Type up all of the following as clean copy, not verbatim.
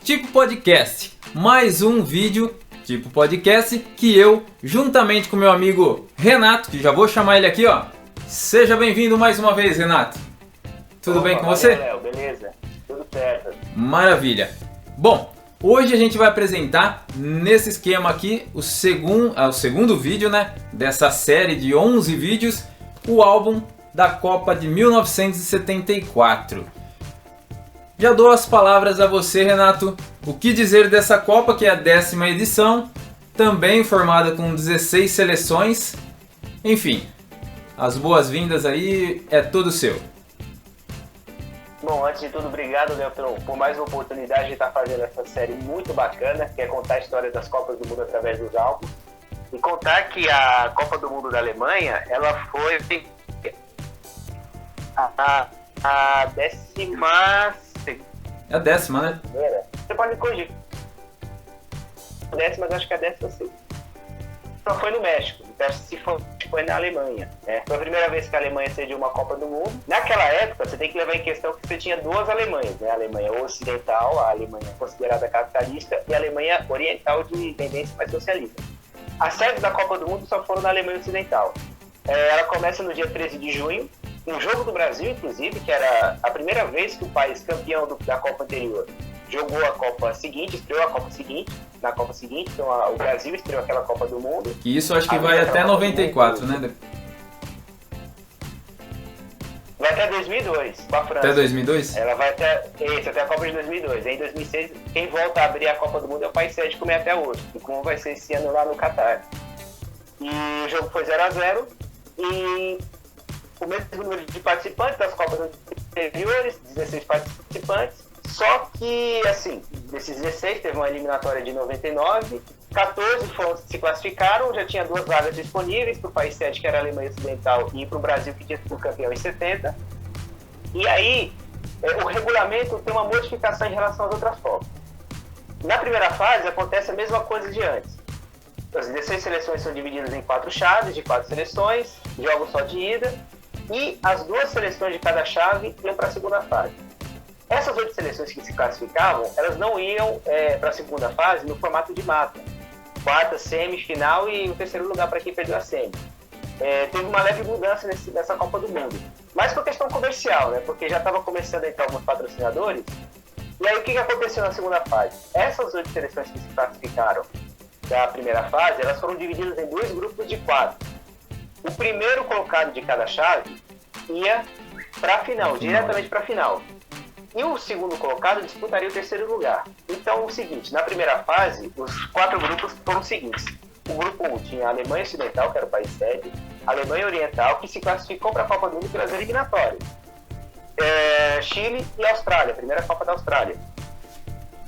Tipo Podcast, mais um vídeo Tipo Podcast que eu, juntamente com meu amigo Renato, que já vou chamar ele aqui, ó. Seja bem-vindo mais uma vez, Renato. Tudo bem com você? Léo, beleza? Tudo certo. Maravilha. Bom, hoje a gente vai apresentar nesse esquema aqui o segundo vídeo, né, dessa série de 11 vídeos, o álbum da Copa de 1974. Já dou as palavras a você, Renato. O que dizer dessa Copa, que é a 10ª edição, também formada com 16 seleções. Enfim, as boas-vindas aí, é todo seu. Bom, antes de tudo, obrigado, Léo, por mais uma oportunidade de estar fazendo essa série muito bacana, que é contar a história das Copas do Mundo através dos álbuns. E contar que a Copa do Mundo da Alemanha, ela foi a 10ª... É a 10ª, né? Você pode me corrigir. A 10ª, mas acho que é a 16ª. Só foi no México. Então, se foi na Alemanha. Né? Foi a primeira vez que a Alemanha cediu uma Copa do Mundo. Naquela época, você tem que levar em questão que você tinha duas Alemanhas. Né? A Alemanha Ocidental, a Alemanha considerada capitalista, e a Alemanha Oriental de tendência mais socialista. As sedes da Copa do Mundo só foram na Alemanha Ocidental. Ela começa no dia 13 de junho. Um jogo do Brasil, inclusive, que era a primeira vez que o país campeão da Copa anterior jogou a Copa seguinte, estreou a Copa seguinte, na Copa seguinte, então o Brasil estreou aquela Copa do Mundo. E isso acho que vai até 94, né? Vai até 2002, com a França. Até 2002? Ela vai até a Copa de 2002. Aí em 2006, quem volta a abrir a Copa do Mundo é o país sede, como é até hoje, e como vai ser esse ano lá no Catar. E o jogo foi 0-0, e o mesmo número de participantes das Copas anteriores, 16 participantes, só que, assim, desses 16 teve uma eliminatória de 99, 14 se classificaram, já tinha 2 vagas disponíveis para o país sede, que era a Alemanha Ocidental, e para o Brasil, que tinha sido campeão em 70. E aí, o regulamento tem uma modificação em relação às outras Copas. Na primeira fase, acontece a mesma coisa de antes. As 16 seleções são divididas em 4 chaves, de 4 seleções, jogos só de ida, e as 2 seleções de cada chave iam para a segunda fase. Essas 8 seleções que se classificavam, elas não iam para a segunda fase no formato de mata. Quarta, semifinal e o terceiro lugar para quem perdeu a semi. Teve uma leve mudança nessa Copa do Mundo. Mas por questão comercial, né? Porque já estava começando a entrar alguns patrocinadores. E aí o que aconteceu na segunda fase? Essas 8 seleções que se classificaram da primeira fase, elas foram divididas em 2 grupos de 4. O primeiro colocado de cada chave ia para a final, diretamente para a final. E o segundo colocado disputaria o terceiro lugar. Então, é o seguinte, na primeira fase, os 4 grupos foram os seguintes. O grupo 1 tinha a Alemanha Ocidental, que era o país sede, a Alemanha Oriental, que se classificou para a Copa do Mundo pelas eliminatórias. Chile e Austrália, a primeira Copa da Austrália.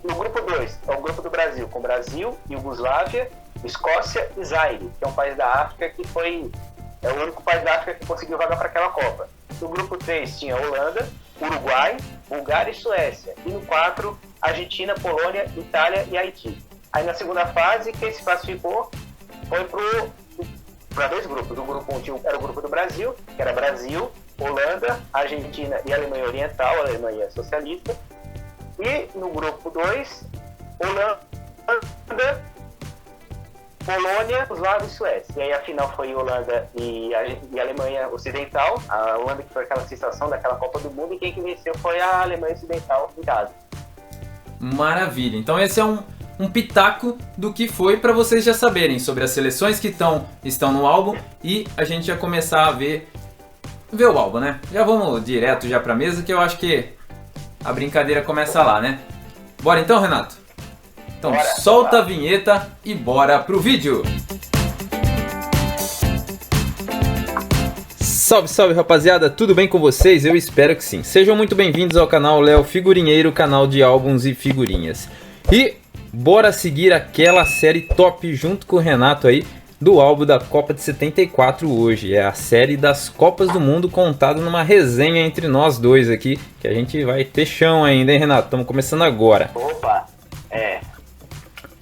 No grupo 2, é o grupo do Brasil, com Brasil, Iugoslávia, Escócia e Zaire, que é um país da África que é o único país da África que conseguiu vaga para aquela Copa. No grupo 3 tinha Holanda, Uruguai, Bulgária e Suécia. E no 4, Argentina, Polônia, Itália e Haiti. Aí na segunda fase, quem se classificou foi para 2 grupos. O grupo 1 era o grupo do Brasil, que era Brasil, Holanda, Argentina e Alemanha Oriental, Alemanha Socialista. E no grupo 2, Holanda, Polônia, Iugoslávia e Suécia. E aí a final foi Holanda e Alemanha Ocidental. A Holanda que foi aquela sensação daquela Copa do Mundo, e quem que venceu foi a Alemanha Ocidental em casa. Maravilha. Então esse é um pitaco do que foi para vocês já saberem sobre as seleções que estão no álbum, e a gente já começar a ver o álbum, né? Já vamos direto já pra mesa, que eu acho que a brincadeira começa lá, né? Bora então, Renato? Então solta a vinheta e bora pro vídeo! Salve, salve rapaziada, tudo bem com vocês? Eu espero que sim. Sejam muito bem-vindos ao canal Léo Figurinheiro, canal de álbuns e figurinhas. E bora seguir aquela série top junto com o Renato aí, do álbum da Copa de 74 hoje. É a série das Copas do Mundo, contada numa resenha entre nós dois aqui, que a gente vai ter chão ainda, hein, Renato? Estamos começando agora. Opa!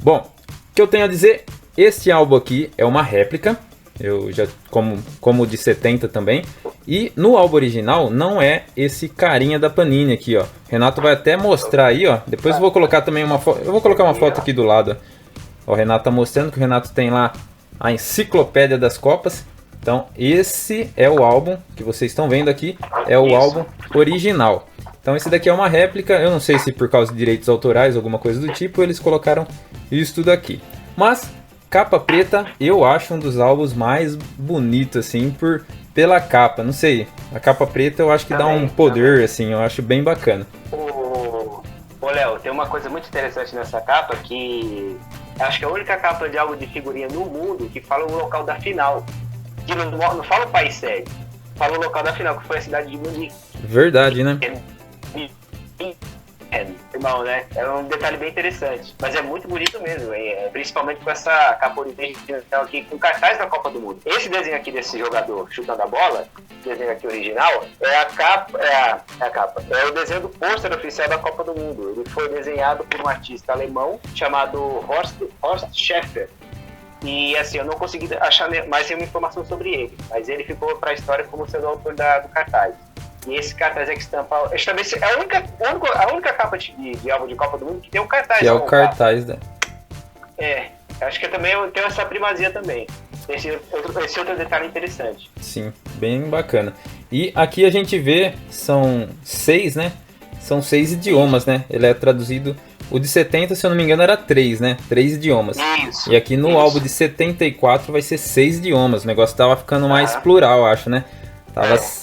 Bom, o que eu tenho a dizer, este álbum aqui é uma réplica Eu já como de 70 também. E no álbum original não é esse carinha da Panini aqui, ó. Renato vai até mostrar aí, ó. Depois eu vou colocar também uma foto. Eu vou colocar uma foto aqui do lado. Ó, o Renato tá mostrando que o Renato tem lá a enciclopédia das Copas. Então esse é o álbum que vocês estão vendo aqui. É o álbum original. Então esse daqui é uma réplica. Eu não sei se por causa de direitos autorais, alguma coisa do tipo, eles colocaram isso tudo aqui. Mas capa preta eu acho um dos álbuns mais bonitos, assim, pela capa. Não sei, a capa preta eu acho que dá um poder, assim, eu acho bem bacana. Ô Léo, tem uma coisa muito interessante nessa capa que acho que é a única capa de álbum de figurinha no mundo que fala o local da final. Que não fala o país sede, fala o local da final, que foi a cidade de Munique. Verdade, né? Irmão, né? É um detalhe bem interessante. Mas é muito bonito mesmo, principalmente com essa capa original aqui, com cartaz da Copa do Mundo. Esse desenho aqui desse jogador chutando a bola, desenho aqui original, é a capa. É o desenho do pôster oficial da Copa do Mundo. Ele foi desenhado por um artista alemão chamado Horst Schäfer. E assim, eu não consegui achar mais nenhuma informação sobre ele, mas ele ficou para a história como sendo o autor do cartaz. E esse cartaz é que estampa. É a única capa de álbum de Copa do Mundo que tem um cartaz. Que é o cartaz, né? Acho que também tem essa primazia também. Esse outro detalhe interessante. Sim, bem bacana. E aqui a gente vê, são 6, né? São 6 idiomas, né? Ele é traduzido. O de 70, se eu não me engano, era 3, né? 3 idiomas. Isso. E aqui no álbum de 74 vai ser 6 idiomas. O negócio tava ficando mais plural, acho, né?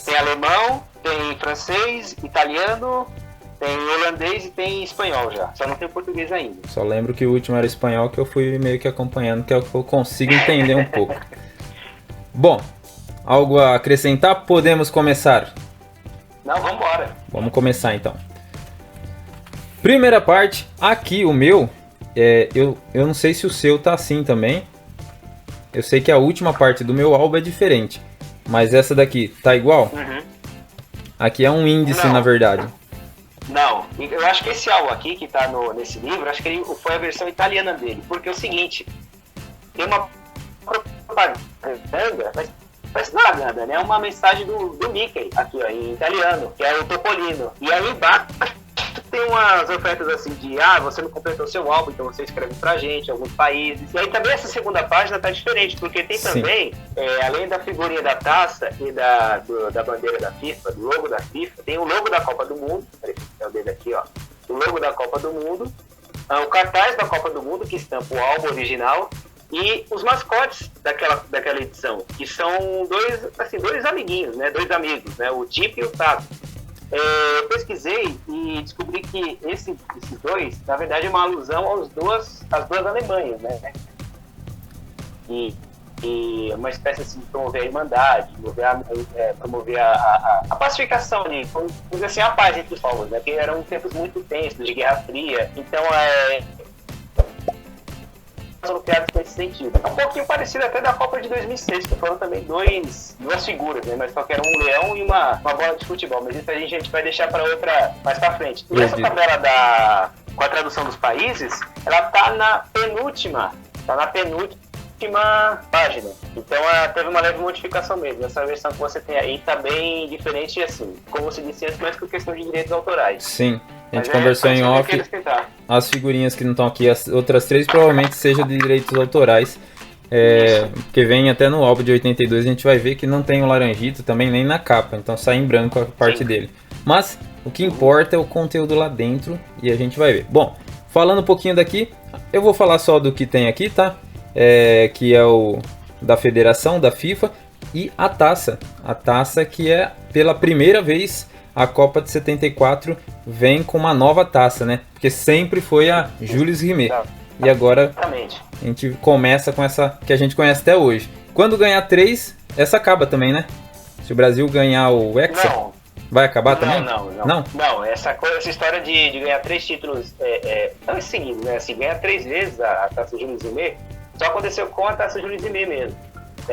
Tem alemão, tem francês, italiano, tem holandês e tem espanhol já. Só não tem português ainda. Só lembro que o último era espanhol, que eu fui meio que acompanhando, que é o que eu consigo entender um pouco. Bom, algo a acrescentar? Podemos começar? Não, vamos embora. Vamos começar então. Primeira parte, aqui o meu, eu não sei se o seu tá assim também. Eu sei que a última parte do meu álbum é diferente, mas essa daqui tá igual? Uhum. Aqui é um índice, na verdade. Não, eu acho que esse álbum aqui que tá nesse livro, acho que foi a versão italiana dele, porque é o seguinte, tem uma propaganda, mas parece propaganda, né? Uma mensagem do Mickey aqui, ó, em italiano, que é o Topolino. E aí embaixo tem umas ofertas assim de você não completou seu álbum, então você escreve pra gente, alguns países. E aí também essa segunda página tá diferente, porque tem também, além da figurinha da taça e da bandeira da FIFA, do logo da FIFA, tem o logo da Copa do Mundo, é o dele aqui, ó, o logo da Copa do Mundo, o cartaz da Copa do Mundo, que estampa o álbum original, e os mascotes daquela edição, que são dois amiguinhos, né, dois amigos, né, o Tip e o Tato. Eu pesquisei e descobri que esses dois, na verdade, é uma alusão às duas Alemanhas, né? E uma espécie assim, de promover a irmandade, promover a pacificação ali, vamos dizer assim, a paz entre os povos, né? Porque eram tempos muito tensos, de Guerra Fria, então foram criados nesse sentido. É um pouquinho parecido até da Copa de 2006, que foram também duas figuras, né? Mas só que era um leão e uma bola de futebol. Mas isso a gente vai deixar para outra mais para frente. E essa tabela com a tradução dos países, ela tá na penúltima página. Então teve uma leve modificação mesmo. Essa versão que você tem aí tá bem diferente, assim, como você disse antes, mas com questão de direitos autorais. Sim. A gente conversou em off, as figurinhas que não estão aqui, as outras 3 provavelmente sejam de direitos autorais, porque vem até no álbum de 82, a gente vai ver que não tem o laranjito também, nem na capa, então sai em branco a parte dele. Mas o que importa é o conteúdo lá dentro e a gente vai ver. Bom, falando um pouquinho daqui, eu vou falar só do que tem aqui, tá? Que é o da federação, da FIFA, e a taça que é pela primeira vez a Copa de 74 vem com uma nova taça, né? Porque sempre foi a Jules Rimet. E agora a gente começa com essa que a gente conhece até hoje. Quando ganhar 3, essa acaba também, né? Se o Brasil ganhar o Hexa, vai acabar também? Não, essa história de ganhar 3 títulos não é seguido, né? Assim, ganhar 3 vezes a taça Jules Rimet só aconteceu com a taça Jules Rimet mesmo.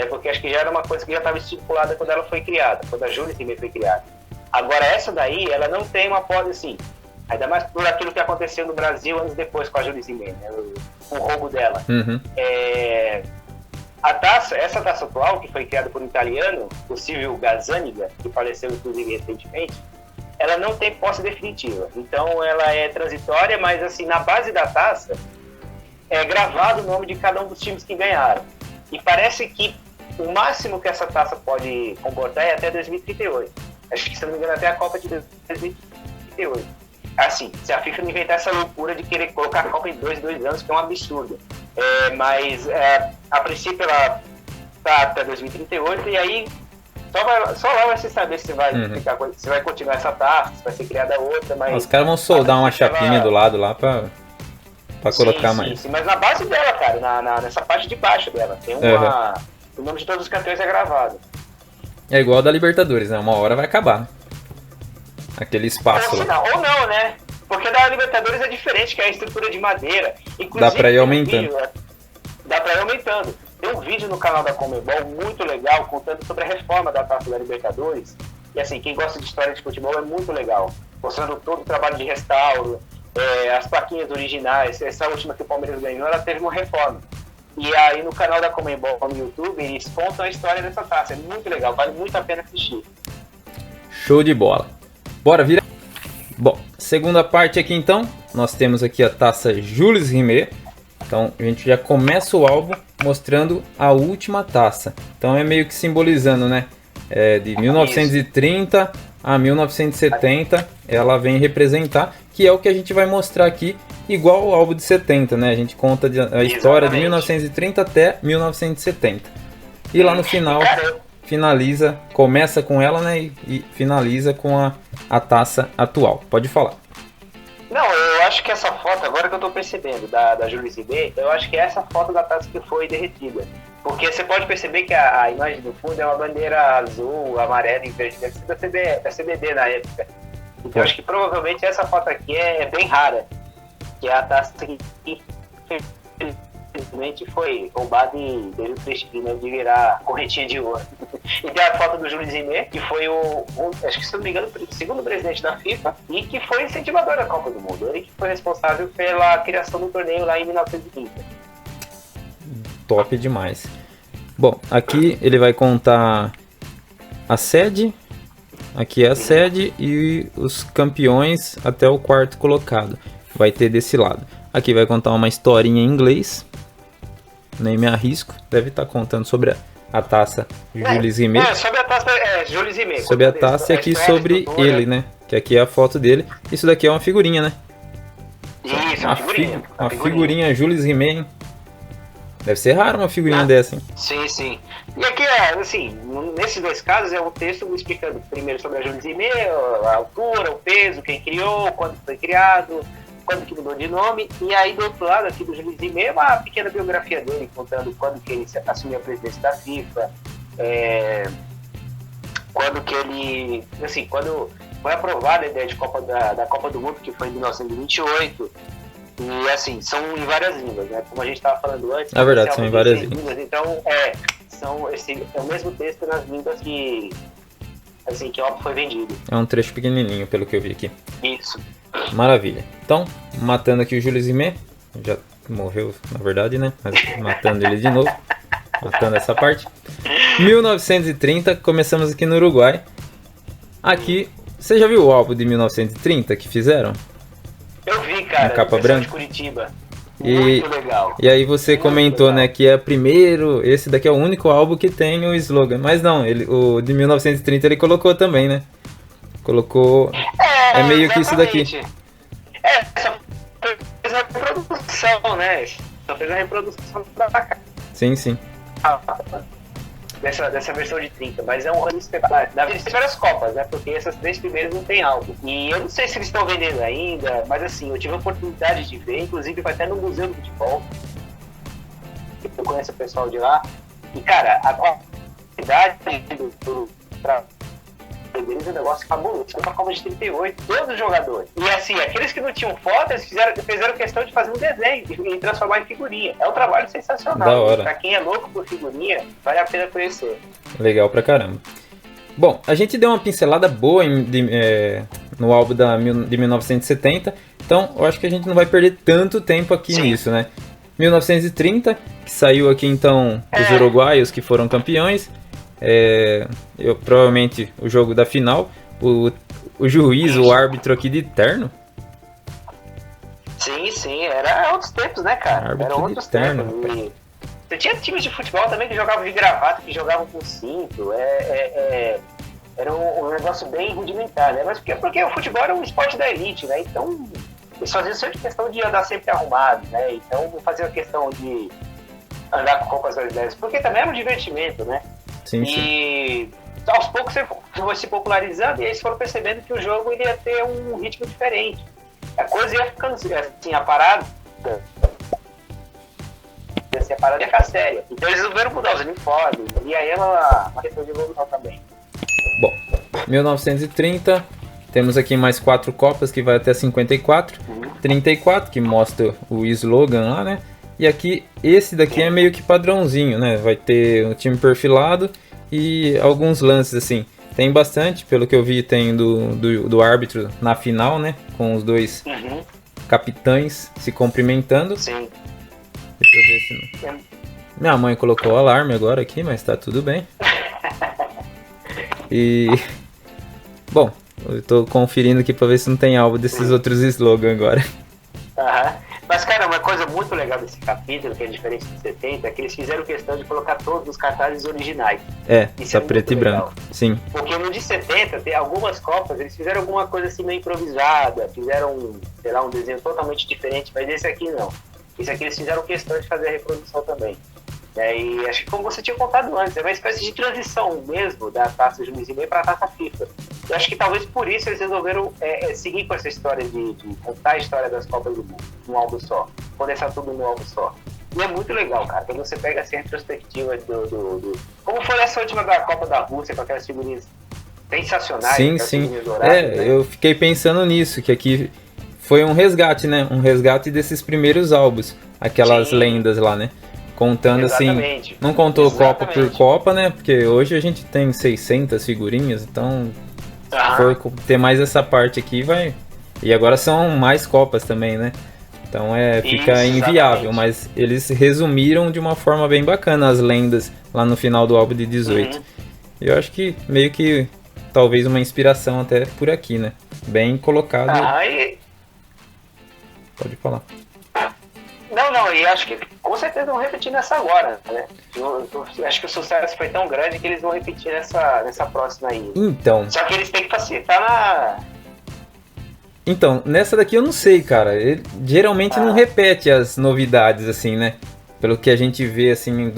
Porque acho que já era uma coisa que já estava estipulada quando ela foi criada, quando a Jules Rimet foi criada. Agora, essa daí, ela não tem uma pós assim, ainda mais por aquilo que aconteceu no Brasil anos depois com a Jules Rimet, né, o roubo dela. Uhum. essa taça atual, que foi criada por um italiano, o Silvio Gazzaniga, que faleceu inclusive recentemente, ela não tem posse definitiva. Então ela é transitória, mas assim, na base da taça é gravado o nome de cada um dos times que ganharam. E parece que o máximo que essa taça pode comportar é até 2038. Acho que, se não me engano, até a Copa de 2038. Assim, se a FIFA não inventar essa loucura de querer colocar a Copa em 2 anos, que é um absurdo. Mas, a princípio, ela está até 2038, e aí só lá vai se saber se vai, se vai continuar essa taça, se vai ser criada outra. Mas os caras vão soldar uma chapinha do lado lá pra colocar mais. Sim, mas na base dela, cara, nessa parte de baixo dela, tem o nome de todos os campeões é gravado. É igual a da Libertadores, né? Uma hora vai acabar, né? Aquele espaço lá. Ou não, né? Porque da Libertadores é diferente, que é a estrutura de madeira. Inclusive, dá pra ir aumentando. Dá pra ir aumentando. Tem um vídeo no canal da Conmebol muito legal, contando sobre a reforma da Taça da Libertadores. E assim, quem gosta de história de futebol é muito legal. Mostrando todo o trabalho de restauro, as plaquinhas originais. Essa última que o Palmeiras ganhou, ela teve uma reforma. E aí no canal da Conmebol no YouTube, eles contam a história dessa taça. É muito legal, vale muito a pena assistir. Show de bola. Bora, vira. Bom, segunda parte aqui então, nós temos aqui a taça Jules Rimet. Então a gente já começa o álbum mostrando a última taça. Então é meio que simbolizando, né? De 1930 a 1970 ela vem representar, que é o que a gente vai mostrar aqui, igual o álbum de 70, né? A gente conta a história de 1930 até 1970. E lá no final finaliza, começa com ela, né? E finaliza com a taça atual. Pode falar. Não, eu acho que essa foto, agora que eu tô percebendo, da Jules Rimet, eu acho que é essa foto da taça que foi derretida. Porque você pode perceber que a imagem do fundo é uma bandeira azul, amarela e verde, deve ser da CBD na época. Então eu acho que provavelmente essa foto aqui é bem rara. Que é a taça que infelizmente foi roubada e teve o prestígio, né, de virar correntinha de ouro. E tem a foto do Jules Rimet, que foi acho que, se não me engano, o segundo presidente da FIFA e que foi incentivador da Copa do Mundo. Ele que foi responsável pela criação do torneio lá em 1930. Top demais. Bom, aqui ele vai contar a sede. Aqui é a sede e os campeões até o quarto colocado. Vai ter desse lado. Aqui vai contar uma historinha em inglês. Nem me arrisco. Deve estar contando sobre a taça Jules Rimet. Sobre a taça Jules Rimet. Sobre a taça e aqui sobre ele, né? Que aqui é a foto dele. Isso daqui é uma figurinha, né? Isso, uma figurinha Jules Rimet, hein? Deve ser raro uma figurinha dessa, hein? Sim. E aqui, assim, nesses dois casos é um texto explicando primeiro sobre a Jules Rimet, a altura, o peso, quem criou, quando foi criado, quando que mudou de nome. E aí, do outro lado, aqui do Jules Rimet, uma pequena biografia dele, contando quando que ele assumiu a presidência da FIFA, quando que ele... Assim, quando foi aprovada a ideia de da Copa do Mundo, que foi em 1928. E assim, são em várias línguas, né? Como a gente estava falando antes. É verdade, são em várias línguas. Então, é o mesmo texto nas línguas que o foi vendido. É um trecho pequenininho, pelo que eu vi aqui. Isso. Maravilha. Então, matando aqui o Jules Rimet. Já morreu, na verdade, né? Mas matando ele de novo. Matando essa parte. 1930, começamos aqui no Uruguai. Aqui, você já viu o álbum de 1930 que fizeram? Eu vi, cara. Capa branca de Curitiba. Muito legal. E aí você muito comentou, legal, né, que é primeiro, esse daqui é o único álbum que tem o slogan. Mas não, o de 1930 ele colocou também, né? Colocou... É meio que isso daqui. Só fez a reprodução, né? Só fez a reprodução da cá. Sim. Dessa versão de 30, mas é um ano espetacular. Na verdade, tem várias copas, né? Porque essas 3 primeiras não tem álbum. E eu não sei se eles estão vendendo ainda, mas assim, eu tive a oportunidade de ver, inclusive vai até no Museu do Futebol. Eu conheço o pessoal de lá. E, cara, a qualidade do deles é um negócio fabuloso. Foi uma Copa de 38, todos os jogadores. E assim, aqueles que não tinham fotos fizeram questão de fazer um desenho e transformar em figurinha. É um trabalho sensacional. Da hora. Pra quem é louco por figurinha, vale a pena conhecer. Legal pra caramba. Bom, a gente deu uma pincelada boa no álbum de 1970, então eu acho que a gente não vai perder tanto tempo aqui nisso, né? 1930, que saiu aqui então os uruguaios que foram campeões. Provavelmente o jogo da final. O juiz, o árbitro aqui de terno. Sim, era outros tempos, né, cara? Árbitro Era outros de terno, tempos. Você tinha times de futebol também que jogavam de gravata, que jogavam com cinto. Era um negócio bem rudimentar, né? Mas porque o futebol era um esporte da elite, né? Então, eles faziam sempre questão de andar sempre arrumado, né? Então, faziam questão de andar com roupas originais, porque também era um divertimento, né? Sim. E aos poucos você foi se popularizando e eles foram percebendo que o jogo ia ter um ritmo diferente. A coisa ia ficando assim, a parada ia ficar séria. Então eles resolveram mudar os uniformes, e aí ela uma questão de evolução também. Bom, 1930, temos aqui mais 4 Copas que vai até 54, 34 que mostra o slogan lá, né? E aqui, esse daqui é meio que padrãozinho, né? Vai ter um time perfilado e alguns lances assim. Tem bastante, pelo que eu vi, tem do árbitro na final, né? Com os dois capitães se cumprimentando. Sim. Deixa eu ver se não... Minha mãe colocou o alarme agora aqui, mas tá tudo bem. E... Bom, eu tô conferindo aqui pra ver se não tem algo desses outros slogans agora. Mas, cara, uma coisa muito legal desse capítulo, que é diferente dos 70, é que eles fizeram questão de colocar todos os cartazes originais. Isso tá preto e branco, sim. Porque no de 70, tem algumas Copas, eles fizeram alguma coisa assim meio improvisada, fizeram, sei lá, um desenho totalmente diferente, mas esse aqui não. Esse aqui eles fizeram questão de fazer a reprodução também. E acho que como você tinha contado antes, é uma espécie de transição mesmo da taça Jules Rimet para a taça FIFA. Eu acho que talvez por isso eles resolveram seguir com essa história de contar a história das Copas do Mundo num álbum só, condensar tudo num álbum só. E é muito legal, cara, quando você pega assim, a retrospectiva como foi essa última da Copa da Rússia, com aquelas figurinhas sensacionais. Sim. Douradas, né? Eu fiquei pensando nisso, que aqui foi um resgate, né? Um resgate desses primeiros álbuns, aquelas lendas lá, né? Contando Exatamente. Assim, não contou Copa por Copa, né? Porque hoje a gente tem 600 figurinhas, então se for ter mais essa parte aqui, vai... E agora são mais Copas também, né? Então fica inviável, mas eles resumiram de uma forma bem bacana as lendas lá no final do álbum de 18. Eu acho que meio que talvez uma inspiração até por aqui, né? Bem colocado. Pode falar. Não, e acho que com certeza vão repetir nessa agora, né? Eu acho que o sucesso foi tão grande que eles vão repetir nessa próxima aí. Então. Só que eles têm que facilitar na... Então, nessa daqui eu não sei, cara. Ele geralmente não repete as novidades, assim, né? Pelo que a gente vê, assim,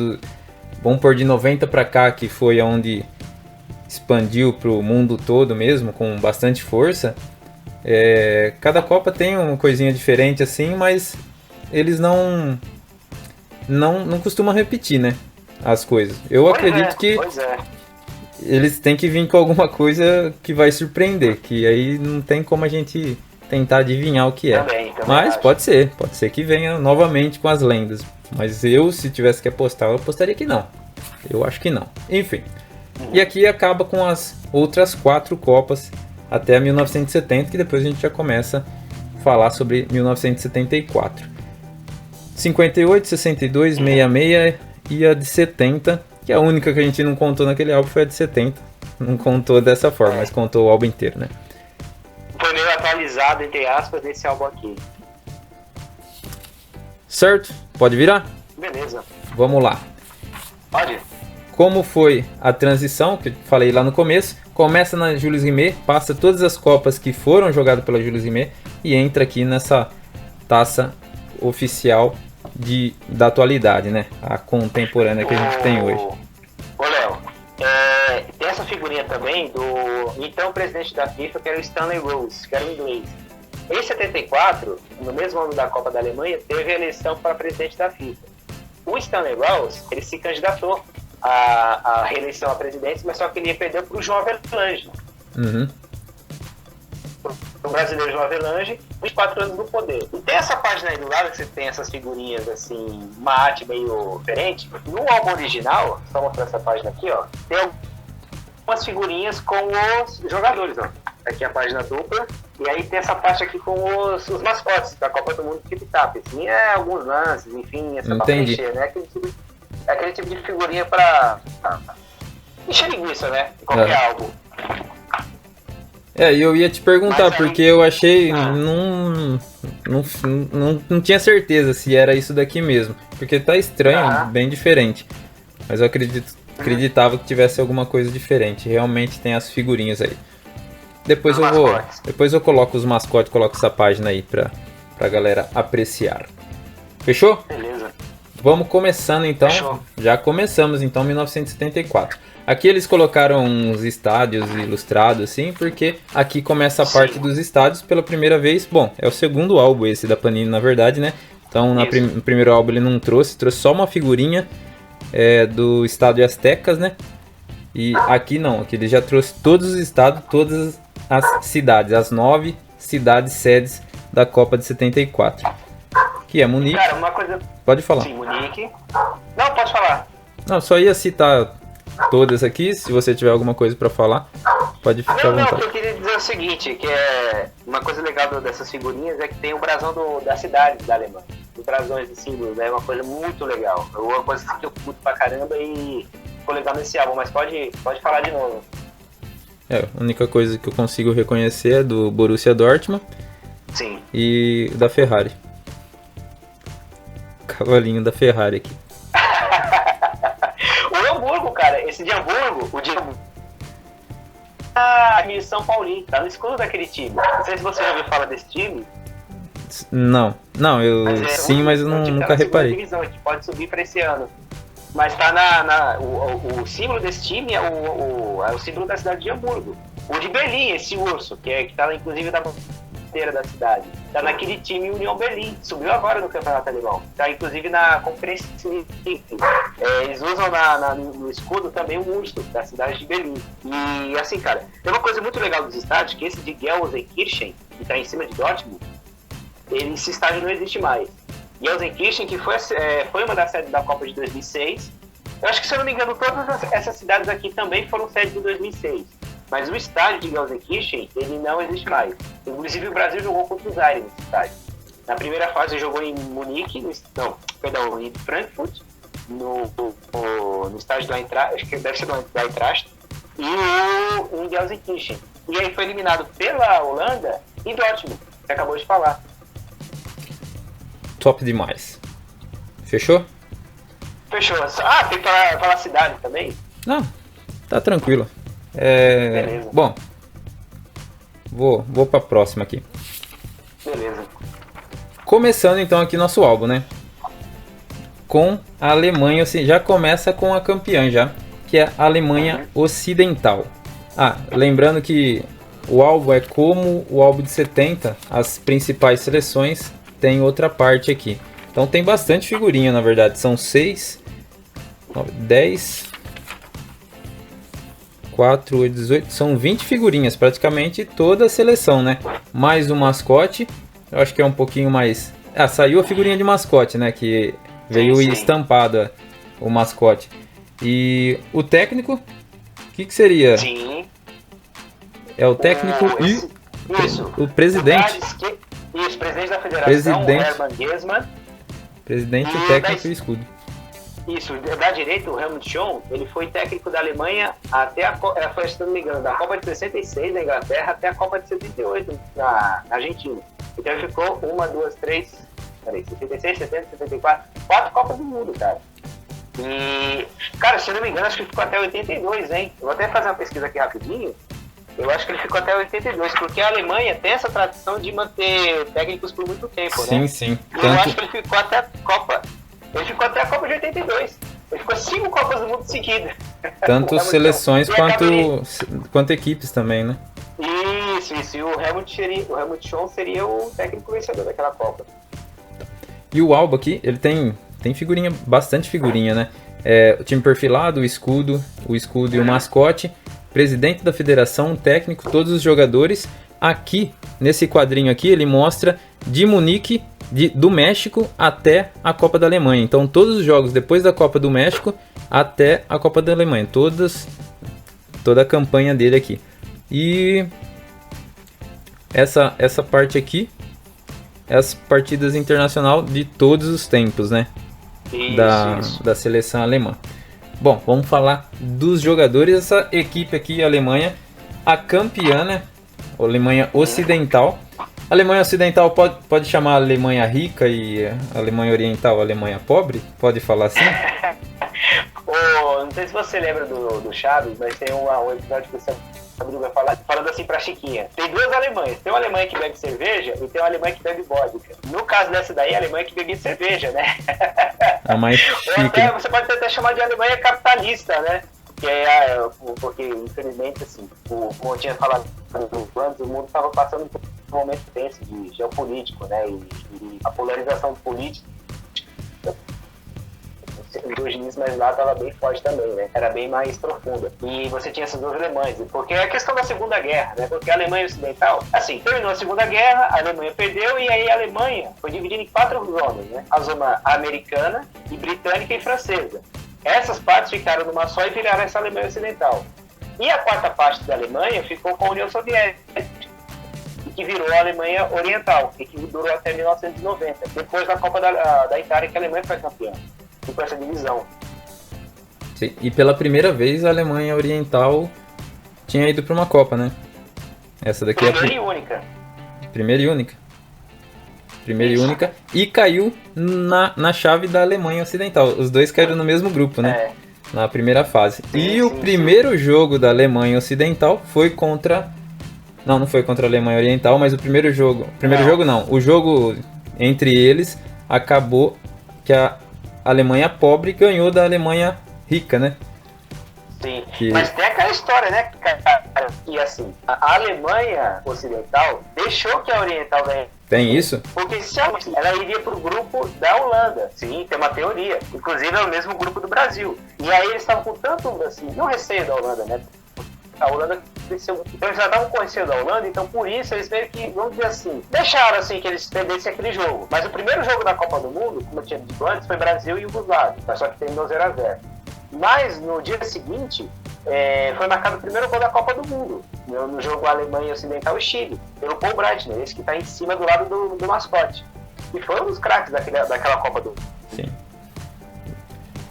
vamos pôr de 90 pra cá, que foi onde expandiu pro mundo todo mesmo, com bastante força. Cada Copa tem uma coisinha diferente, assim, mas... eles não costumam repetir, né, as coisas. Eu acredito que eles têm que vir com alguma coisa que vai surpreender, que aí não tem como a gente tentar adivinhar o que é. Também mas acho. pode ser que venha novamente com as lendas. Mas eu, se tivesse que apostar, eu apostaria que não. Eu acho que não. Enfim. E aqui acaba com as outras 4 Copas até 1970, que depois a gente já começa a falar sobre 1974. 58, 62, 66 e a de 70, que a única que a gente não contou naquele álbum foi a de 70. Não contou dessa forma, mas contou o álbum inteiro, né? Foi meio atualizado, entre aspas, nesse álbum aqui. Certo? Pode virar? Beleza. Vamos lá. Pode. Como foi a transição, que eu falei lá no começo, começa na Jules Rimet, passa todas as Copas que foram jogadas pela Jules Rimet e entra aqui nessa taça oficial da atualidade, né? A contemporânea que a gente tem hoje. Ô, Léo, tem essa figurinha também do então presidente da FIFA, que era o Stanley Rose, que era o inglês. Em 74, no mesmo ano da Copa da Alemanha, teve a eleição para presidente da FIFA. O Stanley Rose, ele se candidatou à reeleição à presidência, mas só que ele perdeu para o João Avelange. O brasileiro João Avelange, 24 anos no poder. E tem essa página aí do lado que você tem essas figurinhas assim, uma arte meio diferente. No álbum original, só mostrar essa página aqui, ó, tem as figurinhas com os jogadores, ó. Aqui a página dupla. E aí tem essa parte aqui com os mascotes da Copa do Mundo Tip-Tap. Assim, alguns lances, enfim, essa pra preencher, né? Aquele tipo de figurinha pra encher linguiça, né? Em qualquer álbum. E eu ia te perguntar, porque eu achei. Não tinha certeza se era isso daqui mesmo. Porque tá estranho, bem diferente. Mas eu acreditava que tivesse alguma coisa diferente. Realmente tem as figurinhas aí. Depois eu coloco os mascotes, coloco essa página aí pra galera apreciar. Fechou? Beleza. Vamos começando então. Fechou. Já começamos então 1974. Aqui eles colocaram uns estádios ilustrados assim, porque aqui começa a parte dos estádios pela primeira vez. Bom, é o segundo álbum esse da Panini, na verdade, né? Então no primeiro álbum ele não trouxe só uma figurinha do estádio Aztecas, né? E aqui não, aqui ele já trouxe todos os estados, todas as cidades, as 9 cidades sedes da Copa de 74. Que é Munique. Cara, uma coisa... Pode falar. Sim, Munique. Não, pode falar. Não, só ia citar todas aqui, se você tiver alguma coisa pra falar, pode ficar à vontade. Não, eu queria dizer o seguinte, que é uma coisa legal dessas figurinhas é que tem o brasão da cidade da Alemanha. Os brasões de símbolos é uma coisa muito legal. É uma coisa que eu curto pra caramba e ficou legal nesse álbum, mas pode falar de novo. A única coisa que eu consigo reconhecer é do Borussia Dortmund. Sim. E da Ferrari. Cavalinho da Ferrari aqui. O Hamburgo, cara, esse de Hamburgo, o de Hamburgo. De São Paulinho, tá no escudo daquele time. Não sei se você já ouviu falar desse time. Não, mas eu nunca reparei. Divisão, a gente pode subir para esse ano. Mas tá o símbolo desse time é o símbolo da cidade de Hamburgo. O de Berlim, esse urso, que tá inclusive na bandeira da cidade. Tá naquele time União Berlim. Subiu agora no Campeonato Alemão. Tá inclusive na Conferência League. Eles usam no escudo também o urso da cidade de Berlim. E assim, cara, tem uma coisa muito legal dos estádios, que esse de Gelsenkirchen, que tá em cima de Dortmund, esse estádio não existe mais. Gelsenkirchen, que foi uma das sedes da Copa de 2006. Eu acho que, se eu não me engano, todas essas cidades aqui também foram sedes de 2006. Mas o estádio de Gelsenkirchen, ele não existe mais. Inclusive, o Brasil jogou contra o Zaire nesse estádio. Na primeira fase, jogou em Munique, em Frankfurt, no estádio do Eintracht, acho que deve ser do Eintracht, e em Gelsenkirchen. E aí foi eliminado pela Holanda e Dortmund, que acabou de falar. Top demais. Fechou? Fechou. Tem que falar cidade também? Não, tá tranquilo. Beleza. Bom, vou pra próxima aqui. Beleza. Começando então aqui nosso álbum, né? Com a Alemanha, assim, já começa com a campeã já, que é a Alemanha Ocidental. Lembrando que o álbum é como o álbum de 70, as principais seleções tem outra parte aqui. Então tem bastante figurinha, na verdade. São 6, 9, 10, 4, 8, 18. São 20 figurinhas, praticamente toda a seleção, né? Mais o mascote. Eu acho que é um pouquinho mais... saiu a figurinha de mascote, né? Que veio estampada o mascote. E o técnico, o que seria? Sim. É o técnico o presidente. Isso, presidente da federação, o Hermann Giesmann. Presidente, técnico e escudo. Isso, da direita, o Helmut Schön, ele foi técnico da Alemanha até se não me engano, da Copa de 66 na Inglaterra até a Copa de 78 na Argentina. Então ele ficou 76, 70, 74, 4 Copas do Mundo, cara. E, cara, se eu não me engano, acho que ficou até 82, hein? Eu vou até fazer uma pesquisa aqui rapidinho. Eu acho que ele ficou até 82, porque a Alemanha tem essa tradição de manter técnicos por muito tempo, né? Sim. Eu acho que ele ficou até a Copa. Ele ficou até a Copa de 82. Ele ficou 5 Copas do Mundo seguidas. Tanto seleções quanto equipes também, né? Isso. E o Helmut Schön seria o técnico vencedor daquela Copa. E o álbum aqui, ele tem figurinha, bastante figurinha, né? O time perfilado, o escudo e o mascote. Presidente da federação, técnico, todos os jogadores. Aqui, nesse quadrinho aqui, ele mostra de Munique, do México até a Copa da Alemanha. Então, todos os jogos depois da Copa do México até a Copa da Alemanha. Todas toda a campanha dele aqui. E essa parte aqui é as partidas internacional de todos os tempos, né? Isso. Da seleção alemã. Bom, vamos falar dos jogadores. Essa equipe aqui, a Alemanha, a campeã, né? A Alemanha Ocidental. A Alemanha Ocidental pode chamar a Alemanha rica e a Alemanha Oriental a Alemanha pobre? Pode falar assim? Não sei se você lembra do Chaves, mas tem um episódio que o Madruga falando assim pra Chiquinha. Tem duas Alemanhas. Tem uma Alemanha que bebe cerveja e tem uma Alemanha que bebe vodka. No caso dessa daí, a Alemanha que bebe cerveja, né? A mais chique. Você pode até chamar de Alemanha capitalista, né? Que porque, infelizmente, assim, como eu tinha falado antes, o mundo estava passando por um momento tenso de geopolítico, né? E a polarização política, o endogenismo lá estava bem forte também, né? Era bem mais profunda. E você tinha essas duas Alemanhas. Porque é a questão da Segunda Guerra, né? Porque a Alemanha Ocidental, assim, terminou a Segunda Guerra, a Alemanha perdeu, e aí a Alemanha foi dividida em 4 zonas, né? A zona americana, e britânica e francesa. Essas partes ficaram numa só e viraram essa Alemanha Ocidental. E a quarta parte da Alemanha ficou com a União Soviética, que virou a Alemanha Oriental, e que durou até 1990. Depois da Copa da Itália, que a Alemanha foi campeã. Com essa divisão. Sim, e pela primeira vez a Alemanha Oriental tinha ido para uma Copa, né? Essa daqui Primeira e única. Primeira e única. Primeira e única. E caiu na chave da Alemanha Ocidental. Os dois caíram no mesmo grupo, né? Na primeira fase. E o primeiro jogo da Alemanha Ocidental foi contra... Não foi contra a Alemanha Oriental, mas o primeiro jogo... O jogo entre eles acabou que a Alemanha pobre ganhou da Alemanha rica, né? Sim, mas tem aquela história, né, cara, que assim, a Alemanha Ocidental deixou que a Oriental ganhasse. Tem isso? Porque se ela iria pro grupo da Holanda. Sim, tem uma teoria. Inclusive é o mesmo grupo do Brasil. E aí eles estavam com tanto, assim, não receio da Holanda, né? A Holanda cresceu. Então eles já estavam conhecendo a Holanda, então por isso eles meio que, vamos dizer assim, deixaram assim que eles perdessem aquele jogo. Mas o primeiro jogo da Copa do Mundo, como eu tinha dito antes, foi Brasil e Iugoslávia, só que terminou 0-0. Mas no dia seguinte, foi marcado o primeiro gol da Copa do Mundo, no jogo Alemanha Ocidental e Chile, pelo Paul Breitner, esse que está em cima do lado do mascote. E foi um dos craques daquela Copa do Mundo. Sim.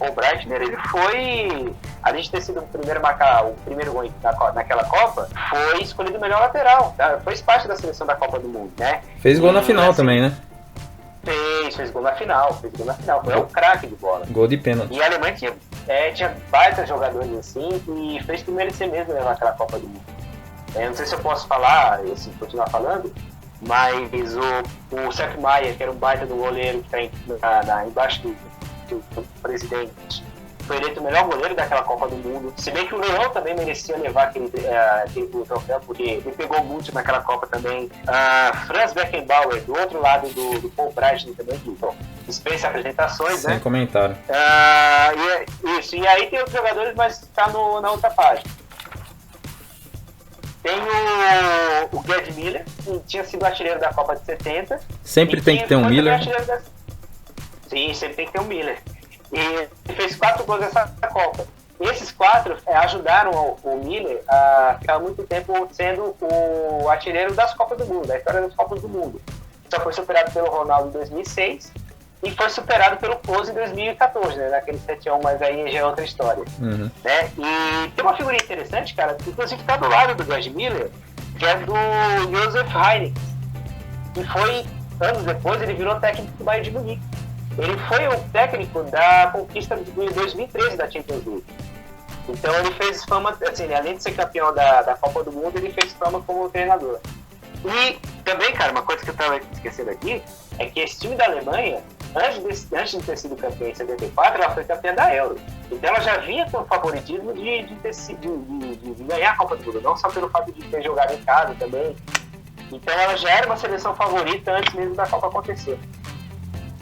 O Breitner, ele foi, além de ter sido o primeiro a marcar o primeiro gol naquela Copa, foi escolhido o melhor lateral, tá? Fez parte da seleção da Copa do Mundo, né? Fez gol na final também, né? Fez gol na final, foi um craque de bola. Gol de pênalti. E a Alemanha tinha baita jogadores assim, e fez que merecer mesmo levar aquela Copa do Mundo. Não sei se eu posso falar, assim, continuar falando, mas o Sepp Maier, que era um baita do goleiro que está embaixo do presidente, foi eleito o melhor goleiro daquela Copa do Mundo. Se bem que o Leão também merecia levar aquele troféu, porque ele pegou muito naquela Copa também. Franz Beckenbauer, do outro lado do Paul Breitner também, que dispensa apresentações, sem né? comentário. E aí tem os jogadores, mas está na outra página. Tem o Gerd Müller, que tinha sido artilheiro da Copa de 70. Sempre tem que ter um Müller. Sim, sempre tem que ter um Müller. E ele fez 4 gols nessa Copa. E esses 4 ajudaram o Müller a ficar muito tempo sendo o artilheiro das Copas do Mundo, da história das Copas do Mundo. Só foi superado pelo Ronaldo em 2006 e foi superado pelo Klose em 2014, né, naquele 7-1, mas aí já é outra história. Uhum. Né? E tem uma figurinha interessante, cara, que inclusive está do lado do Gerd Müller, que é do Josef Heinz, que foi, anos depois, ele virou técnico do Bayern de Munique. Ele foi o técnico da conquista de 2013 da Champions League. Então ele fez fama, assim, além de ser campeão da Copa do Mundo, ele fez fama como treinador. E também, cara, uma coisa que eu estava esquecendo aqui, é que esse time da Alemanha, antes de ter sido campeã em 74, ela foi campeã da Euro. Então ela já vinha com o favoritismo de ganhar a Copa do Mundo, não só pelo fato de ter jogado em casa também. Então ela já era uma seleção favorita antes mesmo da Copa acontecer.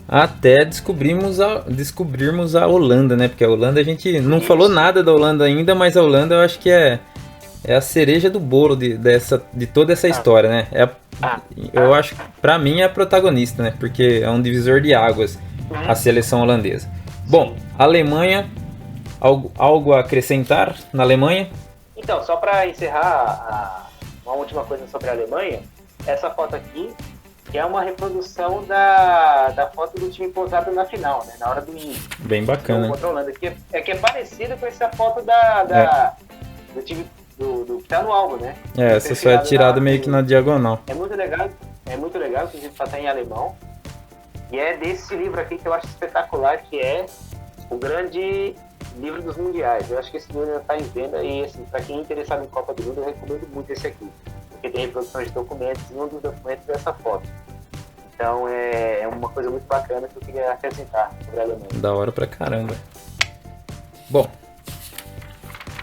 Até descobrirmos a Holanda, né? Porque a Holanda, a gente não falou nada da Holanda ainda, mas a Holanda eu acho que é a cereja do bolo de toda essa história, né? Eu acho que pra mim é a protagonista, né? Porque é um divisor de águas a seleção holandesa. Bom, a Alemanha, algo a acrescentar na Alemanha? Então, só para encerrar uma última coisa sobre a Alemanha, essa foto aqui, que é uma reprodução da foto do time posado na final, né, na hora do hino. Bem bacana. Controlando aqui, que é parecida com essa foto do time do que tá no álbum, né? Essa só é tirada meio que na diagonal. É muito legal, inclusive tá em alemão. E é desse livro aqui que eu acho espetacular, que é o grande livro dos mundiais. Eu acho que esse livro ainda está em venda e, assim, para quem é interessado em Copa do Mundo, eu recomendo muito esse aqui, porque tem reproduções de documentos e um dos documentos é essa foto. Então é uma coisa muito bacana que eu queria acrescentar sobre a Alemanha. Da hora pra caramba. Bom,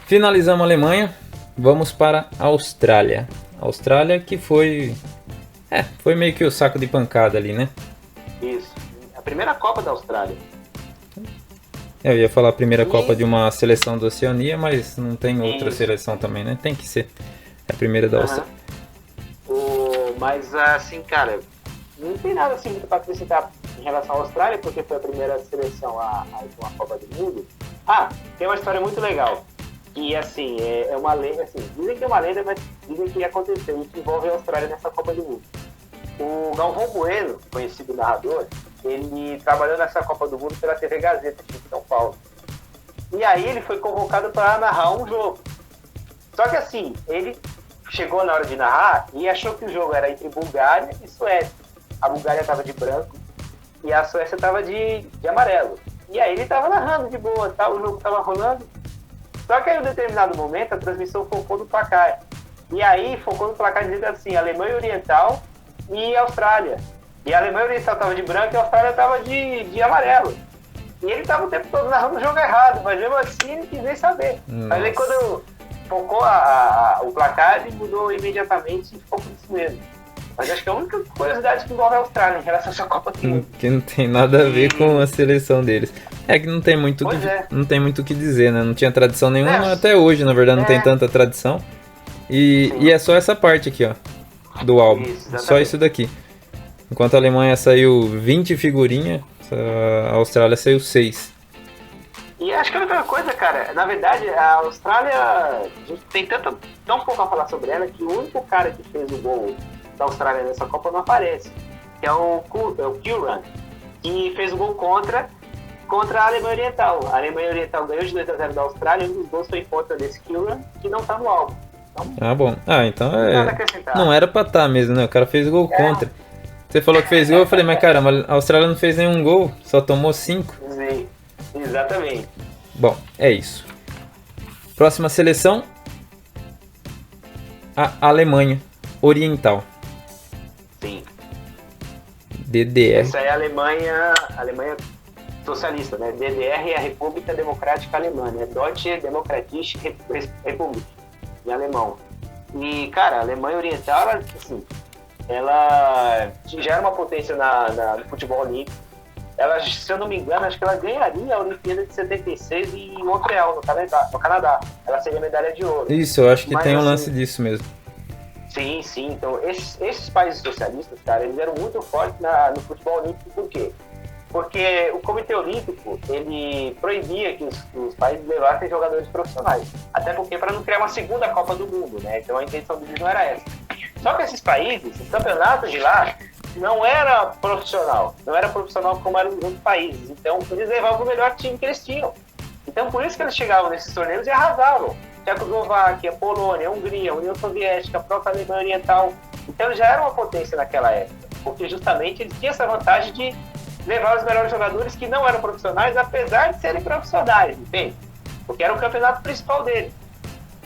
finalizamos a Alemanha, vamos para a Austrália. A Austrália que foi meio que o saco de pancada ali, né? Isso, a primeira Copa da Austrália. Eu ia falar a primeira Copa de uma seleção da Oceania, mas não tem outra seleção também, né? Tem que ser a primeira da Austrália. Mas assim, cara, não tem nada assim muito para acrescentar em relação à Austrália, porque foi a primeira seleção a uma Copa do Mundo. Tem uma história muito legal. E assim, é uma lenda, assim, dizem que é uma lenda, mas dizem que aconteceu e que envolve a Austrália nessa Copa do Mundo. O Galvão Bueno, conhecido narrador, ele trabalhou nessa Copa do Mundo pela TV Gazeta aqui de São Paulo. E aí ele foi convocado para narrar um jogo. Só que assim, ele chegou na hora de narrar e achou que o jogo era entre Bulgária e Suécia. A Bulgária estava de branco e a Suécia estava de amarelo. E aí ele estava narrando de boa, tá? O jogo estava rolando. Só que aí, em um determinado momento, a transmissão focou no placar. E aí focou no placar dizendo assim, Alemanha Oriental e Austrália. E a Alemanha Oriental estava de branco e a Austrália estava de amarelo. E ele estava o tempo todo narrando o jogo errado, mas mesmo assim ele quis nem saber. Nossa. Mas aí quando focou o placar, ele mudou imediatamente e ficou por isso mesmo. Mas acho que a única curiosidade que envolve a Austrália em relação a essa Copa do Mundo. Que não tem nada a ver com a seleção deles. É que não tem muito não tem muito o que dizer, né? Não tinha tradição nenhuma, até hoje, na verdade, não tem tanta tradição. E é só essa parte aqui, ó, do álbum. Só isso daqui. Enquanto a Alemanha saiu 20 figurinhas, a Austrália saiu 6. E acho que a única coisa, cara, na verdade, a Austrália, a gente tem tão pouco a falar sobre ela, que o único cara que fez o gol da Austrália nessa Copa não aparece, que é o Curran, que fez o gol contra a Alemanha Oriental. A Alemanha Oriental ganhou de 2-0 da Austrália e um dos gols foi contra desse Curran, que não tá no álbum. Então, bom. Então não era pra estar mesmo, né? O cara fez gol contra. Você falou que fez gol, eu falei, mas caramba, a Austrália não fez nenhum gol, só tomou 5. Sim, exatamente. Bom, é isso. Próxima seleção, a Alemanha Oriental. Sim. DDR. Essa é a Alemanha socialista, né? DDR é a República Democrática Alemã, né? Deutsche Demokratische Republik, em alemão. E, cara, a Alemanha Oriental, ela já era uma potência no futebol olímpico. Ela, se eu não me engano, acho que ela ganharia a Olimpíada de 76 em Montreal, no Canadá. Ela seria medalha de ouro. Isso, eu acho que tem um lance disso mesmo. Sim. Então, esses países socialistas, cara, eles eram muito fortes no futebol olímpico. Por quê? Porque o Comitê Olímpico, ele proibia que os países levassem jogadores profissionais. Até porque para não criar uma segunda Copa do Mundo, né? Então a intenção deles não era essa. Só que esses países, o campeonato de lá, não era profissional. Não era profissional como eram os outros países. Então eles levavam o melhor time que eles tinham. Então por isso que eles chegavam nesses torneios e arrasavam. Tchecoslováquia, Polônia, Hungria, União Soviética, a própria Alemanha Oriental. Então eles já eram uma potência naquela época. Porque justamente eles tinham essa vantagem de levar os melhores jogadores que não eram profissionais, apesar de serem profissionais, entende? Porque era o campeonato principal deles.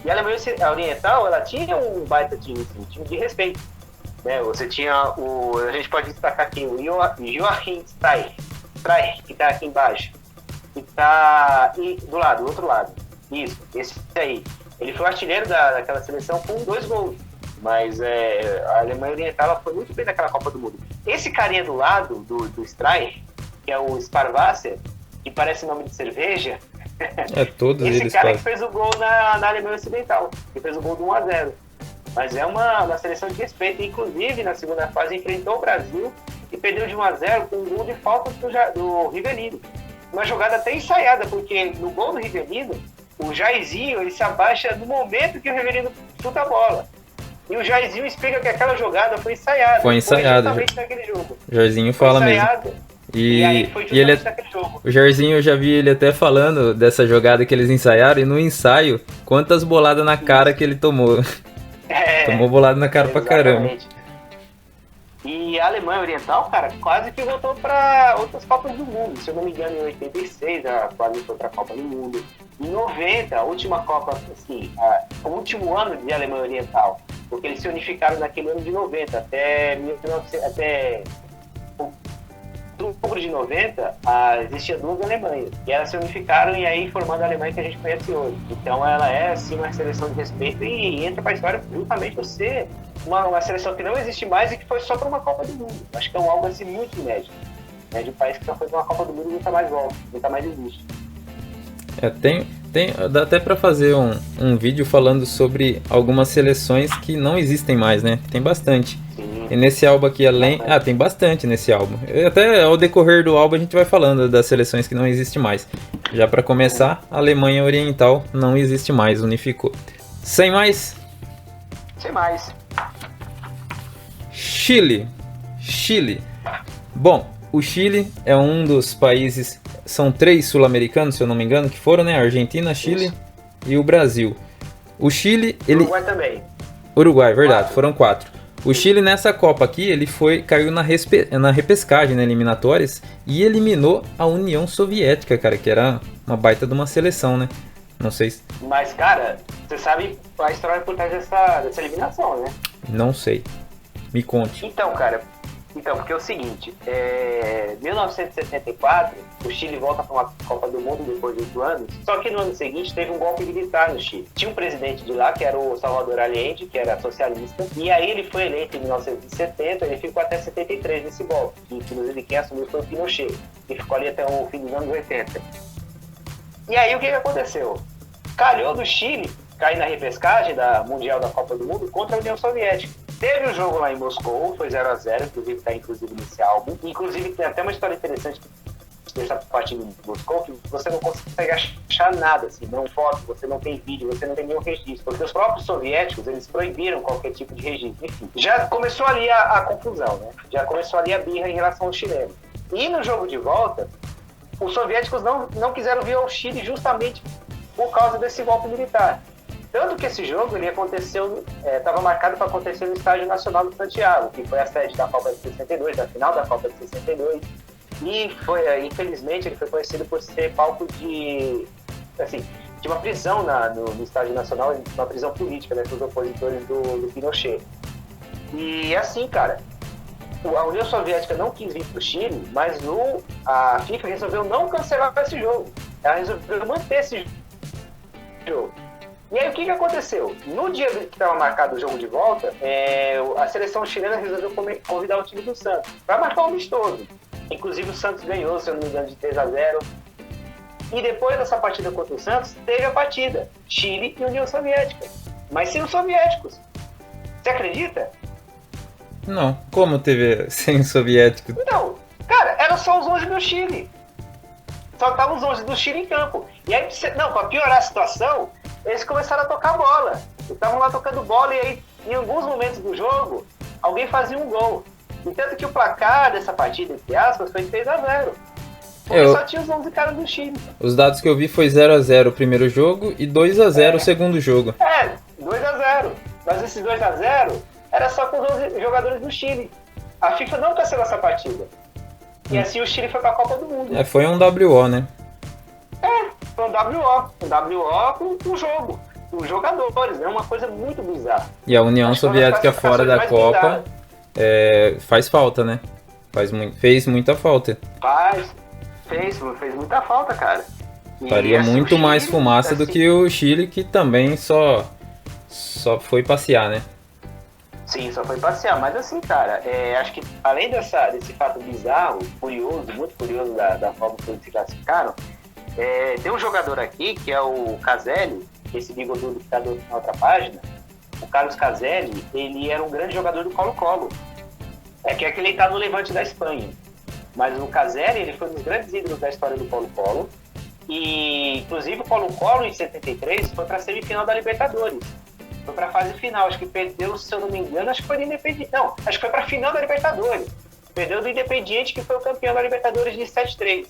E a Alemanha Oriental, ela tinha um baita time, um time de respeito. Né? Você tinha a gente pode destacar aqui o Joachim Streich, que está aqui embaixo, que está do outro lado. Isso, esse aí. Ele foi o artilheiro daquela seleção com 2 gols. Mas a Alemanha Oriental, ela foi muito bem naquela Copa do Mundo. Esse carinha do lado, do Streich, que é o Sparwasser, que parece nome de cerveja, todos esse eles cara que fez o gol na Alemanha Ocidental, que fez o gol do 1-0. Mas é uma seleção de respeito. Inclusive, na segunda fase, enfrentou o Brasil e perdeu de 1-0 com um gol de falta do Rivellino. Uma jogada até ensaiada, porque no gol do Rivellino, o Jairzinho, ele se abaixa no momento que o Rivelino chuta a bola. E o Jairzinho explica que aquela jogada foi ensaiada. Foi ensaiada. Foi justamente naquele jogo. O Jairzinho fala mesmo. E aí foi justamente naquele jogo. O Jairzinho, eu já vi ele até falando dessa jogada que eles ensaiaram, e no ensaio, quantas boladas na cara que ele tomou. Tomou bolada na cara pra caramba. E a Alemanha Oriental, cara, quase que voltou para outras Copas do Mundo. Se eu não me engano, em 86, quase foi para a Copa do Mundo. Em 90, a última Copa, assim, o último ano de Alemanha Oriental, porque eles se unificaram naquele ano de 90, até outubro de 90, existia duas Alemanhas. E elas se unificaram e aí formando a Alemanha que a gente conhece hoje. Então ela é, assim, uma seleção de respeito e entra para a história justamente por ser uma seleção que não existe mais e que foi só para uma Copa do Mundo. Acho que é algo assim muito inédito. Né? De um país que só foi para uma Copa do Mundo e nunca mais volta, nunca mais existe. Dá até para fazer um vídeo falando sobre algumas seleções que não existem mais, né? Tem bastante. Sim. E nesse álbum aqui, tem bastante nesse álbum. Até ao decorrer do álbum a gente vai falando das seleções que não existem mais. Já para começar, a Alemanha Oriental não existe mais, unificou. Sem mais? Sem mais. Chile. Bom, o Chile é um dos países... São 3 sul-americanos, se eu não me engano, que foram, né? Argentina, Chile Isso. E o Brasil. O Chile... Uruguai também. Uruguai, verdade, 4. Foram 4. O Chile nessa Copa aqui, ele caiu na repescagem, né, eliminatórias, e eliminou a União Soviética, cara, que era uma baita de uma seleção, né? Não sei se... Mas, cara, você sabe a história por trás dessa eliminação, né? Não sei. Me conte. Então, cara... porque é o seguinte, 1974, o Chile volta para uma Copa do Mundo depois de 8 anos, só que no ano seguinte teve um golpe militar no Chile. Tinha um presidente de lá, que era o Salvador Allende, que era socialista, e aí ele foi eleito em 1970, ele ficou até 73 nesse golpe, que inclusive quem assumiu foi o Pinochet, que ficou ali até o fim dos anos 80. E aí o que aconteceu? Calhou do Chile cair na repescagem da Mundial da Copa do Mundo contra a União Soviética. Teve um jogo lá em Moscou, foi 0x0, inclusive está inclusive nesse álbum. Inclusive tem até uma história interessante dessa partida em Moscou, que você não consegue achar nada, assim, não foto, você não tem vídeo, você não tem nenhum registro. Porque os próprios soviéticos, eles proibiram qualquer tipo de registro. Enfim, já começou ali a confusão, né? Já começou ali a birra em relação ao chileno. E no jogo de volta, os soviéticos não quiseram vir ao Chile justamente por causa desse golpe militar. Tanto que esse jogo ele aconteceu, estava marcado para acontecer no Estádio Nacional de Santiago, que foi a sede da Copa de 62, da final da Copa de 62. E infelizmente, ele foi conhecido por ser palco de uma prisão no Estádio Nacional, uma prisão política, né, dos opositores do Pinochet. E assim, cara, a União Soviética não quis vir para o Chile, mas a FIFA resolveu não cancelar esse jogo. Ela resolveu manter esse jogo. E aí o que aconteceu? No dia que estava marcado o jogo de volta, a seleção chilena resolveu convidar o time do Santos para marcar um amistoso. Inclusive o Santos ganhou, se eu não me engano, de 3x0. E depois dessa partida contra o Santos, teve a partida Chile e União Soviética. Mas sem os soviéticos. Você acredita? Não. Como teve sem os soviéticos? Não. Cara, era só os 11 do Chile. Só estavam os 11 do Chile em campo. E aí, para piorar a situação, eles começaram a tocar bola. Estavam lá tocando bola e aí, em alguns momentos do jogo, alguém fazia um gol. E tanto que o placar dessa partida, entre aspas, foi 3x0. Porque só tinha os 11 caras do Chile. Os dados que eu vi foi 0x0 o primeiro jogo e 2x0 o segundo jogo. 2x0. Mas esses 2x0 era só com os 11 jogadores do Chile. A FIFA não cancelou essa partida. E assim o Chile foi pra Copa do Mundo. Foi um WO, né? Foi um WO. Um WO com o jogo. Com os jogadores, né? Uma coisa muito bizarra. E a União Soviética fora da Copa faz falta, né? Fez muita falta. Fez muita falta, cara. Faria muito Chile, mais fumaça do que o Chile, que também só foi passear, né? Sim, só foi passear. Mas assim, cara, acho que além desse fato bizarro, curioso, muito curioso da forma que eles se classificaram, tem um jogador aqui, que é o Caselli, esse bigodudo que está na outra página. O Carlos Caselli, ele era um grande jogador do Colo-Colo. Que é que ele está no Levante da Espanha. Mas o Caselli, ele foi um dos grandes ídolos da história do Colo-Colo. E, inclusive, o Colo-Colo, em 73, foi para a semifinal da Libertadores. Foi para a fase final. Acho que perdeu, se eu não me engano, acho que foi do Independiente. Não, acho que foi para a final da Libertadores. Perdeu do Independiente, que foi o campeão da Libertadores de 7-3.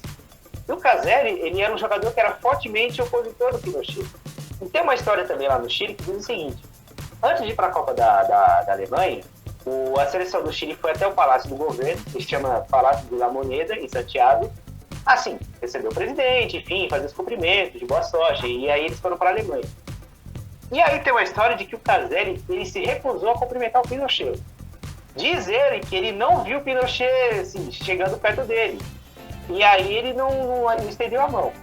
E o Caselli, ele era um jogador que era fortemente opositor do Pinochet. E tem uma história também lá no Chile que diz o seguinte: antes de ir para a Copa da Alemanha, a seleção do Chile foi até o Palácio do Governo, que se chama Palácio de La Moneda, em Santiago. Assim, recebeu o presidente, enfim, fazer os cumprimentos de boa sorte. E aí eles foram para a Alemanha. E aí tem uma história de que o Caselli, ele se recusou a cumprimentar o Pinochet. Diz ele que ele não viu o Pinochet assim, chegando perto dele. E aí ele não estendeu a mão.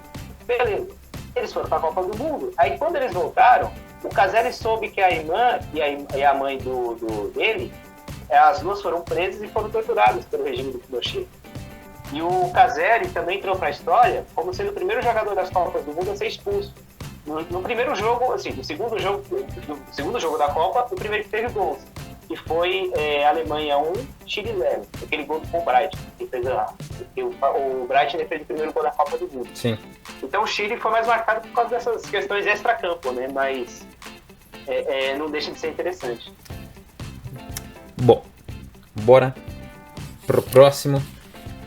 Beleza. Eles foram para a Copa do Mundo. Aí quando eles voltaram, o Caselli soube que a irmã e a mãe dele, as duas foram presas e foram torturadas pelo regime do Pinochet. E o Caselli também entrou para a história como sendo o primeiro jogador das Copas do Mundo a ser expulso. No primeiro jogo, assim, no segundo jogo da Copa, o primeiro que teve gols. Que foi Alemanha 1, Chile 0. Aquele gol do Bright, que fez o Bright fez o primeiro gol da Copa do Mundo. Sim. Então o Chile foi mais marcado por causa dessas questões extra-campo, né? Mas não deixa de ser interessante. Bom, bora pro próximo.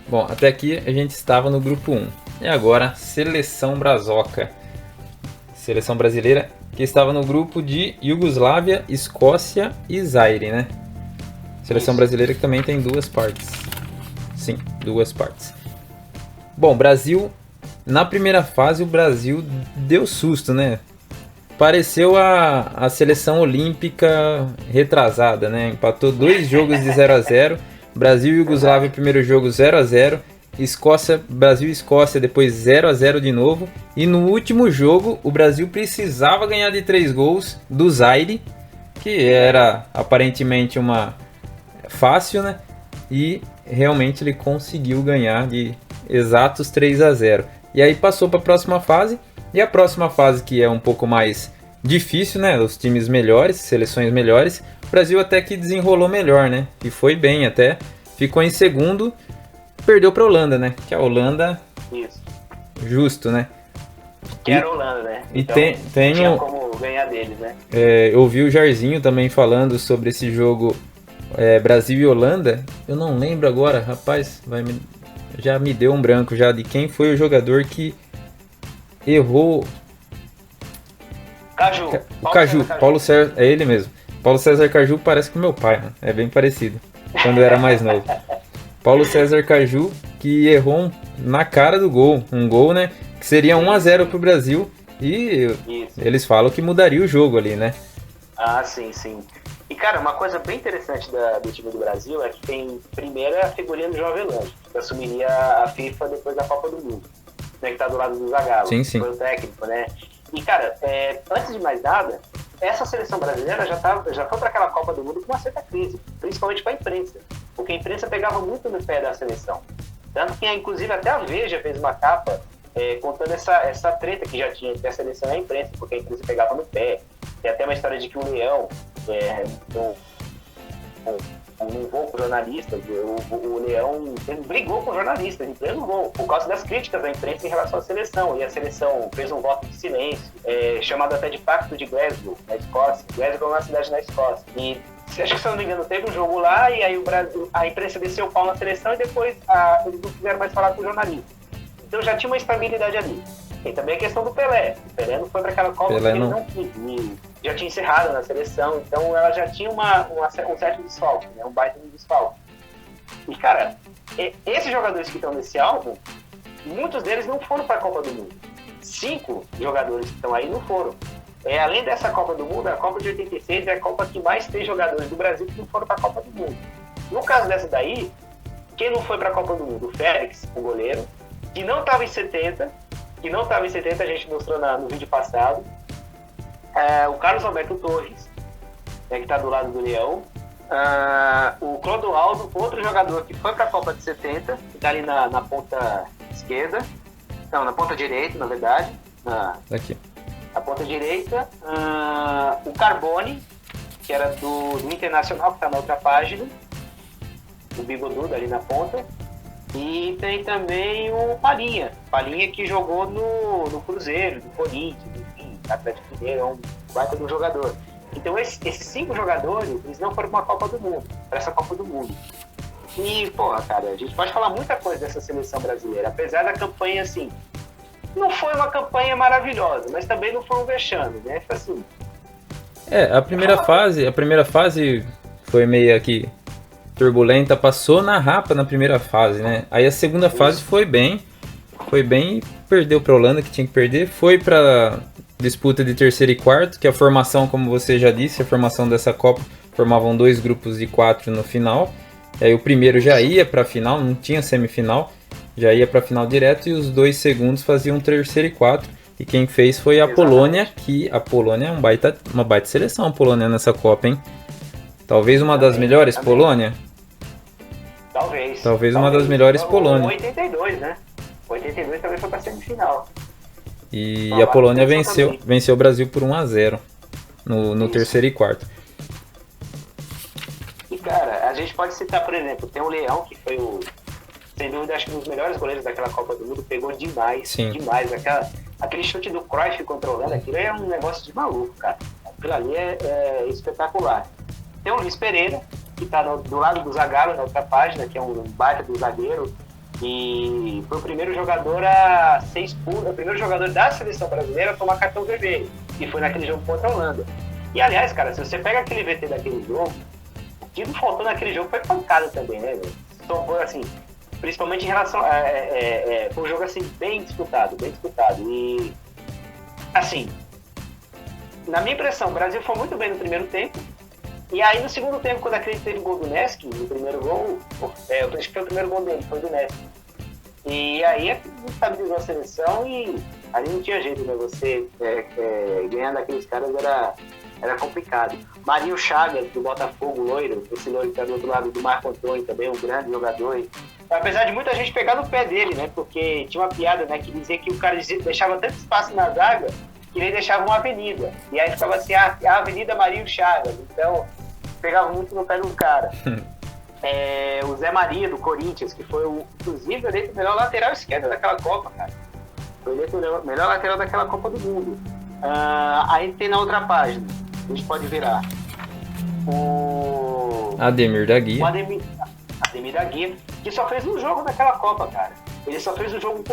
Bom, até aqui a gente estava no grupo 1. E agora, Seleção Brazoca. Seleção brasileira que estava no grupo de Iugoslávia, Escócia e Zaire, né? Seleção brasileira que também tem duas partes. Sim, duas partes. Bom, Brasil, na primeira fase o Brasil deu susto, né? Pareceu a seleção olímpica retrasada, né? Empatou 2 jogos de 0-0. Brasil e Iugoslávia, primeiro jogo 0-0. Brasil e Escócia, depois 0-0 de novo. E no último jogo, o Brasil precisava ganhar de 3 gols do Zaire, que era aparentemente uma fácil, né? E realmente ele conseguiu ganhar de exatos 3-0. E aí passou para a próxima fase. E a próxima fase, que é um pouco mais difícil, né? Os times melhores, seleções melhores. O Brasil até que desenrolou melhor, né? E foi bem até. Ficou em segundo. Perdeu para a Holanda, né? Que a Holanda... Isso. Justo, né? Que era a Holanda, né? E então, tinha como ganhar deles, né? Eu ouvi o Jairzinho também falando sobre esse jogo Brasil e Holanda. Eu não lembro agora, rapaz. Já me deu um branco já de quem foi o jogador que errou. Caju. O Caju. Paulo César, é ele mesmo. Paulo César Caju parece com meu pai, né? É bem parecido. Quando eu era mais novo. Paulo César Caju, que errou na cara do gol. Um gol, né? Que seria 1-0 pro Brasil. E eles falam que mudaria o jogo ali, né? Ah, sim, sim. E, cara, uma coisa bem interessante do time do Brasil é que tem primeiro a figurinha do João Avelange, que assumiria a FIFA depois da Copa do Mundo, né? Que tá do lado do Zagallo. Sim, sim. Foi o técnico, né? E, cara, antes de mais nada, essa seleção brasileira já foi para aquela Copa do Mundo com uma certa crise, principalmente para a imprensa, porque a imprensa pegava muito no pé da seleção. Tanto que, inclusive, até a Veja fez uma capa contando essa treta que já tinha entre a seleção e a imprensa, porque a imprensa pegava no pé. Tem até uma história de que o Leão não voo com jornalistas, o Leão brigou com jornalistas em pleno voo, por causa das críticas da imprensa em relação à seleção, e a seleção fez um voto de silêncio, chamado até de Pacto de Glasgow, na Escócia. Glasgow é uma cidade na Escócia, e acho que, se eu não me engano, teve um jogo lá, e aí o Brasil, a imprensa desceu o pau na seleção, e depois eles não quiseram mais falar com o jornalista. Então já tinha uma estabilidade ali. Tem também a questão do Pelé. O Pelé não foi para aquela Copa porque ele não quis. Já tinha encerrado na seleção, então ela já tinha um certo desfalque, né? Um baita de desfalque. E, cara, esses jogadores que estão nesse álbum, muitos deles não foram para a Copa do Mundo. 5 jogadores que estão aí não foram. Além dessa Copa do Mundo, a Copa de 86 é a Copa que mais tem jogadores do Brasil que não foram para a Copa do Mundo. No caso dessa daí, quem não foi para a Copa do Mundo? O Félix, o goleiro, que não estava em 70, a gente mostrou no vídeo passado. O Carlos Alberto Torres, que está do lado do Leão. O Clodoaldo, outro jogador que foi para a Copa de 70, que está ali na ponta esquerda. Não, na ponta direita, na verdade. Aqui. Na ponta direita. O Carbone, que era do Internacional, que está na outra página. O Bigodudo ali na ponta. E tem também o Palinha que jogou no Cruzeiro, no Corinthians, enfim, Atlético Mineiro, é um baita do jogador. Então esses 5 jogadores, eles não foram para essa Copa do Mundo. E, porra, cara, a gente pode falar muita coisa dessa seleção brasileira, apesar da campanha, assim, não foi uma campanha maravilhosa, mas também não foi um vexame, né? Foi assim. A primeira fase foi meio que turbulenta, passou na rapa na primeira fase, né? Aí a segunda fase foi bem, perdeu pra Holanda, que tinha que perder, foi pra disputa de terceiro e quarto, que a formação, como você já disse, a formação dessa Copa formavam 2 grupos de 4 no final. Aí o primeiro já ia pra final, não tinha semifinal, já ia pra final direto, e os 2 segundos faziam terceiro e 4. E quem fez foi a Polônia, que a Polônia é uma baita seleção, a Polônia nessa Copa, hein? Talvez uma das melhores, Polônia? Talvez uma das melhores, Polônia. 82, né? 82 também foi pra semifinal. E a Polônia venceu o Brasil por 1-0 no terceiro e quarto. E, cara, a gente pode citar, por exemplo, tem o Leão, que foi sem dúvida, acho que um dos melhores goleiros daquela Copa do Mundo, pegou demais. Sim. Demais. Aquele chute do Cruyff controlando, aquilo é um negócio de maluco, cara. Aquilo ali é espetacular. Tem o Luiz Pereira, que tá do lado do Zagallo, na outra página, que é um baita do zagueiro, e foi o primeiro jogador a ser expulso, o primeiro jogador da seleção brasileira a tomar cartão vermelho, e foi naquele jogo contra a Holanda. E, aliás, cara, se você pega aquele VT daquele jogo, o que não faltou naquele jogo foi pancada também, né, velho? Então, foi assim, principalmente em relação foi um jogo, assim, bem disputado. E, assim, na minha impressão, o Brasil foi muito bem no primeiro tempo. E aí, no segundo tempo, quando aquele teve gol do Neski, no primeiro gol, eu acho que foi o primeiro gol dele, foi do Neski. E aí, estabilizou a seleção e ali não tinha jeito, né? Você ganhar daqueles caras era complicado. Marinho Chagas, do Botafogo, loiro, esse loiro que tá do outro lado do Marco Antônio também, um grande jogador. Apesar de muita gente pegar no pé dele, né? Porque tinha uma piada, né? Que dizia que o cara deixava tanto espaço na zaga que ele deixava uma avenida. E aí ficava assim, a Avenida Marinho Chagas. Então, pegava muito no pé do cara. O Zé Maria, do Corinthians, que foi, inclusive, eleito o melhor lateral esquerdo daquela Copa, cara. Foi eleito o melhor lateral daquela Copa do Mundo. Aí tem na outra página, a gente pode virar, o Ademir da Guia. Ademir da Guia, que só fez um jogo naquela Copa, cara. Ele só fez um jogo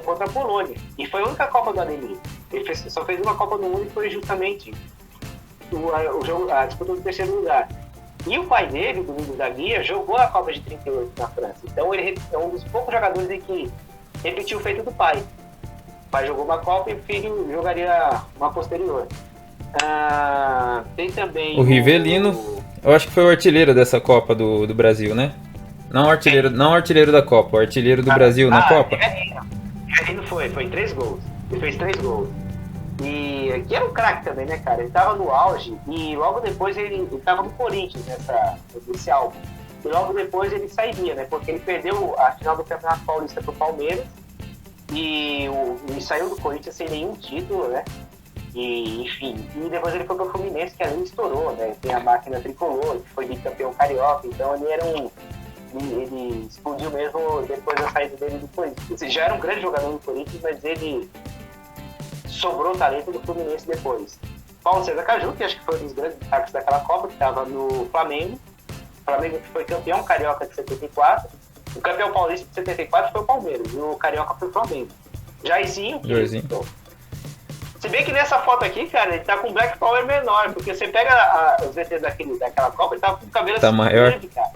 contra a Polônia. E foi a única Copa do Ademir. Ele só fez uma Copa do Mundo e foi justamente a disputa do terceiro lugar. E o pai dele, Domingos da Guia, jogou a Copa de 38 na França. Então ele é um dos poucos jogadores em que repetiu o feito do pai. O pai jogou uma Copa e o filho jogaria uma posterior. Tem também o Rivelino, eu acho que foi o artilheiro dessa Copa do Brasil, né? Não o artilheiro da Copa, o artilheiro do Brasil na Copa. Rivelino foi 3 gols. Ele fez 3 gols. E que era um craque também, né, cara? Ele tava no auge e logo depois ele tava no Corinthians nesse álbum. E logo depois ele sairia, né? Porque ele perdeu a final do Campeonato Paulista pro Palmeiras e saiu do Corinthians sem nenhum título, né? E, enfim, e depois ele foi pro Fluminense, que ali estourou, né? Tem a máquina tricolor, que foi bicampeão carioca, então ele era ele explodiu mesmo depois da saída dele do Corinthians. Ele já era um grande jogador do Corinthians, mas ele sobrou talento do Fluminense depois. Paulo César Caju, que acho que foi um dos grandes destaques daquela Copa, que estava no Flamengo. O Flamengo que foi campeão carioca de 74. O campeão paulista de 74 foi o Palmeiras. E o carioca foi o Flamengo. Jairzinho. Se bem que nessa foto aqui, cara, ele tá com Black Power menor, porque você pega os VTs daquela Copa, ele tava com o cabelo tá maior. Grande, cara.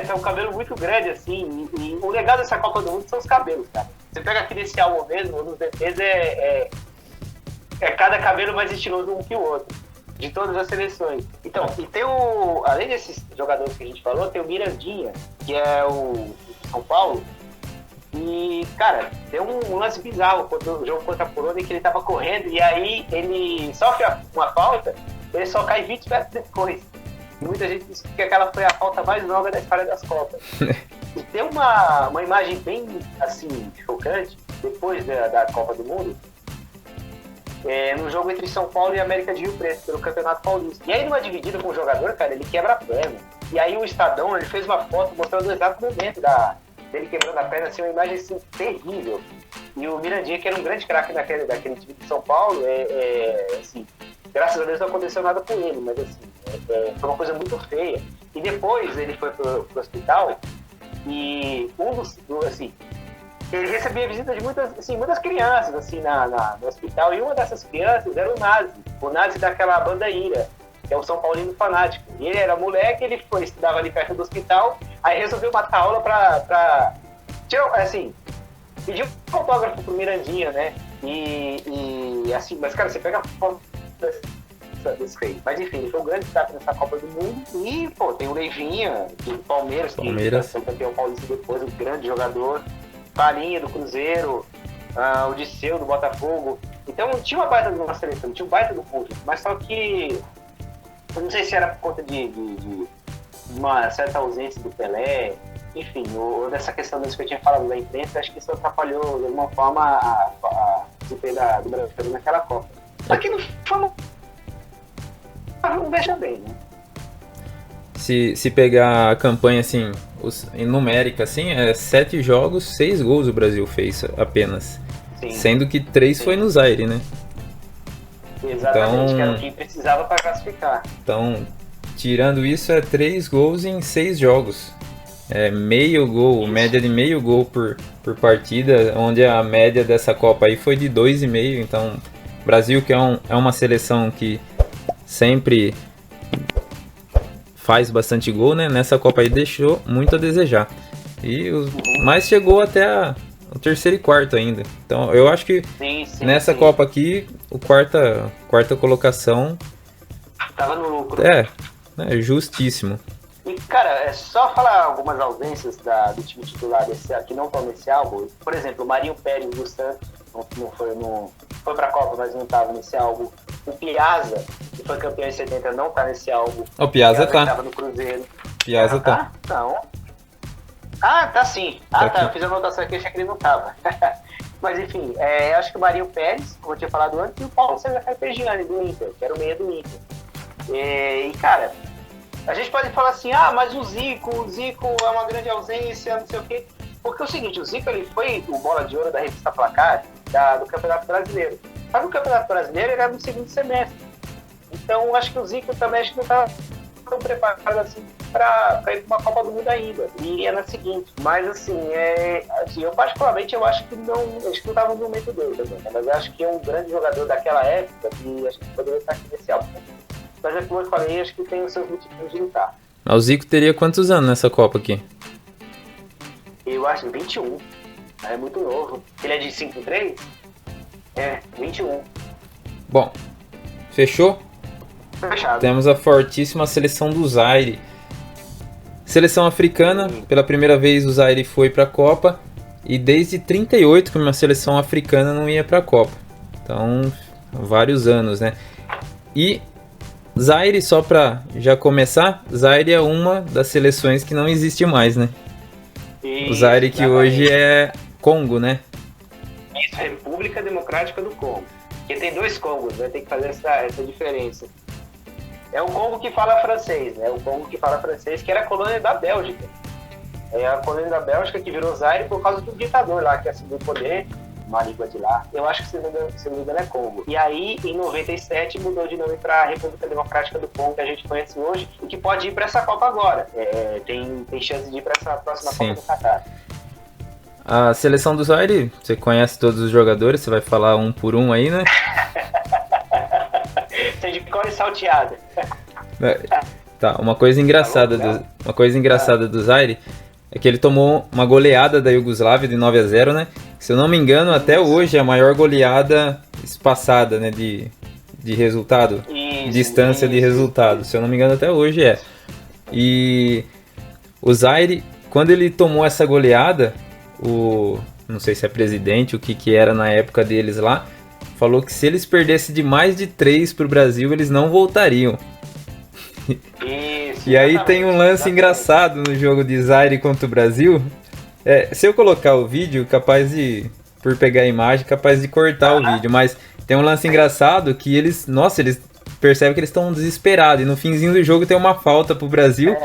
Tá um cabelo muito grande, assim, e o legal dessa Copa do Mundo são os cabelos, cara. Você pega aqui desse álbum mesmo, nos VTs cada cabelo mais estiloso um que o outro, de todas as seleções. Então, e tem além desses jogadores que a gente falou, tem o Mirandinha, que é o São Paulo, e, cara, deu um lance bizarro no jogo contra a Polônia, que ele tava correndo, e aí ele sofre uma falta, ele só cai 20 metros depois. Muita gente disse que aquela foi a falta mais longa da história das Copas. E tem uma imagem bem, assim, chocante, depois da Copa do Mundo, no jogo entre São Paulo e América de Rio Preto, pelo Campeonato Paulista. E aí, numa dividida com o jogador, cara, ele quebra a perna. E aí o Estadão, ele fez uma foto mostrando o exato momento dele quebrando a perna, assim, uma imagem assim, terrível. E o Mirandinha, que era um grande craque daquele time de São Paulo, assim, graças a Deus não aconteceu nada com ele, mas assim, foi uma coisa muito feia. E depois ele foi pro hospital e assim, ele recebia visita de muitas crianças assim, no hospital, e uma dessas crianças era o Nazi daquela banda Ira, que é o São Paulino fanático. E ele era moleque, ele estudava ali perto do hospital, aí resolveu matar a aula pra assim, pedir um autógrafo pro Mirandinha, né? E assim, mas cara, você pega a foto desse rei. Mas enfim, ele foi um grande destaque nessa Copa do Mundo. E, pô, tem o Leivinha, do Palmeiras, que foi campeão paulista depois, um grande jogador. Palinha, do Cruzeiro, o Disseu, do Botafogo. Então, tinha uma baita de uma seleção, tinha um baita do público. Mas só que, eu não sei se era por conta de uma certa ausência do Pelé, enfim, ou dessa questão mesmo que eu tinha falado da imprensa, acho que isso atrapalhou de alguma forma a desempenho do Brasil naquela Copa. Só que não deixa bem, né? Se pegar a campanha assim, numérica assim, 7 jogos, 6 gols o Brasil fez apenas. Sim. Sendo que 3 foi no Zaire, né? Exatamente, que era o que precisava para classificar. Então, tirando isso, 3 gols em 6 jogos. Meio gol, isso. Média de meio gol por partida, onde a média dessa Copa aí foi de 2,5. Então, o Brasil, que é uma seleção que sempre faz bastante gol, né? Nessa Copa aí deixou muito a desejar. Mas chegou até o terceiro e quarto ainda. Então, eu acho que nessa Copa aqui, o quarta colocação tava no lucro. Justíssimo. E, cara, é só falar algumas ausências do time titular que não estão nesse álbum. Por exemplo, o Marinho Pérez do Santos não foi pra Copa, mas não estava nesse álbum. O Piazza, que foi campeão em 70, não tá nesse álbum. O Piazza tá. Tava no Cruzeiro. Piazza tá. Não. Tá sim. Tá. Eu fiz a anotação aqui, achei que ele não tava. Mas enfim, eu acho que o Marinho Pérez, como eu tinha falado antes, e o Paulo César Carpegiani, do Inter, que era o meia do Inter. E cara, a gente pode falar assim, mas o Zico é uma grande ausência, não sei o quê. Porque é o seguinte, o Zico ele foi o bola de ouro da revista Placar do Campeonato Brasileiro. Mas no Campeonato Brasileiro ele era no segundo semestre. Então acho que o Zico também não estava tão preparado assim para ir para uma Copa do Mundo ainda. E iria na seguinte. Mas assim, eu particularmente acho que não estava no momento dele também. Né? Mas eu acho que é um grande jogador daquela época e acho que poderia estar aqui nesse álbum. Mas como eu falei, acho que tem os seus motivos de lutar. O Zico teria quantos anos nessa Copa aqui? Eu acho 21. É muito novo. Ele é de 5'3"? 21. Bom, fechou? Fechado. Temos a fortíssima seleção do Zaire. Seleção africana, pela primeira vez o Zaire foi para a Copa. E desde 38 que uma seleção africana não ia para a Copa. Então, vários anos, né? E Zaire, só para já começar, Zaire é uma das seleções que não existe mais, né? O Zaire que hoje é Congo, né? Isso, República Democrática do Congo. Porque tem 2 Congos, vai ter que fazer essa diferença. É o Congo que fala francês, né? O Congo que fala francês, que era a colônia da Bélgica. É a colônia da Bélgica que virou Zaire por causa do ditador lá, que assumiu o poder, uma língua de lá. Eu acho que, se não me engano, é Congo. E aí, em 97, mudou de nome para a República Democrática do Congo, que a gente conhece hoje, e que pode ir para essa Copa agora. Tem chance de ir para essa próxima Copa do Catar. A seleção do Zaire, você conhece todos os jogadores, você vai falar um por um aí, né? Você de cor e salteada. Tá, uma coisa engraçada do Zaire é que ele tomou uma goleada da Iugoslávia de 9-0, né? Se eu não me engano, até hoje é a maior goleada espaçada, né? De resultado, distância de resultado. Se eu não me engano, até hoje é. E o Zaire, quando ele tomou essa goleada, não sei se é presidente, o que era na época deles lá, falou que se eles perdessem de mais de 3 pro Brasil, eles não voltariam. Isso, e aí tem um lance engraçado no jogo de Zaire contra o Brasil. Se eu colocar o vídeo, por pegar a imagem, capaz de cortar o vídeo, mas tem um lance engraçado que eles percebem que eles estão desesperados, e no finzinho do jogo tem uma falta pro Brasil,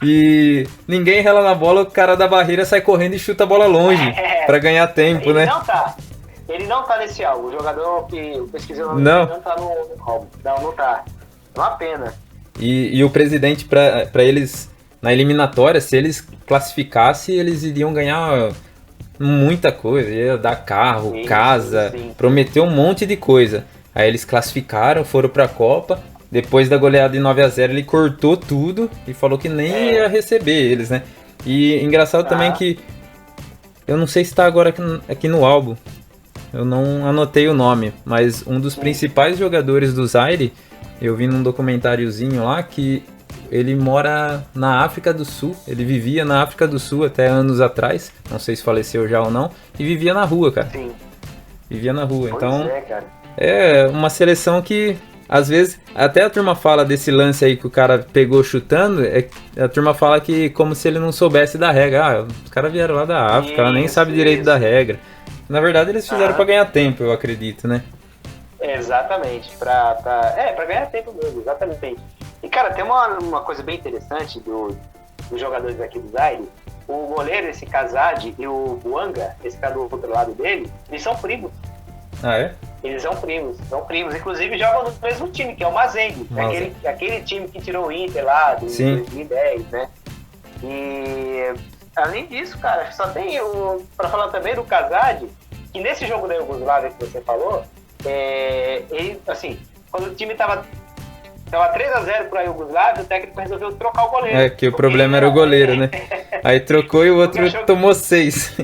E ninguém rela na bola, o cara da barreira sai correndo e chuta a bola longe pra ganhar tempo, né? Ele não tá nesse álbum. O jogador que eu pesquisei não tá no álbum. Não tá. É uma pena. E o presidente, pra eles, na eliminatória, se eles classificassem, eles iriam ganhar muita coisa. Ia dar carro, casa, prometeu um monte de coisa. Aí eles classificaram, foram pra Copa. Depois da goleada de 9-0, ele cortou tudo e falou que nem ia receber eles, né? E engraçado também que... Eu não sei se tá agora aqui no álbum. Eu não anotei o nome. Mas um dos principais jogadores do Zaire, eu vi num documentáriozinho lá que ele mora na África do Sul. Ele vivia na África do Sul até anos atrás. Não sei se faleceu já ou não. E vivia na rua, cara. Sim. Vivia na rua. Pois então, cara. É uma seleção que... Às vezes, até a turma fala desse lance aí que o cara pegou chutando, a turma fala que como se ele não soubesse da regra. Os caras vieram lá da África, ela nem sabe direito da regra. Na verdade, eles fizeram pra ganhar tempo, eu acredito, né? Exatamente, pra ganhar tempo mesmo, exatamente. E, cara, tem uma coisa bem interessante dos jogadores aqui do Zaire. O goleiro, esse Kazadi, e o Buanga, esse cara do outro lado dele, eles são primos. Ah, é? Eles são primos. Inclusive jogam no mesmo time, que é o Mazembe. Aquele time que tirou o Inter lá, de 2010, né? E além disso, cara, só tem pra falar também do Kazadi, que nesse jogo da Iugoslávia que você falou, ele, assim, quando o time tava 3-0 pra Iugoslávia, o técnico resolveu trocar o goleiro. Que o problema era o goleiro, né? Aí trocou e o outro tomou 6.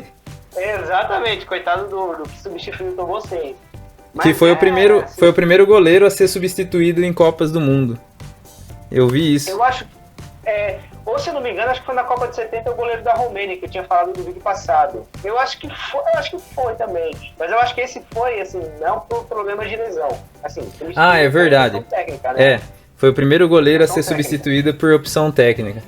Exatamente, coitado do que substituiu, tomou 6. Que foi o primeiro goleiro a ser substituído em Copas do Mundo. Eu vi isso. Eu acho, ou se eu não me engano, acho que foi na Copa de 70 o goleiro da Romênia, que eu tinha falado no vídeo passado. Eu acho que foi também. Mas eu acho que esse foi, assim, não por problema de lesão. Assim, é verdade. Técnica, né? Foi o primeiro goleiro a ser substituído por opção técnica.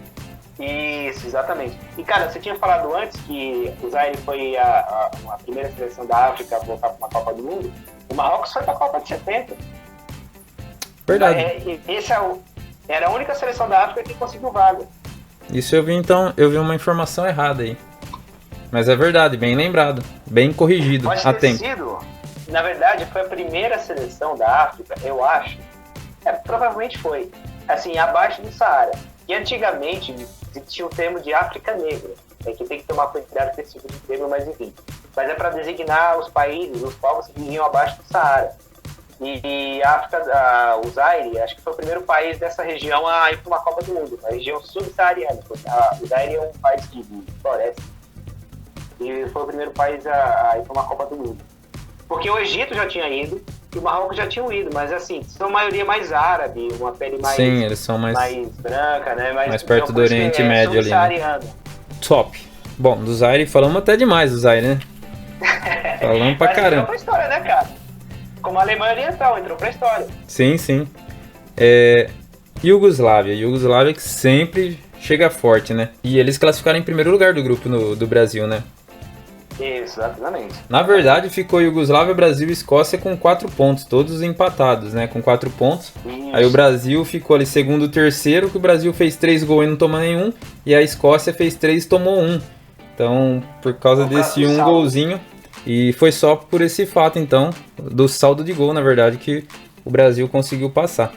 Isso, exatamente. E, cara, você tinha falado antes que o Zaire foi a primeira seleção da África a voltar para uma Copa do Mundo. O Marrocos foi para a Copa de 70. Verdade. Era a única seleção da África que conseguiu vaga. Isso eu vi uma informação errada aí. Mas é verdade, bem lembrado. Bem corrigido a tempo. Na verdade, foi a primeira seleção da África, eu acho. Provavelmente foi. Assim, abaixo do Saara. E antigamente existia o termo de África Negra, que tem que tomar cuidado com esse tipo de termo, mas enfim. Mas é para designar os países, os povos que viviam abaixo do Saara. E a África, o Zaire, acho que foi o primeiro país dessa região a ir para uma Copa do Mundo, a região subsaariana. O Zaire é um país de floresta. E foi o primeiro país a ir para uma Copa do Mundo. Porque o Egito já tinha ido, e o Marrocos já tinham ido, mas assim, são maioria mais árabe, uma pele mais... Sim, eles são mais branca, né? Mais perto do Oriente Médio ali, né? Top. Bom, do Zaire, falamos até demais do Zaire, né? Falamos pra caramba. Entrou pra história, né, cara? Como a Alemanha Oriental, entrou pra história. Sim. Iugoslávia que sempre chega forte, né? E eles classificaram em primeiro lugar do grupo do Brasil, né? Isso, exatamente. Na verdade, ficou Iugoslávia, Brasil e Escócia com 4 pontos, todos empatados, né? Com 4 pontos. Isso. Aí o Brasil ficou ali segundo, terceiro, que o Brasil fez 3 gols e não tomou nenhum, e a Escócia fez 3 e tomou 1. Então, por causa desse um golzinho, e foi só por esse fato, então, do saldo de gol, na verdade, que o Brasil conseguiu passar.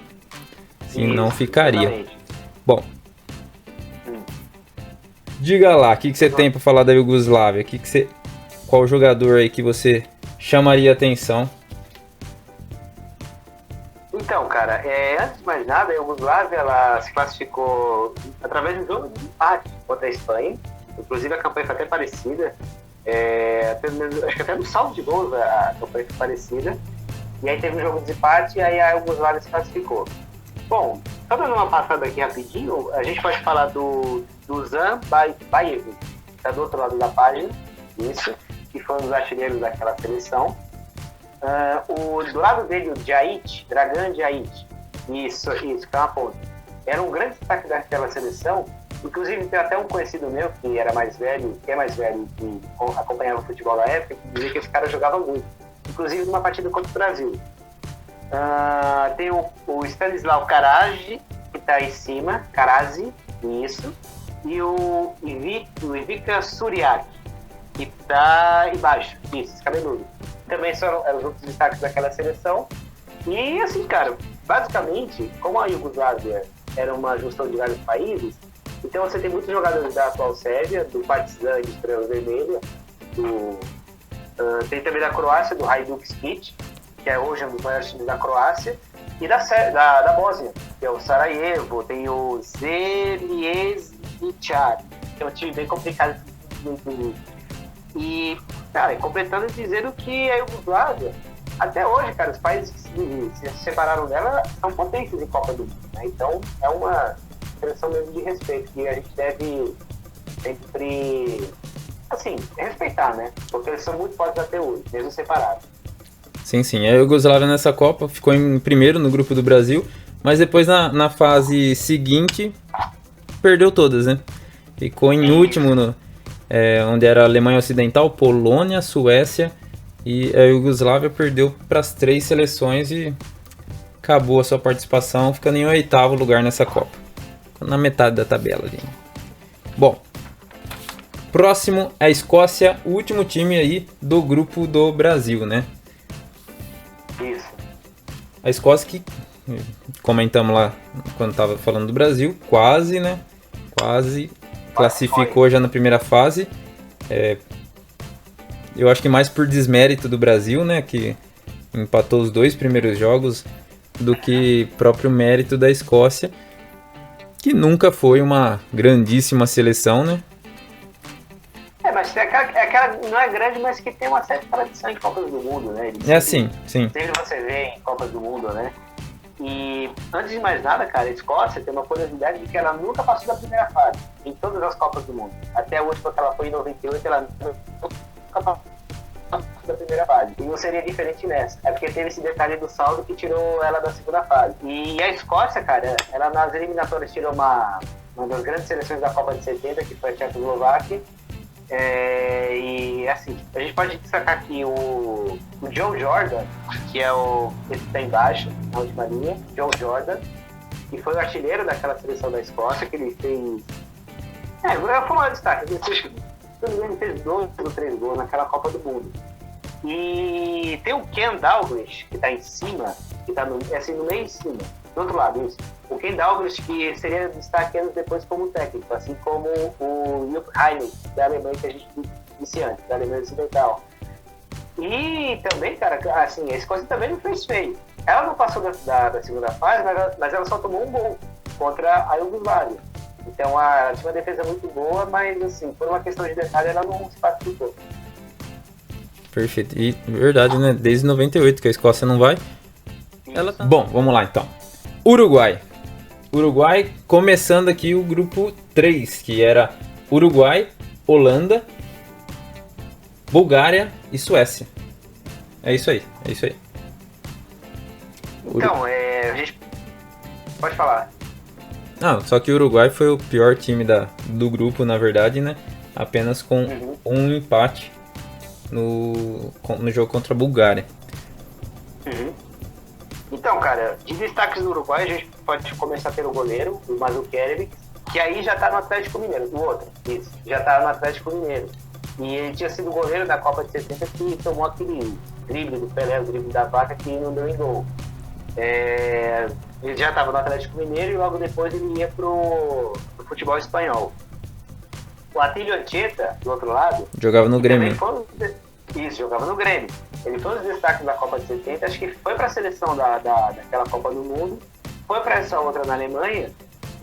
Senão ficaria. Exatamente. Bom, diga lá, o que você tem para falar da Iugoslávia? Qual jogador aí que você chamaria atenção? Então, cara, antes de mais nada, a Iugoslávia ela se classificou através do jogo de empate contra a Espanha. Inclusive a campanha foi até parecida. Acho que até no saldo de gols a campanha foi parecida. E aí teve um jogo de empate e aí a Iugoslávia se classificou. Bom, só dando uma passada aqui rapidinho, a gente pode falar do Dusan Bajevic, que está do outro lado da página, isso, que foi um dos artilheiros daquela seleção. Do lado dele, o Dragan Djaic, isso, que é uma ponta. Era um grande destaque daquela seleção, inclusive tem até um conhecido meu, que é mais velho, que acompanhava o futebol da época, que dizia que esse cara jogava muito, inclusive numa partida contra o Brasil. Tem o Stanislav Karadžić, que está aí em cima, Karadžić, isso. e o Ivica Suriak, que tá embaixo, isso, cabeludo. Também eram os outros destaques daquela seleção. E assim, cara, basicamente, como a Iugoslávia era uma junção de vários países, então você tem muitos jogadores da atual Sérvia, do Partizan de Estrela Vermelha, tem também da Croácia, do Hajduk Split, que é hoje um dos maiores times da Croácia, e da Bósnia, que é o Sarajevo, tem o Zvezdičar, que é um time bem complicado. E, cara, completando dizendo que a Iugoslávia, até hoje, cara, os países que se separaram dela são potências em Copa do Mundo, né? Então, é uma expressão mesmo de respeito que a gente deve sempre, assim, respeitar, né? Porque eles são muito fortes até hoje, mesmo separados. Sim, sim. A Iugoslávia nessa Copa ficou em primeiro no grupo do Brasil, mas depois na fase seguinte perdeu todas, né? Ficou em último, onde era a Alemanha Ocidental, Polônia, Suécia, e a Iugoslávia perdeu para as 3 seleções e acabou a sua participação, ficando em 8º lugar nessa Copa. Na metade da tabela ali. Bom, próximo é a Escócia, o último time aí do grupo do Brasil, né? Isso. A Escócia que comentamos lá quando estava falando do Brasil, quase classificou já na primeira fase. Eu acho que mais por desmérito do Brasil, né, que empatou os 2 primeiros jogos, do que próprio mérito da Escócia, que nunca foi uma grandíssima seleção, né? Mas tem aquela não é grande, mas que tem uma certa tradição em Copas do Mundo, né? Sim. Sempre você vê em Copas do Mundo, né? E antes de mais nada, cara, a Escócia tem uma curiosidade de que ela nunca passou da primeira fase em todas as Copas do Mundo. Até a última que ela foi em 98, ela nunca passou da primeira fase. E não seria diferente nessa. É porque teve esse detalhe do saldo que tirou ela da segunda fase. E a Escócia, cara, ela nas eliminatórias tirou uma das grandes seleções da Copa de 70, que foi a Tchecoslováquia. E assim, a gente pode destacar aqui o Joe Jordan, que é esse que está embaixo, na última linha, Joe Jordan, que foi o artilheiro daquela seleção da Escócia, que ele fez. Foi o maior destaque. Ele fez 2 ou 3 gols naquela Copa do Mundo. E tem o Ken Dalglish, que está em cima, que está no meio em cima, do outro lado, isso. O Ken Dalglish, que seria destaque anos depois como técnico, assim como o Jupp Heynckes, da Alemanha, que a gente disse antes, da Alemanha Ocidental. E também, cara, assim, a Escócia também não fez feio. Ela não passou da segunda fase, mas ela só tomou um gol contra a Iugoslávia. Então ela tinha uma defesa muito boa, mas assim, por uma questão de detalhe, ela não se participou. Perfeito. E verdade, né? Desde 98 que a Escócia não vai. Ela tá... Bom, vamos lá então. Uruguai, começando aqui o grupo 3, que era Uruguai, Holanda, Bulgária e Suécia. É isso aí. Então, a gente pode falar. Não, só que o Uruguai foi o pior time do grupo, na verdade, né? Apenas com um empate no jogo contra a Bulgária. Então, cara, de destaques do Uruguai, a gente pode começar pelo goleiro, o Mazzuchelli, que aí já tá no Atlético Mineiro, já tá no Atlético Mineiro. E ele tinha sido goleiro da Copa de 70 que tomou aquele drible do Pelé, o drible da vaca, que não deu em gol. Ele já estava no Atlético Mineiro e logo depois ele ia pro futebol espanhol. O Atilio Ancheta, do outro lado, jogava no Grêmio. Jogava no Grêmio. Ele foi um dos destaques da Copa de 70, acho que foi para a seleção daquela Copa do Mundo, foi para essa outra na Alemanha,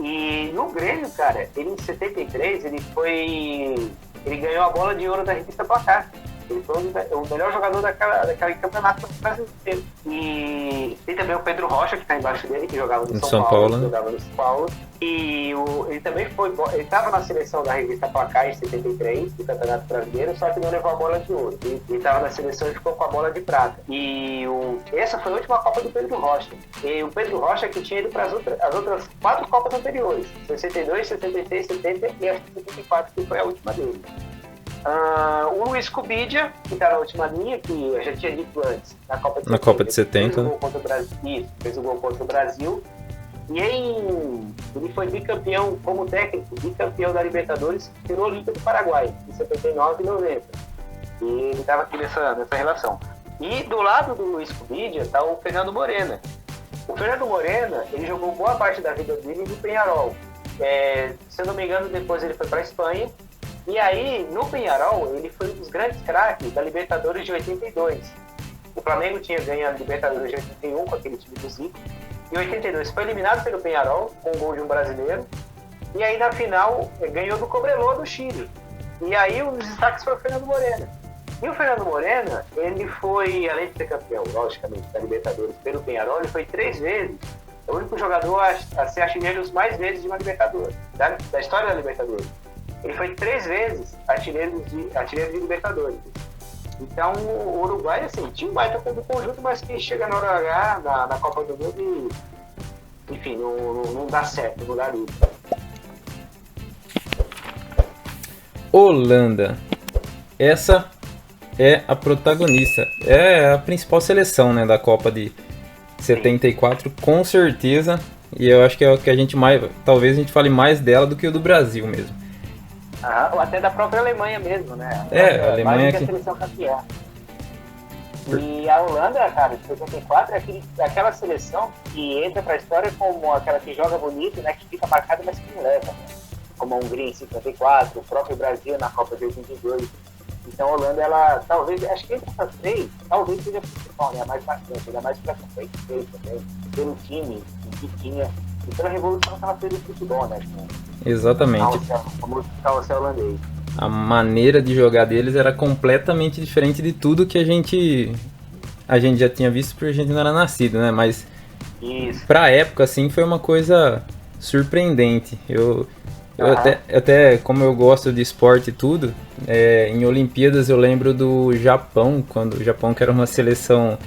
e no Grêmio, cara, ele em 73, ele ganhou a bola de ouro da revista Placar. Ele foi o melhor jogador daquele campeonato brasileiro. E tem também o Pedro Rocha, que está embaixo dele, que jogava no São Paulo. Jogava no São Paulo. E ele também ele estava na seleção da revista Placar em 73, do Campeonato Brasileiro, só que não levou a bola de ouro. Ele estava na seleção e ficou com a bola de prata. E essa foi a última Copa do Pedro Rocha. E o Pedro Rocha que tinha ido para as outras 4 Copas anteriores: 62, 66, 70 e a 74, que foi a última dele. O Luiz Cubidia, que está na última linha, que eu já tinha dito antes, na Copa de 70. Fez o gol contra o Brasil. E ele foi bicampeão como técnico, bicampeão da Libertadores pelo Olímpia do Paraguai, em 79 e 90. E ele estava aqui nessa relação. E do lado do Luiz Cubidia está o Fernando Morena. O Fernando Morena, ele jogou boa parte da vida dele no Peñarol. Se eu não me engano, depois ele foi para a Espanha. E aí, no Peñarol, ele foi um dos grandes craques da Libertadores de 82. O Flamengo tinha ganho a Libertadores de 81 com aquele time do Zico. Em 82 foi eliminado pelo Peñarol com o gol de um brasileiro. E aí, na final, ganhou do Cobreloa do Chile. E aí, um dos destaques foi o Fernando Morena. E o Fernando Morena, ele foi, além de ser campeão, logicamente, da Libertadores pelo Peñarol, ele foi 3 vezes. É o único jogador a ser artilheiro mais vezes de uma Libertadores, da história da Libertadores. Ele foi 3 vezes artilheiro de Libertadores. Então, o Uruguai, assim, tinha um baita do conjunto, mas que chega na hora H, na Copa do Mundo e, enfim, não dá certo, não dá livre. Holanda. Essa é a protagonista. É a principal seleção, né, da Copa de 74, com certeza. E eu acho que é o que a gente mais... Talvez a gente fale mais dela do que o do Brasil mesmo. Ou até da própria Alemanha mesmo, né? A Alemanha que a seleção campeã. E a Holanda, cara, de 74 é aquela seleção que entra pra história como aquela que joga bonito, né? Que fica marcada, mas que não leva, né? Como a Hungria em 54, o próprio Brasil na Copa de 82. Então a Holanda, ela talvez, acho que entre essas 3, talvez seja a principal, né? A mais marcante, ainda mais pela campanha que fez também, pelo time que tinha e pela revolução que ela fez no futebol, né? Exatamente. Como o holandês. A maneira de jogar deles era completamente diferente de tudo que a gente já tinha visto porque a gente não era nascido, né? Mas isso, pra época, assim, foi uma coisa surpreendente. Eu até, como eu gosto de esporte e tudo, em Olimpíadas eu lembro do Japão, quando o Japão, que era uma seleção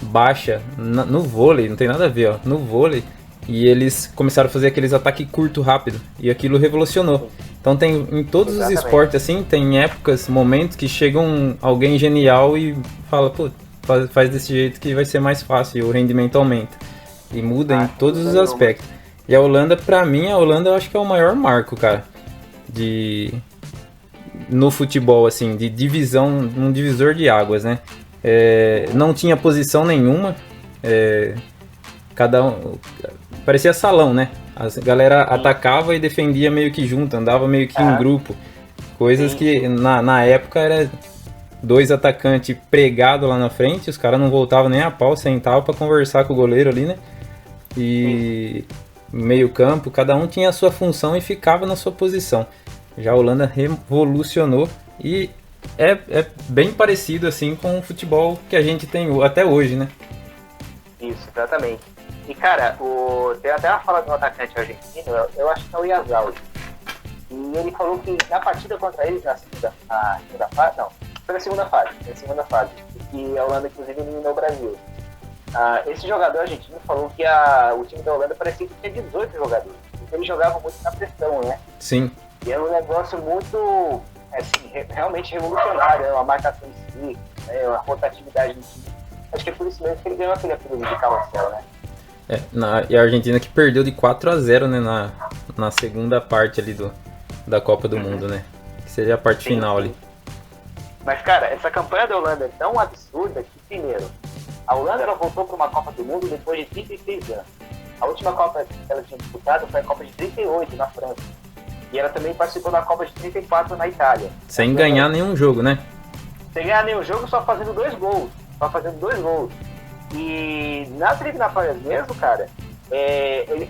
baixa no vôlei, não tem nada a ver, ó, no vôlei, e eles começaram a fazer aqueles ataques curto, rápido, e aquilo revolucionou. Então tem em todos os esportes, assim, tem épocas, momentos que chega alguém genial e fala, pô, faz desse jeito que vai ser mais fácil, e o rendimento aumenta. E muda em todos os aspectos. E a Holanda, pra mim, eu acho que é o maior marco, cara, no futebol, assim, de divisão, um divisor de águas, né? Não tinha posição nenhuma, cada um... Parecia salão, né? A galera atacava e defendia meio que junto, andava meio que em grupo. Coisas que na época era 2 atacantes pregados lá na frente, os caras não voltavam nem a pau, sentavam pra conversar com o goleiro ali, né? E meio campo, cada um tinha a sua função e ficava na sua posição. Já a Holanda revolucionou e é bem parecido assim com o futebol que a gente tem até hoje, né? Isso, exatamente. E cara, tem até uma fala de um atacante argentino, eu acho que é o Yazal. E ele falou que na partida contra eles, na segunda fase, não, foi na segunda fase, que a Holanda inclusive eliminou o Brasil. Esse jogador argentino falou que o time da Holanda parecia que tinha 18 jogadores, porque eles jogavam muito na pressão, né? Sim. E era um negócio muito, assim, realmente revolucionário, né? Uma marcação em si, né? Uma rotatividade no time. Acho que é por isso mesmo que ele ganhou aquele apelido de Carrossel, né? E a Argentina que perdeu de 4-0, né, na segunda parte ali da Copa do Mundo, né? Que seria a parte final ali. Mas, cara, essa campanha da Holanda é tão absurda que, primeiro, a Holanda ela voltou para uma Copa do Mundo depois de 36 anos. A última Copa que ela tinha disputado foi a Copa de 38, na França. E ela também participou da Copa de 34 na Itália. Sem ganhar nenhum jogo, né? Sem ganhar nenhum jogo, só fazendo 2 gols. E nas eliminatórias mesmo, cara,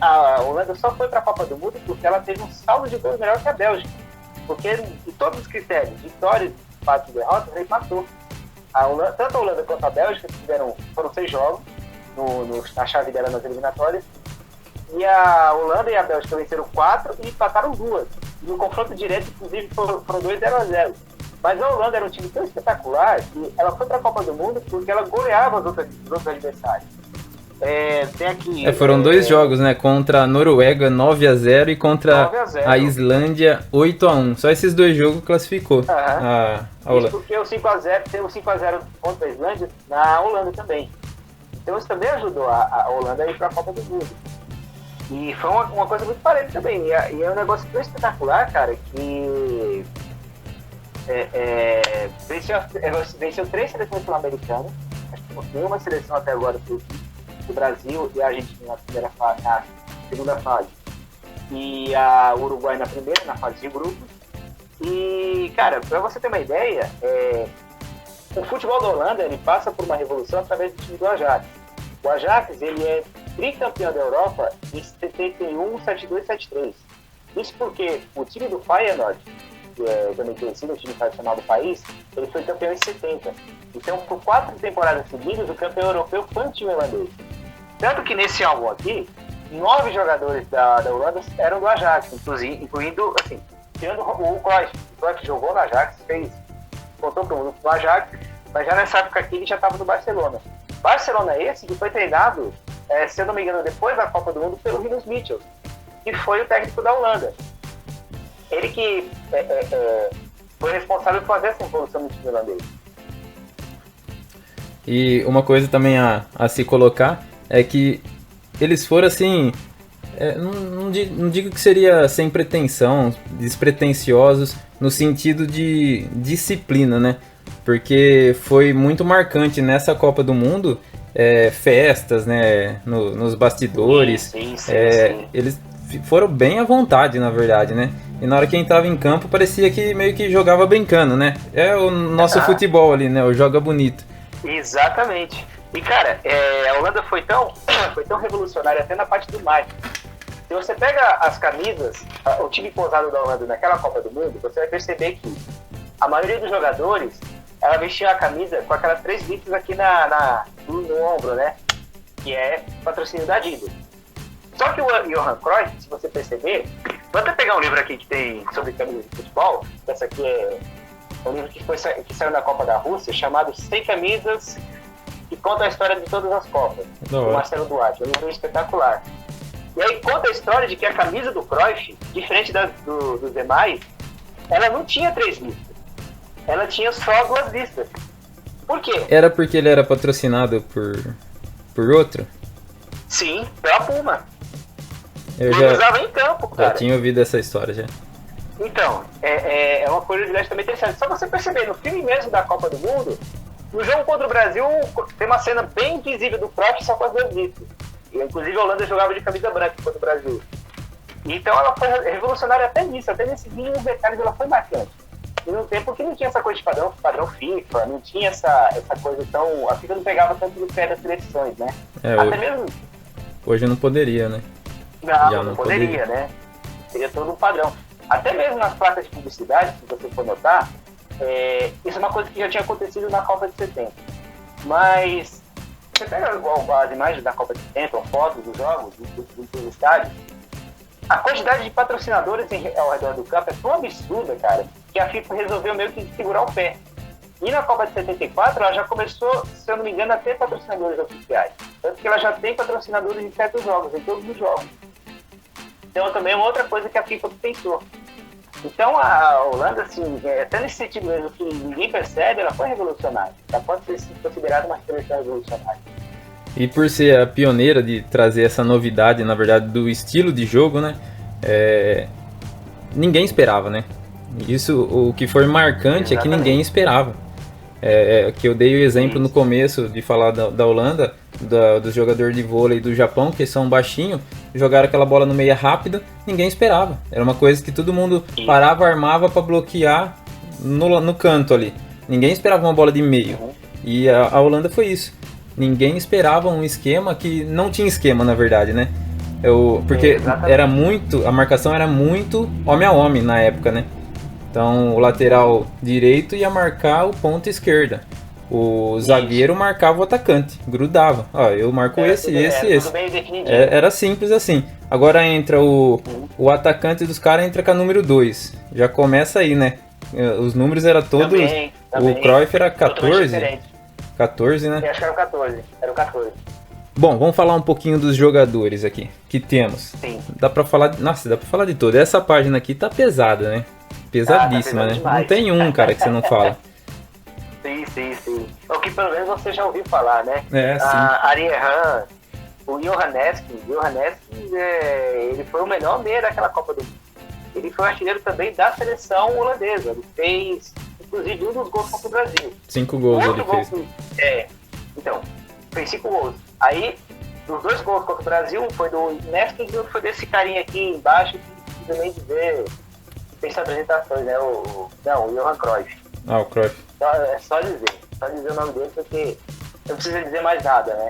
a Holanda só foi para a Copa do Mundo porque ela teve um saldo de gols melhor que a Bélgica. Porque em todos os critérios, vitórias, empates e derrotas, ele empatou. Tanto a Holanda quanto a Bélgica foram 6 jogos na chave dela nas eliminatórias. E a Holanda e a Bélgica venceram 4 e empataram 2. E no confronto direto, inclusive, foram 2 0-0. Mas a Holanda era um time tão espetacular que ela foi para a Copa do Mundo porque ela goleava os outros adversários. Tem aqui, foram 2 jogos, né? Contra a Noruega 9-0 e contra a Islândia 8-1. Só esses 2 jogos classificou a Holanda. Isso porque tem o 5-0 contra a Islândia na Holanda também. Então isso também ajudou a Holanda a ir para a Copa do Mundo. E foi uma coisa muito parelha também. E é um negócio tão espetacular, cara, que venceu 3 seleções sul-americanas. Acho que nenhuma seleção até agora foi o Brasil e a Argentina na segunda fase. E a Uruguai na primeira, na fase de grupos. E, cara, pra você ter uma ideia, o futebol da Holanda, ele passa por uma revolução através do time do Ajax. O Ajax, ele é tricampeão da Europa em 71, 72 e 73. Isso porque o time do Feyenoord, que é também conhecido, o time tradicional do país, ele foi campeão em 70. Então, por 4 temporadas seguidas, o campeão europeu foi um time holandês. Tanto que nesse álbum aqui, 9 jogadores da Holanda eram do Ajax, incluindo, assim, tirando o Cruyff. O Cruyff jogou no Ajax, contou pro Ajax, mas já nessa época aqui ele já estava no Barcelona. Barcelona esse que foi treinado, se eu não me engano, depois da Copa do Mundo pelo Rinus Michels, que foi o técnico da Holanda. Ele que foi responsável por fazer essa evolução no time holandês. E uma coisa também a se colocar é que eles foram assim, não digo que seria sem pretensão, despretensiosos no sentido de disciplina, né? Porque foi muito marcante nessa Copa do Mundo, festas, né, nos bastidores, sim. eles foram bem à vontade, na verdade, né? E na hora que entrava em campo parecia que meio que jogava brincando, né? É o nosso futebol ali, né? O joga bonito. Exatamente. E cara, a Holanda foi tão revolucionária até na parte do marketing. Se você pega as camisas, o time posado da Holanda naquela Copa do Mundo, você vai perceber que a maioria dos jogadores, ela vestia a camisa com aquelas 3 listras aqui no ombro, né? Que é patrocínio da Adidas. Só que o Johan Cruyff, se você perceber, vou até pegar um livro aqui que tem sobre camisas de futebol. Essa aqui é um livro que saiu na Copa da Rússia, chamado 100 Camisas, que conta a história de todas as Copas, do Marcelo Duarte. É um livro espetacular. E aí conta a história de que a camisa do Cruyff, diferente dos demais, ela não tinha 3 listras. Ela tinha só 2 listras. Por quê? Era porque ele era patrocinado por outro? Sim, pela Puma. Eu ele usava em campo, cara. Já tinha ouvido essa história, já. Então, é uma curiosidade também interessante. Só você perceber, no filme mesmo da Copa do Mundo, no jogo contra o Brasil, tem uma cena bem visível do Cruyff só com as 2 listras. Inclusive a Holanda jogava de camisa branca contra o Brasil. Então ela foi revolucionária até nisso, até nesses mínimos detalhes ela foi marcante. E num tempo que não tinha essa coisa de padrão FIFA, não tinha essa coisa tão... A FIFA não pegava tanto no pé das seleções, né? Até mesmo... Hoje não poderia, né? Não poderia, né? Seria todo um padrão. Até mesmo nas placas de publicidade, se você for notar, isso é uma coisa que já tinha acontecido na Copa de 70. Mas você pega as imagens da Copa de 70, ou fotos dos jogos, dos estádios, a quantidade de patrocinadores ao redor do campo é tão absurda, cara, que a FIFA resolveu meio que segurar o pé. E na Copa de 74, ela já começou, se eu não me engano, a ter patrocinadores oficiais. Tanto que ela já tem patrocinadores em certos jogos, em todos os jogos. Então também é uma outra coisa que a FIFA pensou. Então a Holanda, assim, até nesse sentido mesmo que ninguém percebe, ela foi revolucionária. Ela pode ser considerada uma seleção revolucionária. E por ser a pioneira de trazer essa novidade, na verdade, do estilo de jogo, né? Ninguém esperava, né? Isso, o que foi marcante é que ninguém esperava. Que eu dei o exemplo no começo de falar da Holanda, dos jogadores de vôlei do Japão, que são baixinhos, jogaram aquela bola no meia rápida, ninguém esperava. Era uma coisa que todo mundo parava, armava para bloquear no canto ali. Ninguém esperava uma bola de meio. E a Holanda foi isso. Ninguém esperava um esquema que não tinha esquema, na verdade, né? Porque a marcação era muito homem a homem na época, né? Então o lateral direito ia marcar o ponta esquerda. O zagueiro marcava o atacante, grudava. Eu marco esse. Tudo bem definidinho. Era simples assim. Agora entra o atacante dos caras, entra com a número 2. Já começa aí, né? Os números eram todos... Também. O Cruyff era 14. 14, né? Eu acho que era o 14. Era o 14. Bom, vamos falar um pouquinho dos jogadores aqui que temos. Sim. Dá pra falar de todo. Essa página aqui tá pesada, né? Pesadíssima, tá né? demais. Não tem um, cara, que você não fala. Sim. O que pelo menos você já ouviu falar, né? Sim. A Ariel Han, o Johan Neeskens, ele foi o melhor meia daquela Copa do Mundo. Ele foi artilheiro também da seleção holandesa. Ele fez, inclusive, um dos gols contra o Brasil. 5 gols ele fez. Então, fez 5 gols. Aí, dos 2 gols contra o Brasil, um foi do Neeskens e outro foi desse carinha aqui embaixo, que não precisa nem dizer, fez apresentações, né? O Johan Cruyff. Ah, o Cruyff. Então, é só dizer o nome dele, porque não precisa dizer mais nada, né?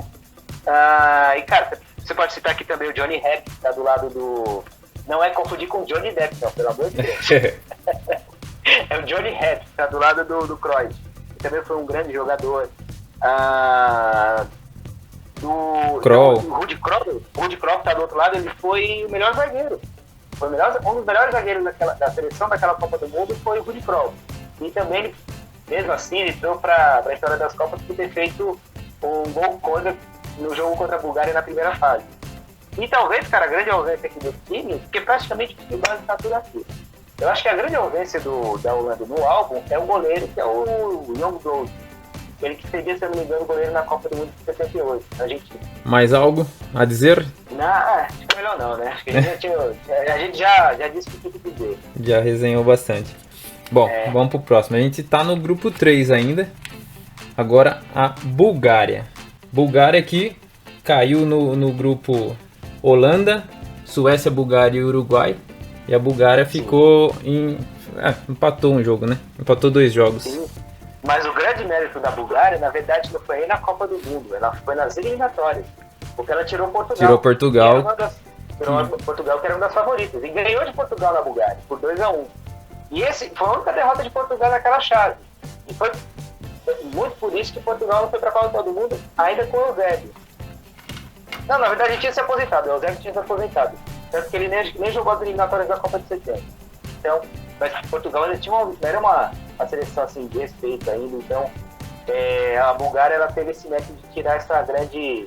E, cara, você pode citar aqui também o Johnny Depp, que tá do lado do... Não é confundir com o Johnny Depp, não, pelo amor de Deus. É o Johnny Depp, que tá do lado do Cruyff. Que também foi um grande jogador. O Ruud Krol, que tá do outro lado, ele foi o melhor zagueiro. Foi um dos melhores zagueiros da seleção daquela Copa do Mundo foi o Ruud Krol. E também, ele, mesmo assim, ele entrou para a história das Copas por ter feito um gol contra no jogo contra a Bulgária na primeira fase. E talvez, cara, a grande ausência aqui do time, porque praticamente o base está tudo aqui. Eu acho que a grande ausência da Holanda no álbum é o goleiro, que é o Youngblood. Ele que seria, se eu não me engano, o goleiro na Copa do Mundo de 78, na Argentina. Mais algo a dizer? Acho que é melhor não, né? Acho que a gente já disse o que tem que dizer. Já resenhou bastante. Bom, vamos pro próximo. A gente tá no grupo 3 ainda. Agora a Bulgária. Bulgária que caiu no grupo Holanda, Suécia, Bulgária e Uruguai. E a Bulgária ficou empatou um jogo, né? Empatou 2 jogos. Sim. Mas o grande mérito da Bulgária, na verdade, não foi nem na Copa do Mundo. Ela foi nas eliminatórias. Porque ela tirou Portugal. Tirou Portugal. Portugal, que era uma das favoritas. E ganhou de Portugal na Bulgária, por 2-1. E esse foi a única derrota de Portugal naquela chave. E foi muito por isso que Portugal não foi para a Copa do Mundo, ainda com o Eusébio. Não, na verdade, ele tinha se aposentado. O Eusébio tinha se aposentado. Tanto que ele nem jogou as eliminatórias da Copa de 70. Então, mas Portugal ainda era uma seleção assim, de respeito ainda. Então, a Bulgária ela teve esse método de tirar essa grande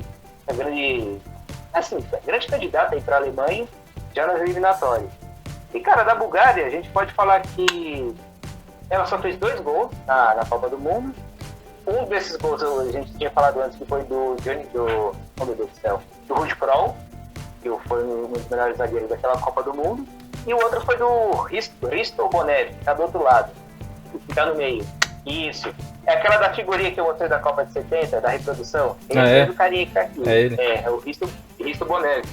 candidata para a Alemanha já nas eliminatórias. E, cara, da Bulgária, a gente pode falar que ela só fez 2 gols na Copa do Mundo. Um desses gols a gente tinha falado antes, que foi do Ruud Krol, que foi um dos melhores zagueiros daquela Copa do Mundo. E o outro foi do Hristo Bonev, que tá do outro lado, que tá no meio. Isso. É aquela da figurinha que eu mostrei da Copa de 70, da reprodução. É do carinha que tá aqui. É ele. É o Hristo Bonev.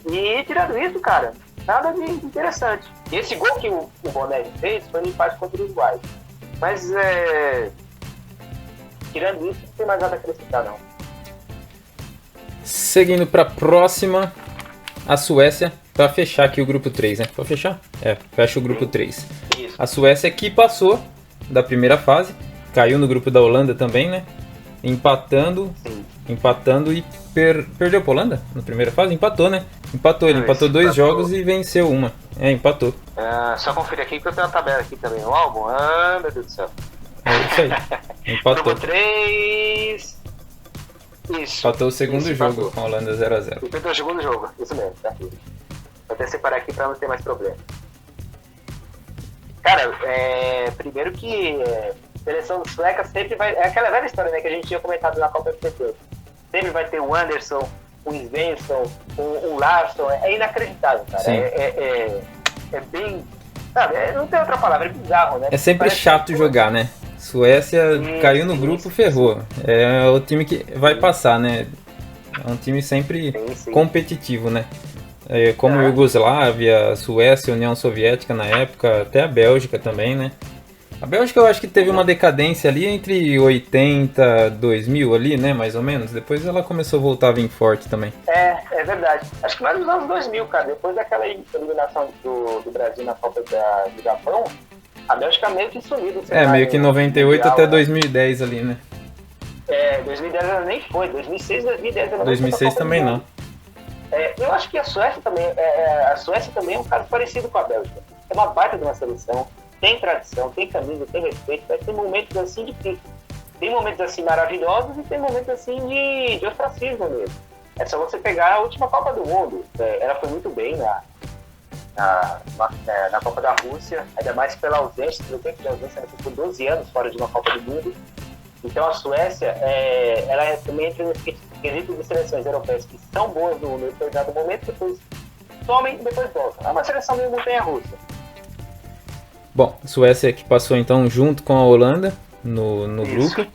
E tirando isso, cara, nada de interessante. E esse gol que o Bonev fez foi no empate contra o Uruguai. Mas, tirando isso, não tem mais nada a acrescentar, não. Seguindo para a próxima, a Suécia, para fechar aqui o grupo 3, né? Para fechar? Fecha o grupo 3. Isso. A Suécia que passou da primeira fase, caiu no grupo da Holanda também, né? Empatando e perdeu para a Holanda na primeira fase? Empatou, né? Ele empatou 2 jogos e venceu uma. Empatou. Só conferir aqui que eu tenho uma tabela aqui também, o álbum. Meu Deus do céu. É isso aí. Empatou. Grupo 3. Isso. Empatou o segundo jogo com a Holanda 0-0. Empatou o segundo jogo, isso mesmo, tá aqui. Vou até separar aqui para não ter mais problema. Cara, primeiro que seleção sueca sempre vai... É aquela velha história, né, que a gente tinha comentado na Copa FPT. Sempre vai ter o Anderson, o Svensson, o Larsson. É inacreditável, cara. É bem... Sabe, não tem outra palavra, é bizarro, né? É sempre chato jogar, né? Suécia caiu no grupo, ferrou. É o time que vai passar, né? É um time sempre competitivo, né? Como Iugoslávia, Suécia, União Soviética na época, até a Bélgica também, né? A Bélgica eu acho que teve uma decadência ali entre 80 e 2000 ali, né? Mais ou menos. Depois ela começou a voltar a vir forte também. É verdade. Acho que mais nos anos 2000, cara. Depois daquela eliminação do Brasil na Copa do Japão, a Bélgica meio que sumiu. Meio que 98 mundial, até 2010 ali, né? 2010 ela nem foi. 2006, 2010 ela 2006 também não. Eu acho que a Suécia também é um caso parecido com a Bélgica. É uma baita de uma seleção, tem tradição, tem camisa, tem respeito, mas tem momentos assim difíceis. Tem momentos assim maravilhosos e tem momentos assim de ostracismo mesmo. É só você pegar a última Copa do Mundo. Ela foi muito bem na Copa da Rússia, ainda mais pela ausência, pelo tempo de ausência, ela ficou 12 anos fora de uma Copa do Mundo. Então a Suécia, ela também entra nesse quesito de seleções europeias que são boas no determinado momento, depois somem e depois voltam. É uma seleção meio montanha-russa. Bom, Suécia que passou então junto com a Holanda no grupo.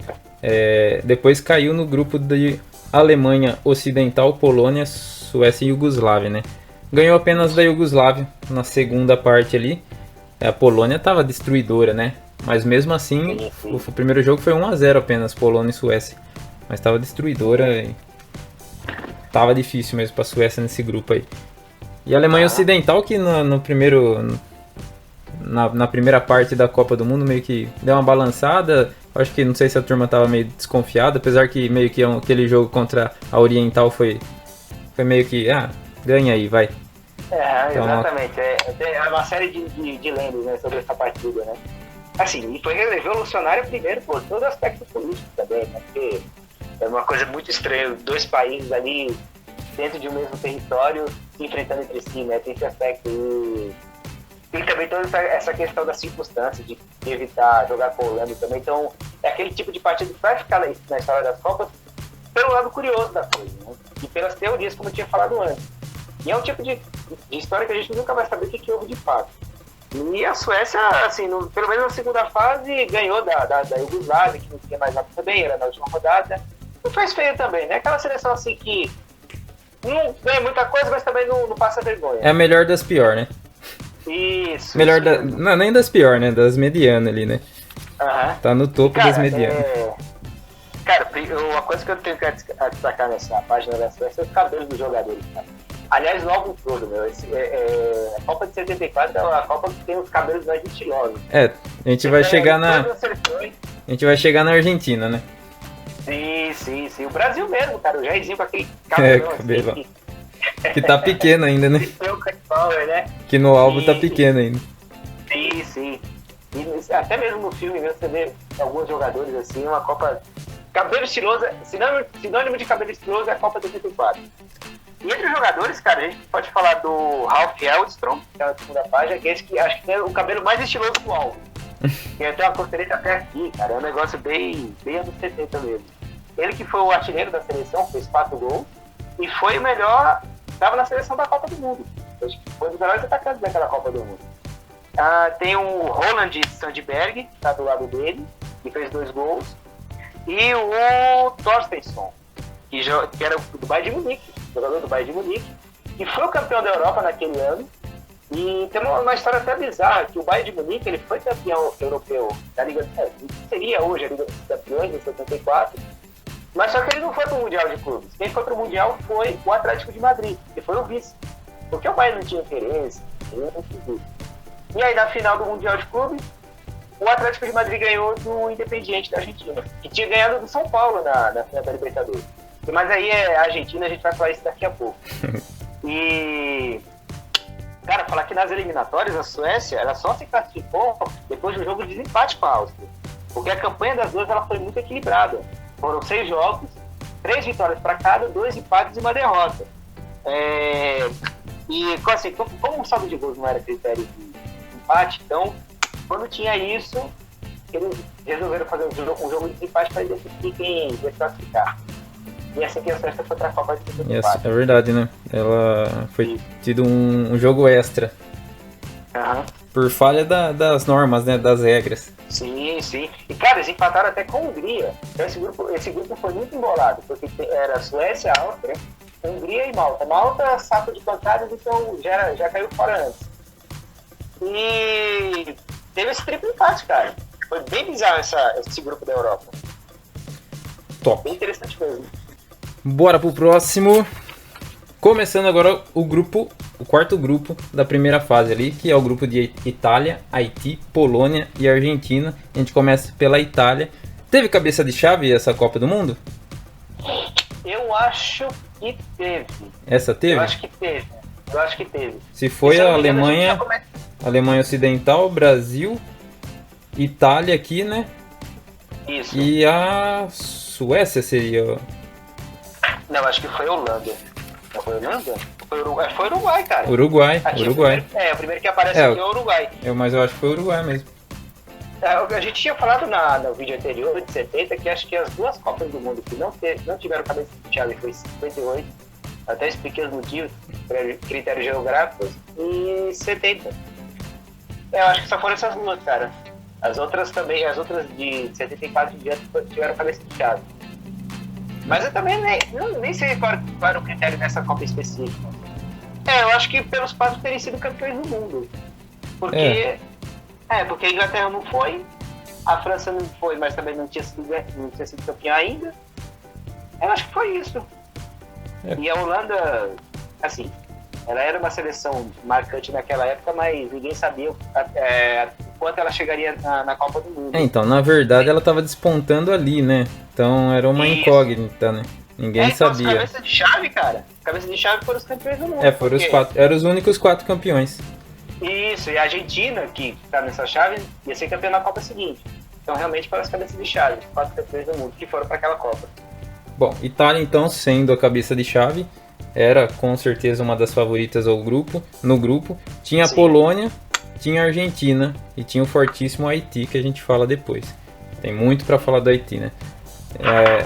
Depois caiu no grupo de Alemanha Ocidental, Polônia, Suécia e Iugoslávia, né? Ganhou apenas da Iugoslávia na segunda parte ali. A Polônia estava destruidora, né? Mas mesmo assim, o primeiro jogo foi 1-0 apenas, Polônia e Suécia. Mas estava destruidora e tava difícil mesmo para a Suécia nesse grupo aí. E a Alemanha Ocidental, que na primeira parte da Copa do Mundo meio que deu uma balançada. Acho que não sei se a turma tava meio desconfiada, apesar que meio que aquele jogo contra a Oriental foi meio que, ganha aí, vai. Então, exatamente. É uma série de lendas, né, sobre essa partida, né? Assim, e foi revolucionário primeiro por todo aspecto político também, né? Porque é uma coisa muito estranha, 2 países ali dentro de um mesmo território se enfrentando entre si, né? Tem esse aspecto e também toda essa questão da circunstância de evitar jogar com a Holanda também. Então, é aquele tipo de partida que vai ficar na história das Copas pelo lado curioso da coisa, né? E pelas teorias, como eu tinha falado antes. E é um tipo de história que a gente nunca vai saber o que houve de fato. E a Suécia, assim, pelo menos na segunda fase, ganhou da Iugoslávia, que não tinha mais nada também, era na última rodada. Não fez feio também, né? Aquela seleção assim que não ganha muita coisa, mas também não passa vergonha. É a melhor das piores, né? Isso. Melhor não, nem das piores, né? Das medianas ali, né? Tá no topo das medianas. Cara, uma coisa que eu tenho que destacar nessa página da Suécia é os cabelos dos jogadores, cara. Aliás, no álbum todo, meu. A Copa de 74 é uma Copa que tem os cabelos mais estilosos. A gente vai chegar na Argentina, né? Sim. O Brasil mesmo, cara. O Jairzinho com aquele cabelão assim. Que tá pequeno ainda, né? né? Que no álbum tá pequeno ainda. Sim. E até mesmo no filme, você vê alguns jogadores assim, uma Copa... Cabelo estiloso, sinônimo de cabelo estiloso é a Copa de 84. E entre os jogadores, cara, a gente pode falar do Ralf Hellström, que é na segunda página, que é esse que acho que tem o cabelo mais estiloso do álbum. Tem até uma costeleta até aqui, cara, é um negócio bem anos 70 mesmo. Ele que foi o artilheiro da seleção, fez 4 gols, e foi o melhor, estava na seleção da Copa do Mundo. Acho que foi um dos melhores atacantes daquela Copa do Mundo. Tem o Roland Sandberg, que está do lado dele, que fez 2 gols, e o Torstensson, que era do Bayern de Munique, jogador do Bayern de Munique, que foi o campeão da Europa naquele ano. E tem uma história até bizarra, que o Bayern de Munique ele foi campeão europeu da Liga, seria hoje a Liga dos Campeões, em 74, mas só que ele não foi para o Mundial de Clubes. Quem foi para o Mundial foi o Atlético de Madrid, que foi o vice, porque o Bayern não tinha interesse, e aí na final do Mundial de Clubes, o Atlético de Madrid ganhou do Independiente da Argentina, que tinha ganhado do São Paulo na final da Libertadores. Mas aí é a Argentina, a gente vai falar isso daqui a pouco. E, cara, falar que nas eliminatórias a Suécia ela só se classificou depois do jogo de desempate com a Áustria. Porque a campanha das duas ela foi muito equilibrada. Foram 6 jogos, 3 vitórias para cada, 2 empates e uma derrota. E assim, como o saldo de gols não era critério de empate, então quando tinha isso, eles resolveram fazer um jogo de desempate para decidir quem ia classificar. E assim que a Suécia foi para a Copa de 74. É verdade, né? Ela foi tido um jogo extra. Por falha das normas, né? Das regras. Sim. E, cara, eles empataram até com a Hungria. Então esse grupo foi muito embolado, porque era Suécia, Áustria, Hungria e Malta. Malta, saco de pancadas, então já caiu fora antes. E teve esse triplo empate, cara. Foi bem bizarro esse grupo da Europa. Top. Bem interessante mesmo. Bora pro próximo. Começando agora o quarto grupo da primeira fase ali, que é o grupo de Itália, Haiti, Polônia e Argentina. A gente começa pela Itália. Teve cabeça de chave essa Copa do Mundo? Eu acho que teve. Essa teve? Eu acho que teve. Se foi a Alemanha, Alemanha Ocidental, Brasil, Itália aqui, né? Isso. E a Suécia seria... Não, acho que foi a Holanda. Não foi a Holanda? Foi o Uruguai, cara. Uruguai. O primeiro que aparece aqui é o Uruguai. Mas eu acho que foi o Uruguai mesmo. A gente tinha falado no vídeo anterior, de 70, que acho que as duas Copas do Mundo que não tiveram cabeça de chave foi 58, até expliquei os motivos, critérios geográficos, e 70. Eu acho que só foram essas duas, cara. As outras de 74 já tiveram cabeça de chave. Mas eu também nem sei qual era o critério nessa Copa específica. Eu acho que pelos quatro terem sido campeões do mundo. Porque a Inglaterra não foi, a França não foi, mas também não tinha sido campeã ainda. Eu acho que foi isso. E a Holanda, assim, ela era uma seleção marcante naquela época, mas ninguém sabia quanto ela chegaria na Copa do Mundo. Então, na verdade, ela estava despontando ali, né? Então era uma incógnita, né? Ninguém sabia. Então, cabeça de chave, cara. Cabeça de chave foram os campeões do mundo. Foram os 4. Eram os únicos 4 campeões. Isso, e a Argentina, que tá nessa chave, ia ser campeã na Copa seguinte. Então, realmente, foram as cabeças de chave, os 4 campeões do mundo que foram para aquela Copa. Bom, Itália, então, sendo a cabeça de chave, era com certeza uma das favoritas no grupo. Tinha a Polônia, tinha a Argentina e tinha o fortíssimo Haiti, que a gente fala depois. Tem muito para falar do Haiti, né?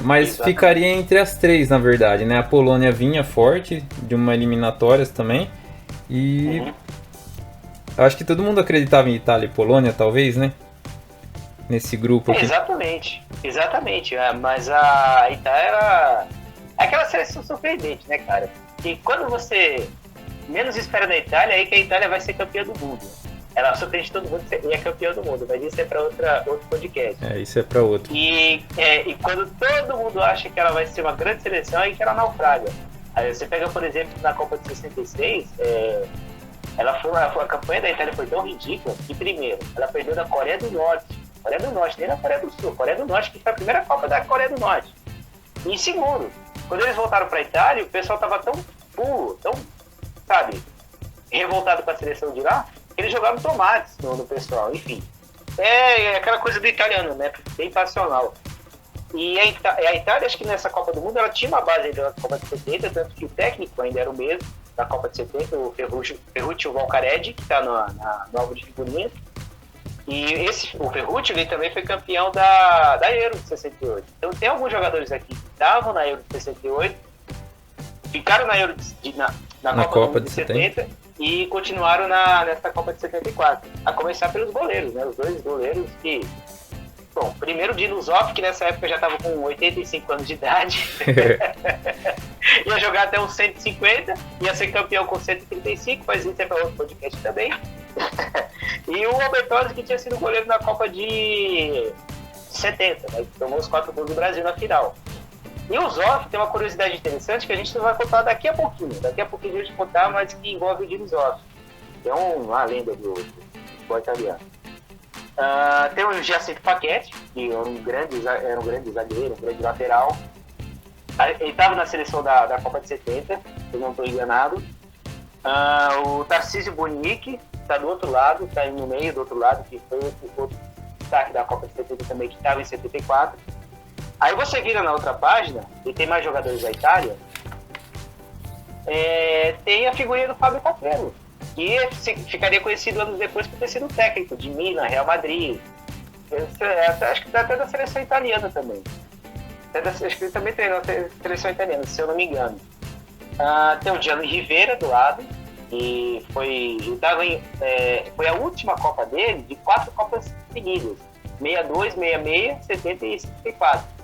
Mas exatamente. Ficaria entre as 3, na verdade, né? A Polônia vinha forte, de uma eliminatórias também. E acho que todo mundo acreditava em Itália e Polônia, talvez, né? Nesse grupo aqui. Exatamente. Mas a Itália era aquela seleção surpreendente, né, cara? E quando você menos espera da Itália, é aí que a Itália vai ser campeã do mundo. Ela surpreende todo mundo e é campeã do mundo, mas isso é para outro podcast. Isso é para outro. E quando todo mundo acha que ela vai ser uma grande seleção, é aí que ela naufraga. Aí você pega, por exemplo, na Copa de 66, a campanha da Itália foi tão ridícula que, primeiro, ela perdeu da Coreia do Norte, nem da Coreia do Sul, Coreia do Norte, que foi a primeira Copa da Coreia do Norte. E em segundo, quando eles voltaram para a Itália, o pessoal tava tão burro, tão, sabe, revoltado com a seleção de lá, que eles jogaram tomates no pessoal, enfim. É aquela coisa do italiano, né, bem passional. E a Itália, acho que nessa Copa do Mundo, ela tinha uma base da Copa de 70, tanto que o técnico ainda era o mesmo, da Copa de 70, o Ferruccio Valcareggi, que está no álbum de figurinhas. E o Ferruccio, ele também foi campeão da Euro de 68. Então tem alguns jogadores aqui que estavam na Euro de 68, ficaram na Euro na Copa de 70 e continuaram nessa Copa de 74. A começar pelos goleiros, né? Os dois goleiros que... Bom, primeiro o Dinusoff, que nessa época já estava com 85 anos de idade. Ia jogar até uns 150, ia ser campeão com 135, mas isso é para outro podcast também. E o Albertosi, que tinha sido goleiro na Copa de 70, né? Que tomou os 4 gols do Brasil na final. E o Zoff tem uma curiosidade interessante que a gente não vai contar daqui a pouquinho. Daqui a pouquinho a gente vai contar, mas que envolve o Dinusoff, que é uma lenda do futebol italiano. Tem o Giacinto Paquete, que era um grande zagueiro, um grande lateral. Ele estava na seleção da Copa de 70, se eu não estou enganado. O Tarcísio Bonic está do outro lado, está no meio do outro lado, que foi o destaque da Copa de 70 também, que estava em 74. Aí você vira na outra página, e tem mais jogadores da Itália, tem a figurinha do Fábio Capello, que ficaria conhecido anos depois por ter sido técnico de Milan, Real Madrid. Acho que até da seleção italiana também. Acho que ele também treinou a seleção italiana, se eu não me engano. Tem o Gianni Rivera do lado, e foi a última Copa dele de 4 Copas seguidas: 62, 66, 70 e 74.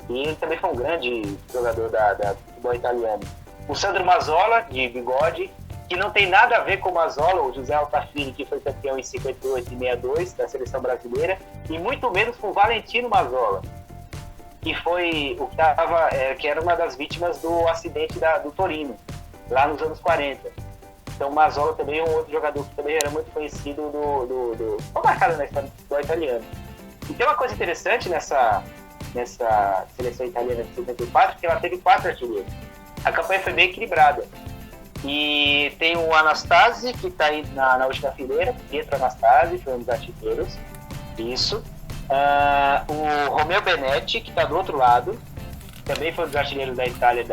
E ele também foi um grande jogador da futebol italiano. O Sandro Mazzola, de bigode, que não tem nada a ver com o Mazzola, o José Altafini, que foi campeão em 58 e 62 da seleção brasileira, e muito menos com o Valentino Mazzola, que foi que era uma das vítimas do acidente do Torino, lá nos anos 40. Então o Mazzola também é um outro jogador que também era muito conhecido foi marcado na história do futebol italiano. E tem uma coisa interessante nessa seleção italiana de 74, que ela teve 4 artilheiros. A campanha foi bem equilibrada. E tem o Anastasi, que está aí na última fileira, Pietro Anastasi, foi um dos artilheiros. Isso. O Romeo Benetti, que está do outro lado, também foi um dos artilheiros da Itália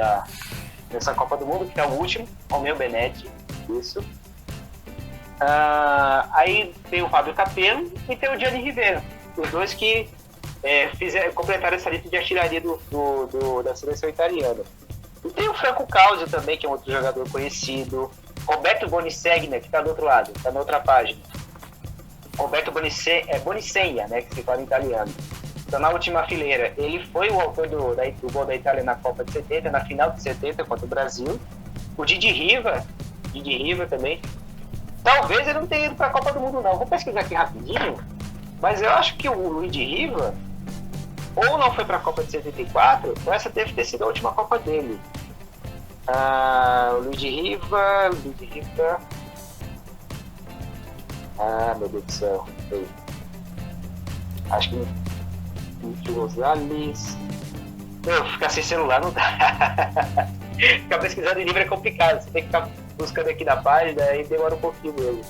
nessa Copa do Mundo, que é o último, Romeo Benetti. Isso. Aí tem o Fábio Capello e tem o Gianni Rivera. os dois que completaram essa lista de artilharia da seleção italiana. E tem o Franco Causio também, que é um outro jogador conhecido. Roberto Bonicegna, que está do outro lado, está na outra página. Roberto Bonicegna, né, que se fala em italiano. Então, na última fileira, ele foi o autor do gol da Itália na Copa de 70, na final de 70 contra o Brasil. O Didi Riva também. Talvez ele não tenha ido para a Copa do Mundo, não. Vou pesquisar aqui rapidinho, mas eu acho que o Luigi Riva ou não foi para a Copa de 74, ou essa deve ter sido a última Copa dele. O Luigi Riva. Meu Deus do céu. Acho que Gonzalez. Ficar sem celular não dá. Ficar pesquisando em livro é complicado. Você tem que ficar buscando aqui na página e demora um pouquinho mesmo.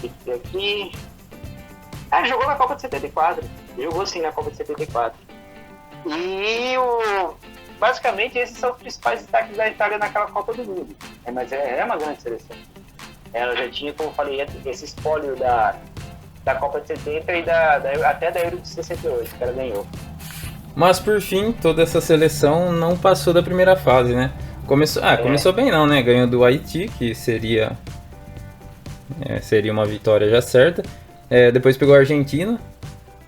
Tem que ter aqui. Jogou na Copa de 74. Jogou sim na Copa de 74. E basicamente esses são os principais destaques da Itália naquela Copa do Mundo. Mas é uma grande seleção. Ela já tinha, como eu falei, esse espólio da Copa de 70 e até da Euro de 68, que ela ganhou. Mas por fim, toda essa seleção não passou da primeira fase, né? Começou bem não, né? Ganhou do Haiti, que seria uma vitória já certa. Depois pegou a Argentina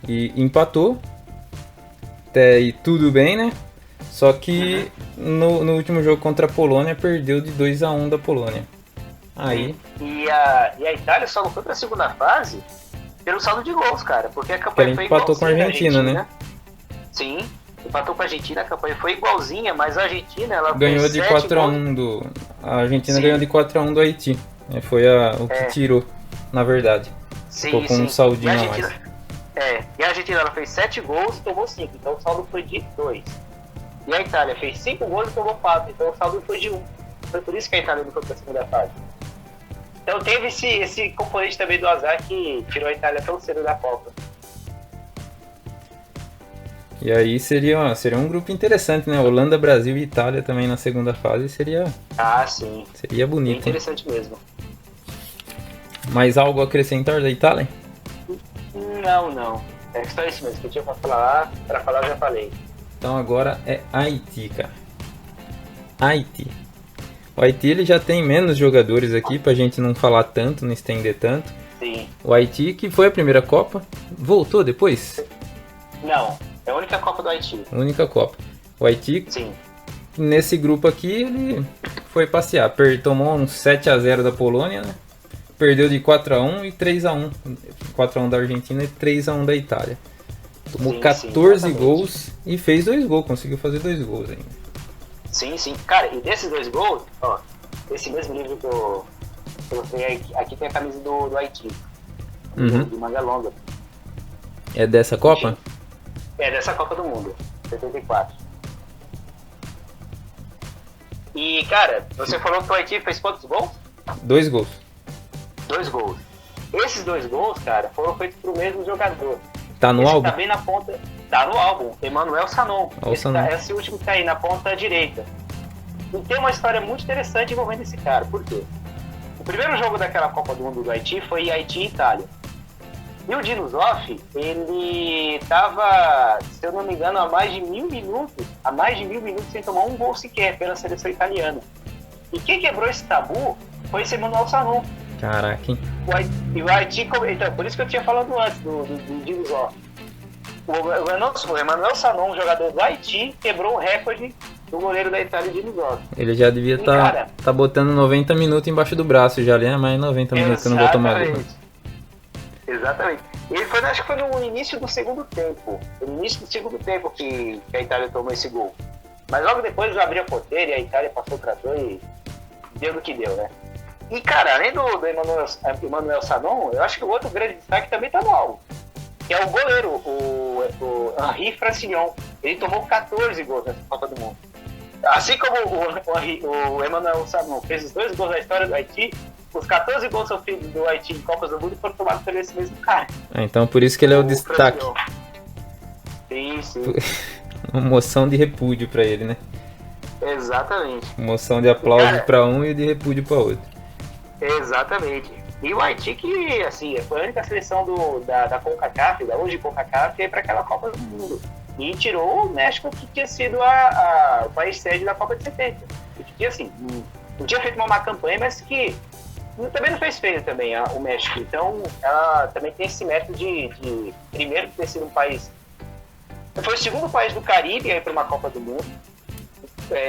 e empatou. Até aí tudo bem, né? Só que no último jogo contra a Polônia perdeu de 2-1 da Polônia. Aí... E a Itália só não foi pra segunda fase pelo saldo de gols, cara. Porque a campanha foi empatou com a Argentina, né? Sim, empatou com a Argentina, a campanha foi igualzinha, mas a Argentina ela ganhou de 4-1 A Argentina ganhou de 4-1 do Haiti. Foi o que tirou, na verdade. Ficou com um saldinho a mais. E a Argentina ela fez 7 gols e tomou 5, então o saldo foi de 2. E a Itália fez 5 gols e tomou 4, então o saldo foi de 1. Foi por isso que a Itália não foi para a segunda fase. Então teve esse componente também do azar que tirou a Itália tão cedo da Copa. E aí seria um grupo interessante, né? Holanda, Brasil e Itália também na segunda fase seria... sim. Seria bonito. Bem interessante mesmo. Mais algo a acrescentar da Itália? Não. É só isso mesmo que eu tinha para falar eu já falei. Então agora é Haiti, cara. Haiti. O Haiti ele já tem menos jogadores aqui pra gente não falar tanto, não estender tanto. Sim. O Haiti, que foi a primeira Copa, voltou depois? Não, é a única Copa do Haiti. Única Copa. O Haiti, sim, nesse grupo aqui, ele foi passear. Tomou um 7-0 da Polônia, né? Perdeu de 4-1 e 3-1. 4-1 da Argentina e 3-1 da Itália. Tomou 14 gols e fez 2 gols. Conseguiu fazer 2 gols ainda. Sim. Cara, e desses 2 gols, ó, esse mesmo livro que eu mostrei aqui tem a camisa do Haiti. De manga longa. É dessa Copa? É dessa Copa do Mundo, 74. E, cara, você falou que o Haiti fez quantos gols? 2 gols. 2 gols. Esses 2 gols, cara, foram feitos pro mesmo jogador. Tá no álbum? Tá bem na ponta. Tá no álbum. Emmanuel Sanon. Esse último que tá aí na ponta direita. E tem uma história muito interessante envolvendo esse cara. Por quê? O primeiro jogo daquela Copa do Mundo do Haiti foi Haiti e Itália. E o Dino Zoff, ele tava, se eu não me engano, há mais de 1000 minutos sem tomar um gol sequer pela seleção italiana. E quem quebrou esse tabu foi esse Emmanuel Sanon. Caraca, hein? E o Haiti, então, por isso que eu tinha falado antes do Dino Zoff. O Emmanuel Sanon, jogador do Haiti, quebrou o recorde do goleiro da Itália, Dino Zoff. Ele já devia estar botando 90 minutos embaixo do braço já, ali, mais 90 minutos que eu não vou tomar gol. Exatamente. Ele foi, acho que foi no início do segundo tempo. No início do segundo tempo que a Itália tomou esse gol. Mas logo depois abriu a porteira e a Itália passou o trator e deu no que deu, né? E, cara, além do Emmanuel Sanon, eu acho que o outro grande destaque também tá no álbum. Que é o goleiro, o Henri Francillon. Ele tomou 14 gols nessa Copa do Mundo. Assim como o Emmanuel Sanon fez os 2 gols da história do Haiti, os 14 gols sofridos do Haiti em Copas do Mundo foram tomados por esse mesmo cara. Então por isso que ele é o destaque. Sim. Uma moção de repúdio pra ele, né? Exatamente. Moção de aplauso pra um e de repúdio pra outro. Exatamente. E o Haiti, que assim, foi a única seleção da CONCACAF, da hoje CONCACAF, para aquela Copa do Mundo. E tirou o México, que tinha sido o país sede da Copa de 70. E que, assim, não tinha feito uma má campanha, mas que também não fez feio também o México. Então, ela também tem esse mérito de primeiro, ter sido um país... Foi o segundo país do Caribe a ir para uma Copa do Mundo.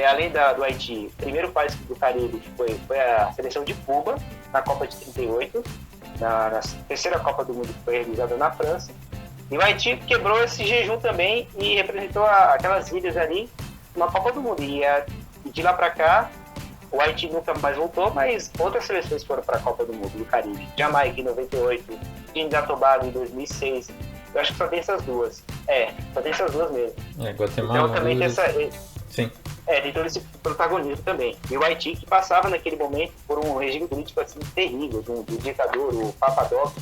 Além do Haiti, o primeiro país do Caribe foi a seleção de Cuba, na Copa de 38, na terceira Copa do Mundo que foi realizada na França. E o Haiti quebrou esse jejum também e representou aquelas ilhas ali na Copa do Mundo. E de lá para cá, o Haiti nunca mais voltou, mas outras seleções foram para a Copa do Mundo do Caribe. Jamaica em 98, Trinidad e Tobago em 2006. Eu acho que só tem essas duas. Só tem essas duas mesmo. Guatemala. Então também tem essa... Sim. Tem todo esse protagonismo também. E o Haiti, que passava naquele momento por um regime político assim terrível, do ditador, o Papadoc.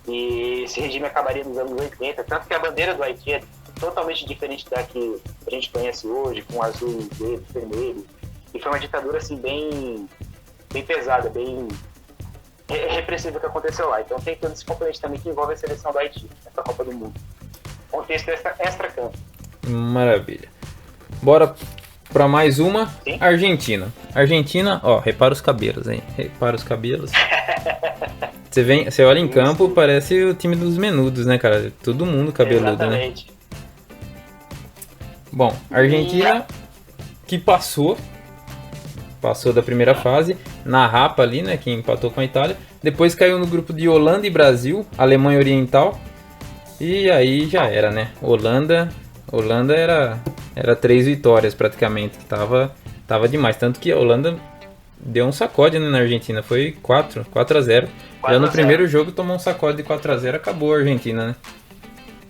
E esse regime acabaria nos anos 80. Tanto que a bandeira do Haiti é totalmente diferente da que a gente conhece hoje, com azul, verde, vermelho. E foi uma ditadura assim bem pesada, bem repressiva que aconteceu lá. Então tem todo esse componente também que envolve a seleção do Haiti nessa Copa do Mundo. Contexto extra-campo. Maravilha. Bora para mais uma. Sim? Argentina. Argentina, ó, repara os cabelos, hein? Repara os cabelos. Você olha em campo, parece o time dos menudos, né, cara? Todo mundo cabeludo, exatamente, né? Bom, Argentina que passou da primeira fase, na rapa ali, né, que empatou com a Itália. Depois caiu no grupo de Holanda e Brasil, Alemanha Oriental. E aí já era, né? Holanda era 3 vitórias praticamente, que tava demais. Tanto que a Holanda deu um sacode, né, na Argentina, foi 4-0. Já no primeiro jogo tomou um sacode de 4-0, acabou a Argentina, né?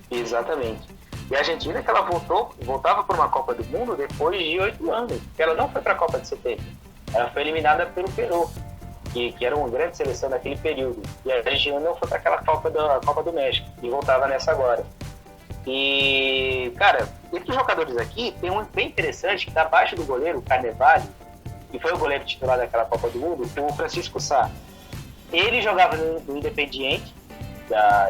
Exatamente. E a Argentina, que ela voltava para uma Copa do Mundo depois de 8 anos, porque ela não foi para a Copa de 70. Ela foi eliminada pelo Peru, que era uma grande seleção naquele período. E a Argentina não foi para aquela Copa do México, e voltava nessa agora. E, cara, entre os jogadores aqui, tem um bem interessante que está abaixo do goleiro, o Carnevale, que foi o goleiro titular daquela Copa do Mundo, que é o Francisco Sá. Ele jogava no Independiente,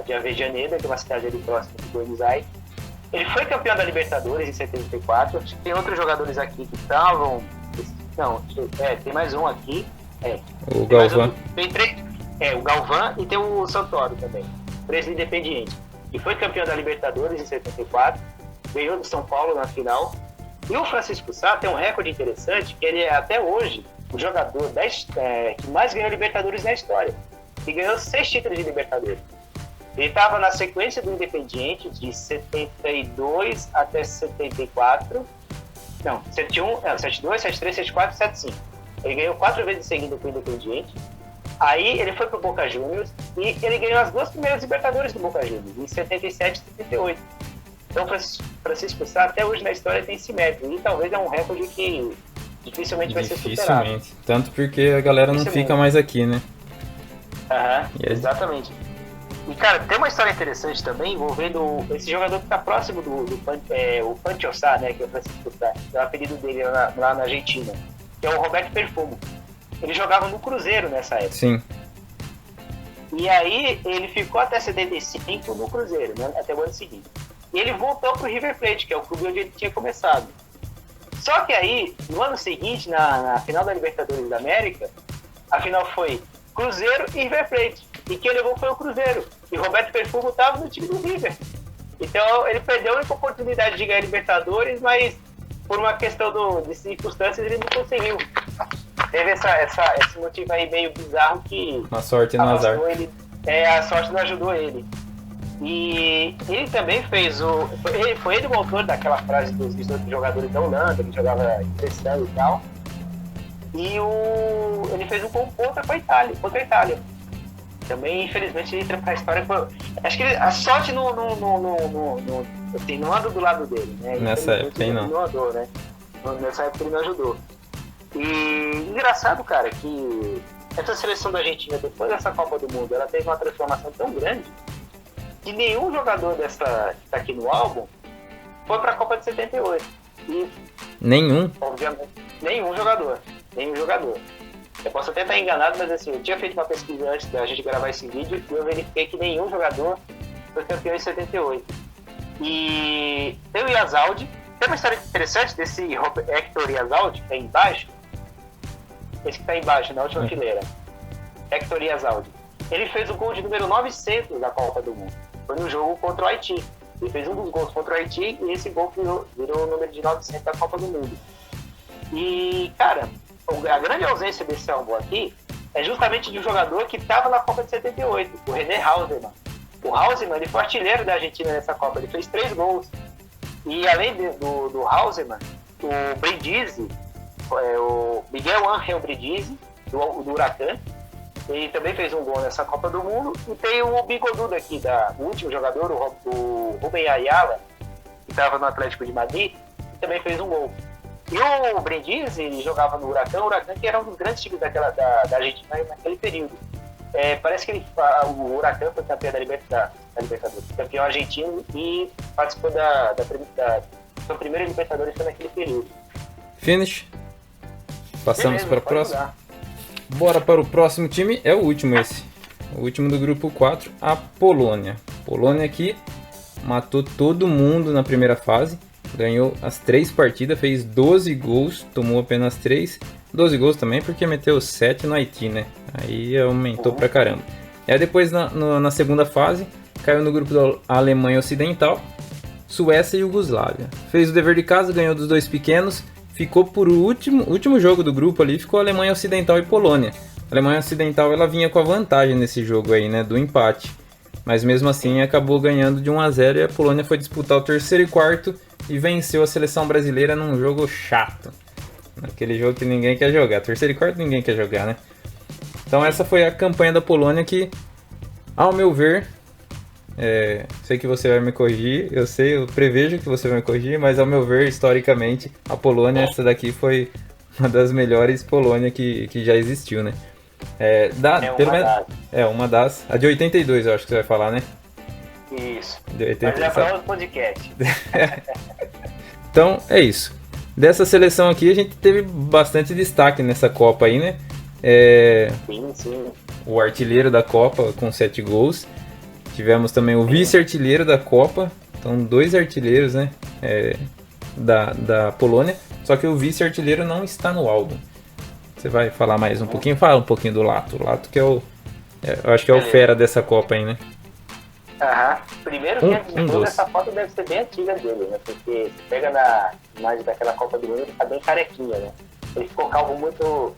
de Avejaneda, que é uma cidade ali próxima de Buenos Aires. Ele foi campeão da Libertadores em 74. Tem outros jogadores aqui que estavam... Não, tem mais um aqui. O Galvão. Tem 3. O Galvão e tem o Santoro também. 3 do Independiente. Que foi campeão da Libertadores em 74. Ganhou do São Paulo na final. E o Francisco Sá tem um recorde interessante, que ele é até hoje o jogador que mais ganhou Libertadores na história. Ele ganhou 6 títulos de Libertadores. Ele estava na sequência do Independiente de 72 até 74. Não, 71, 72, 73, 74 e 75. Ele ganhou 4 vezes seguida com o Independiente. Aí ele foi pro Boca Juniors e ele ganhou as 2 primeiras Libertadores do Boca Juniors, em 77 e 78. Então, Francisco Sá, até hoje na história, tem esse mérito. E talvez é um recorde que dificilmente vai ser superado. Dificilmente. Tanto porque a galera não fica mais aqui, né? Exatamente. E, cara, tem uma história interessante também envolvendo esse jogador que está próximo o Pancho Sá, né? Que é o Francisco Sá, que é o apelido dele lá na Argentina. Que é o Roberto Perfumo. Ele jogava no Cruzeiro nessa época. Sim. E aí ele ficou até 75 no Cruzeiro, né? Até o ano seguinte. E ele voltou pro River Plate, que é o clube onde ele tinha começado. Só que aí, no ano seguinte, na final da Libertadores da América, a final foi Cruzeiro e River Plate. E quem levou foi o Cruzeiro. E Roberto Perfumo estava no time do River. Então ele perdeu a única oportunidade de ganhar Libertadores, mas por uma questão de circunstâncias ele não conseguiu. Teve esse motivo aí meio bizarro que... A sorte no azar. A sorte não ajudou ele. E ele também fez foi ele o autor daquela frase dos 18 jogadores da Holanda, que jogava impressão e tal. E ele fez um gol contra a Itália. Também, infelizmente, ele entra pra história. Acho que a sorte não anda do lado dele, né? Nessa época ele não andou, né? Nessa época ele não ajudou. E engraçado, cara, que essa seleção da Argentina, depois dessa Copa do Mundo, ela teve uma transformação tão grande que nenhum jogador que tá aqui no álbum foi pra Copa de 78. Nenhum? Obviamente, nenhum jogador. Eu posso até estar enganado, mas assim, eu tinha feito uma pesquisa antes da gente gravar esse vídeo e eu verifiquei que nenhum jogador foi campeão em 78. E tem o Yazaldi. Tem uma história interessante desse Hector Yazaldi, que tá embaixo. Esse que tá embaixo, na última fileira. Hector Yazaldi. Ele fez o gol de número 900 da Copa do Mundo. Foi no jogo contra o Haiti. Ele fez um dos gols contra o Haiti e esse gol virou o número de 900 da Copa do Mundo. E, cara, a grande ausência desse álbum aqui é justamente de um jogador que estava na Copa de 78, o René Hausermann. O Hausermann, ele foi artilheiro da Argentina nessa Copa, ele fez 3 gols. E além do Hausermann, o Brindisi, o Miguel Ángel Brindisi, do Huracan, ele também fez um gol nessa Copa do Mundo. E tem o Bigodudo aqui, o último jogador, o Rubem Ayala, que estava no Atlético de Madrid, que também fez um gol. E o Brindisi, ele jogava no Huracan, que era um dos grandes times da Argentina naquele período. Parece que o Huracan foi campeão da Libertadores, campeão argentino, e participou da primeira Libertadores foi naquele período. Finish. Passamos para o próximo. Bora para o próximo time, é o último esse. O último do grupo 4, a Polônia. Polônia aqui matou todo mundo na primeira fase. Ganhou as 3 partidas, fez 12 gols, tomou apenas 3. 12 gols também porque meteu 7 no Haiti, né? Aí aumentou pra caramba. E aí depois na segunda fase, caiu no grupo da Alemanha Ocidental, Suécia e Iugoslávia. Fez o dever de casa, ganhou dos 2 pequenos. Ficou por último jogo do grupo ali, ficou a Alemanha Ocidental e Polônia. A Alemanha Ocidental ela vinha com a vantagem nesse jogo aí, né? Do empate. Mas mesmo assim acabou ganhando de 1-0 e a Polônia foi disputar o terceiro e quarto e venceu a seleção brasileira num jogo chato. Naquele jogo que ninguém quer jogar. Terceiro e quarto ninguém quer jogar, né? Então essa foi a campanha da Polônia que, ao meu ver, sei que você vai me corrigir, eu prevejo que você vai me corrigir, mas ao meu ver, historicamente, a Polônia, essa daqui foi uma das melhores Polônia que já existiu, né? Uma das. A de 82, eu acho que você vai falar, né? Isso. De 82. Mas é para outro podcast. Então, é isso. Dessa seleção aqui, a gente teve bastante destaque nessa Copa aí, né? Sim. O artilheiro da Copa com 7 gols. Tivemos também o vice-artilheiro da Copa. Então, 2 artilheiros, né? Da Polônia. Só que o vice-artilheiro não está no álbum. Você vai falar mais um pouquinho? Fala um pouquinho do Lato. O Lato que eu acho que é o fera dessa Copa aí, né? Aham. Primeiro que essa foto deve ser bem antiga dele, né? Porque você pega na imagem daquela Copa do Mundo, ele tá bem carequinha, né? Ele ficou calvo muito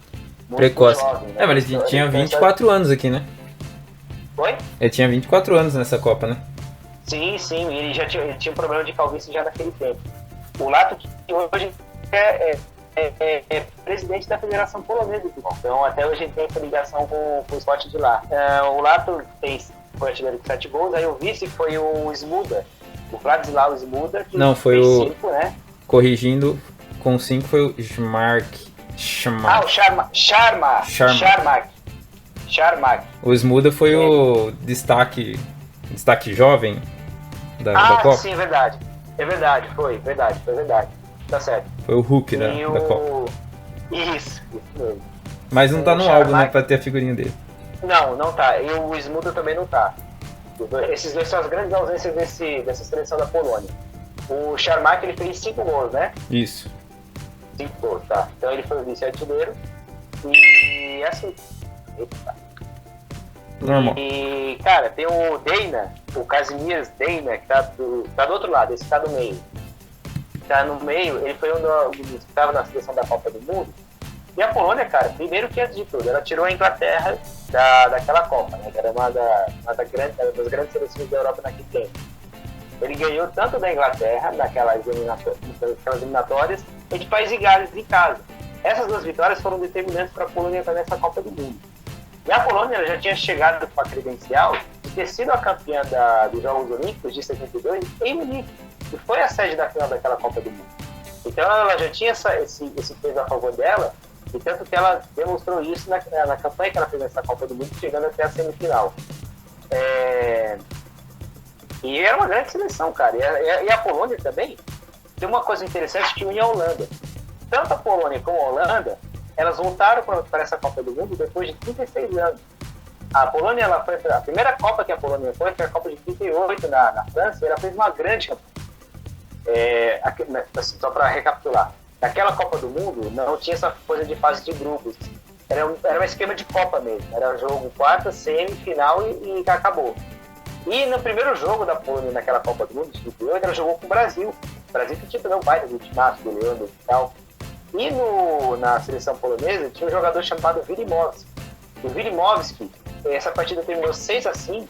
precoce. Jovem, né? Mas ele tinha 24 anos aqui, né? Oi? Ele tinha 24 anos nessa Copa, né? Sim. Ele tinha um problema de calvície já naquele tempo. O Lato, que hoje é presidente da Federação Polonesa de Futebol. Então, até hoje ele tem essa ligação com o esporte de lá. O Lato foi artilheiro com 7 gols, aí o vice foi o Smuda, o Vladislav Smuda, que foi fez o 5, né? Corrigindo, com 5 foi o Schmark. O Sharmak. O Smuda foi o destaque jovem da Copa. Sim, verdade. Foi verdade. Tá certo. Foi o Hulk da Copa. Isso mesmo. Mas não tá no álbum, né, pra ter a figurinha dele. Não tá. E o Smuda também não tá. Esses dois são as grandes ausências dessa seleção da Polônia. O Sharmak, ele fez 5 gols, né? Isso. 5 gols, tá. Então ele foi o vice-artilheiro. E assim. Eita. Normal. E, cara, tem o Deina, o Kazimierz Deina, que tá do outro lado, esse tá no meio. Tá no meio, ele foi um dos que estava na seleção da Copa do Mundo. E a Polônia, cara, primeiro que antes de tudo, ela tirou a Inglaterra daquela Copa, né? Que era uma das grandes seleções da Europa naquele tempo. Ele ganhou tanto da Inglaterra, naquelas eliminatórias, e de País de Gales em casa. Essas 2 vitórias foram determinantes para a Polônia entrar nessa Copa do Mundo. E a Polônia já tinha chegado com a credencial de ter sido a campeã dos Jogos Olímpicos de 72 em Munique, que foi a sede da final daquela Copa do Mundo. Então ela já tinha esse peso a favor dela, e tanto que ela demonstrou isso na campanha que ela fez nessa Copa do Mundo, chegando até a semifinal. E era uma grande seleção, cara. E a Polônia também tem uma coisa interessante que une a Holanda. Tanto a Polônia como a Holanda elas voltaram para essa Copa do Mundo depois de 36 anos. A Polônia, ela foi a primeira Copa que a Polônia foi a Copa de 38 na França, e ela fez uma grande campanha. Só para recapitular, naquela Copa do Mundo não tinha essa coisa de fase de grupos, era um esquema de Copa mesmo, era jogo quarta, semifinal e acabou. E no primeiro jogo da Polônia naquela Copa do Mundo de 38, ela jogou com o Brasil que tinha também um baita do Timaço, do Leandro e tal. E na seleção polonesa tinha um jogador chamado Wilimowski. O Wilimowski, essa partida terminou 6-5,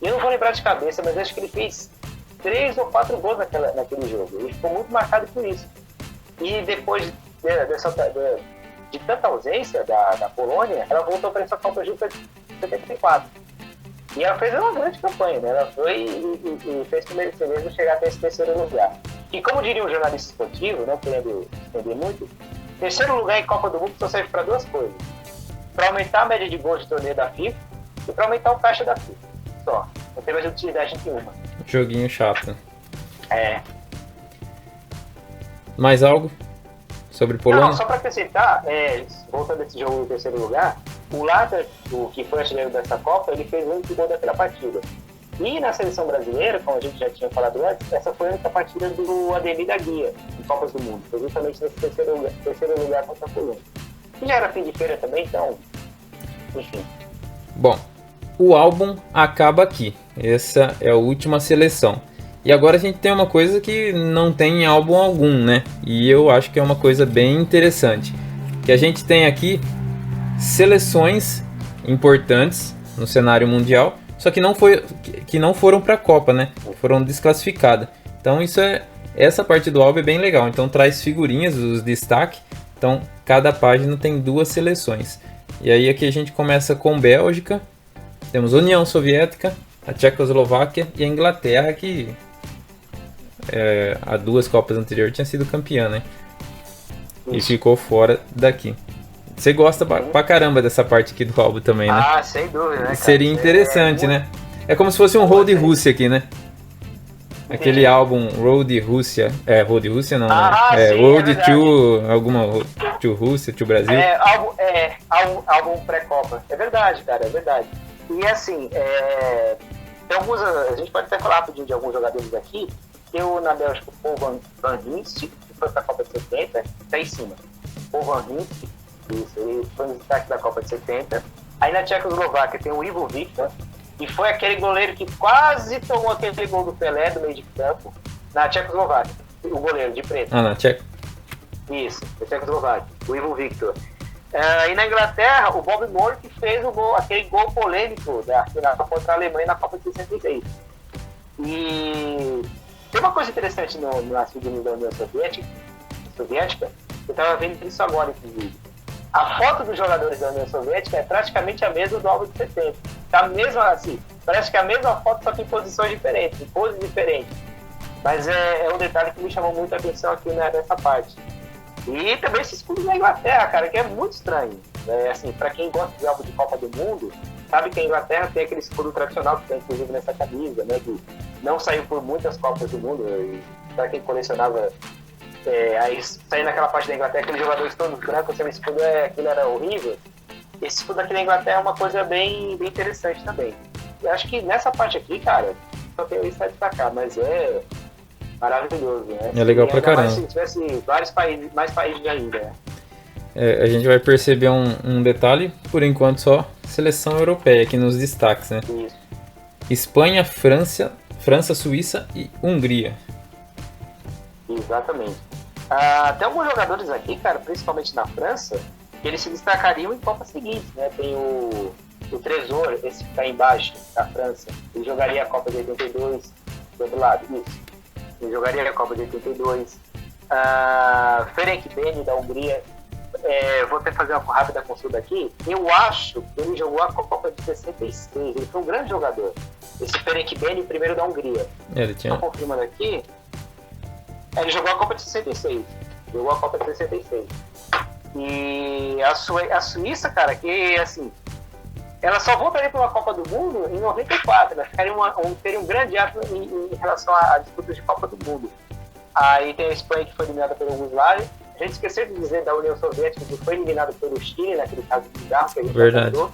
e eu não vou lembrar de cabeça, mas acho que ele fez 3 ou 4 gols naquele jogo. Ele ficou muito marcado por isso. E depois de tanta ausência da Polônia, ela voltou para essa Copa Justa de 74. E ela fez uma grande campanha, né? Ela foi e fez o merecer mesmo chegar até esse terceiro lugar. E como diria um jornalista esportivo, não querendo entender muito, terceiro lugar em Copa do Mundo só serve para 2 coisas: para aumentar a média de gols de torneio da FIFA e para aumentar o caixa da FIFA. Só. Não tem mais utilidade nenhuma. Joguinho chato. É. Mais algo sobre Polônia? Não, só para acrescentar, voltando a esse jogo no terceiro lugar, o Lata, que foi artilheiro dessa Copa, ele fez o único gol daquela partida. E na seleção brasileira, como a gente já tinha falado antes, essa foi a única partida do Ademir da Guia em Copas do Mundo. Foi justamente nesse terceiro lugar contra a Polônia. E já era fim de feira também, então, enfim. Bom, o álbum acaba aqui. Essa é a última seleção. E agora a gente tem uma coisa que não tem em álbum algum, né? E eu acho que é uma coisa bem interessante. Que a gente tem aqui seleções importantes no cenário mundial, só que não foram para a Copa, né? Foram desclassificadas. Então essa parte do álbum é bem legal. Então traz figurinhas, os destaques. Então cada página tem 2 seleções. E aí aqui a gente começa com Bélgica, temos União Soviética, a Tchecoslováquia e a Inglaterra, que há 2 Copas anteriores tinha sido campeã, né? E ficou fora daqui. Você gosta pra caramba dessa parte aqui do álbum também, né? Ah, sem dúvida, né, cara? Seria interessante, né? É como se fosse um Road Rússia aqui, né? Aquele álbum Road Rússia. Road Rússia não, né? Sim, Road to Rússia, to Brasil. Álbum pré-Copa. É verdade, cara, é verdade. E assim, tem alguns. A gente pode até falar rapidinho de alguns jogadores aqui. Eu, na Bélgica, o Paul Van Hinst, que foi pra Copa de 70, tá em cima. Paul Van Hinst, isso, ele foi no destaque da Copa de 70. Aí na Tchecoslováquia tem o Ivo Victor, e foi aquele goleiro que quase tomou aquele gol do Pelé, do meio de campo, na Tchecoslováquia. O goleiro de preto. Na Tcheco? Isso, na Tchecoslováquia, o Ivo Victor. E na Inglaterra, o Bob Moore, que fez aquele gol polêmico da final contra a Alemanha na Copa de 66. E tem uma coisa interessante na figurinha da União Soviética, eu estava vendo isso agora, inclusive. A foto dos jogadores da União Soviética é praticamente a mesma do álbum de 70. Tá mesmo assim, parece que é a mesma foto, só que em posições diferentes, em poses diferentes. Mas é um detalhe que me chamou muito a atenção aqui nessa parte. E também esse escudo da Inglaterra, cara, que é muito estranho. Assim, para quem gosta de álbum de Copa do Mundo, sabe que a Inglaterra tem aquele escudo tradicional que tem inclusive nessa camisa, né? Que não saiu por muitas Copas do Mundo. E para quem colecionava, aí saindo naquela parte da Inglaterra, aqueles jogadores todos brancos, esse escudo aquilo era horrível. Esse escudo aqui da Inglaterra é uma coisa bem interessante também. Eu acho que nessa parte aqui, cara, só tenho isso a destacar, mas é maravilhoso, né? É legal pra caramba. Se tivesse mais países ainda, né? A gente vai perceber um detalhe, por enquanto só seleção europeia aqui nos destaques, né? Isso. Espanha, França, Suíça e Hungria. Exatamente. Tem alguns jogadores aqui, cara, principalmente na França, que eles se destacariam em Copas seguintes, né? Tem o Tresor, esse que tá embaixo, da França. Ele jogaria a Copa de 82 do outro lado, isso. Ele jogaria a Copa de 82. Ferenc Beni, da Hungria. Vou até fazer uma rápida consulta aqui. Eu acho que ele jogou a Copa de 66. Ele foi um grande jogador. Esse Ferenc Beni, primeiro da Hungria. Ele tinha... Estou confirmando aqui. Ele jogou a Copa de 66. Jogou a Copa de 66. E a Suíça, cara, que assim... Ela só voltaria para uma Copa do Mundo em 94. Ela teria um grande ato em relação a disputas de Copa do Mundo. Aí tem a Espanha, que foi eliminada pela Yugoslávia. A gente esqueceu de dizer da União Soviética, que foi eliminado pelo Chile, naquele caso de cigarro que a gente Verdade. já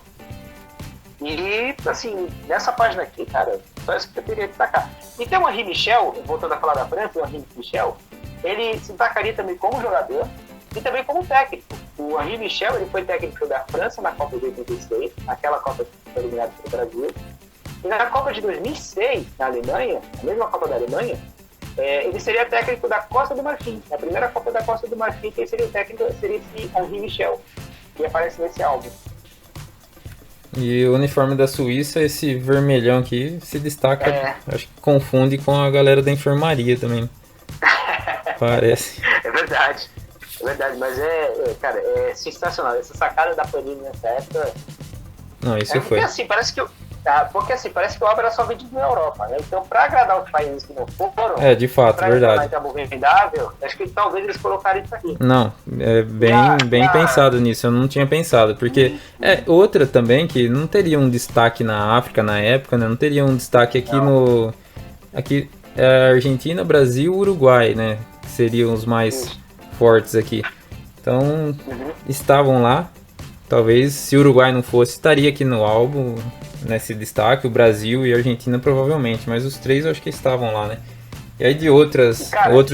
e, assim, nessa página aqui, cara, só isso que eu queria destacar. E tem o Henri Michel, voltando a falar da França, o Henri Michel, ele se destacaria também como jogador e também como técnico. O Henri Michel, ele foi técnico da França na Copa de 86, naquela Copa que foi eliminada pelo Brasil. E na Copa de 2006, na Alemanha, a mesma Copa da Alemanha, ele seria técnico da Costa do Marfim. Na primeira Copa da Costa do Marfim, quem seria o técnico seria esse Henri Michel, que aparece nesse álbum. E o uniforme da Suíça, esse vermelhão aqui, se destaca, acho que confunde com a galera da enfermaria também. Parece. É verdade, mas cara, é sensacional. Essa sacada da Panini nessa época. Não, isso porque, foi. Assim, parece que o álbum era só vendido na Europa, né? Então, pra agradar os países que não foram, De fato, verdade. Pra vendável, acho que talvez eles colocaram isso aqui. Não, é bem pensado nisso, eu não tinha pensado, porque outra também que não teria um destaque na África na época, né? Não teria um destaque aqui aqui é Argentina, Brasil, Uruguai, né? Que seriam os mais fortes aqui. Então, estavam lá. Talvez se o Uruguai não fosse, estaria aqui no álbum, nesse destaque, o Brasil e a Argentina provavelmente, mas os três eu acho que estavam lá, né? E aí de outros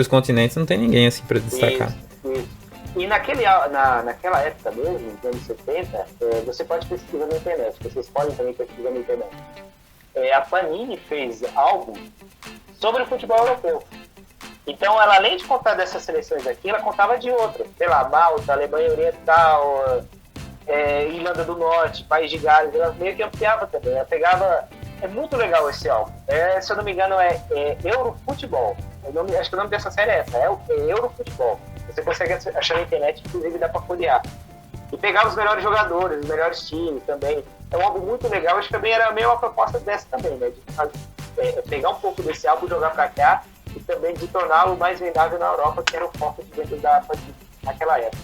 continentes não tem ninguém assim pra destacar. Isso. E naquela época mesmo, nos anos 70, você pode pesquisar na internet, vocês podem também pesquisar na internet. A Panini fez álbum sobre o futebol europeu. Então, ela, além de contar dessas seleções aqui, ela contava de outras. Sei lá, Malta, Alemanha Oriental, Irlanda do Norte, País de Gales. Ela meio que ampliava também. Ela pegava... É muito legal esse álbum. Se eu não me engano, é Eurofutebol. Acho que o nome dessa série é essa. É Eurofutebol. Você consegue achar na internet, inclusive dá pra folhear. E pegava os melhores jogadores, os melhores times também. É um álbum muito legal. Acho que também era meio uma proposta dessa também, né? De pegar um pouco desse álbum, jogar pra cá e também de torná-lo mais vendável na Europa, que era o foco de dentro da Panini naquela época.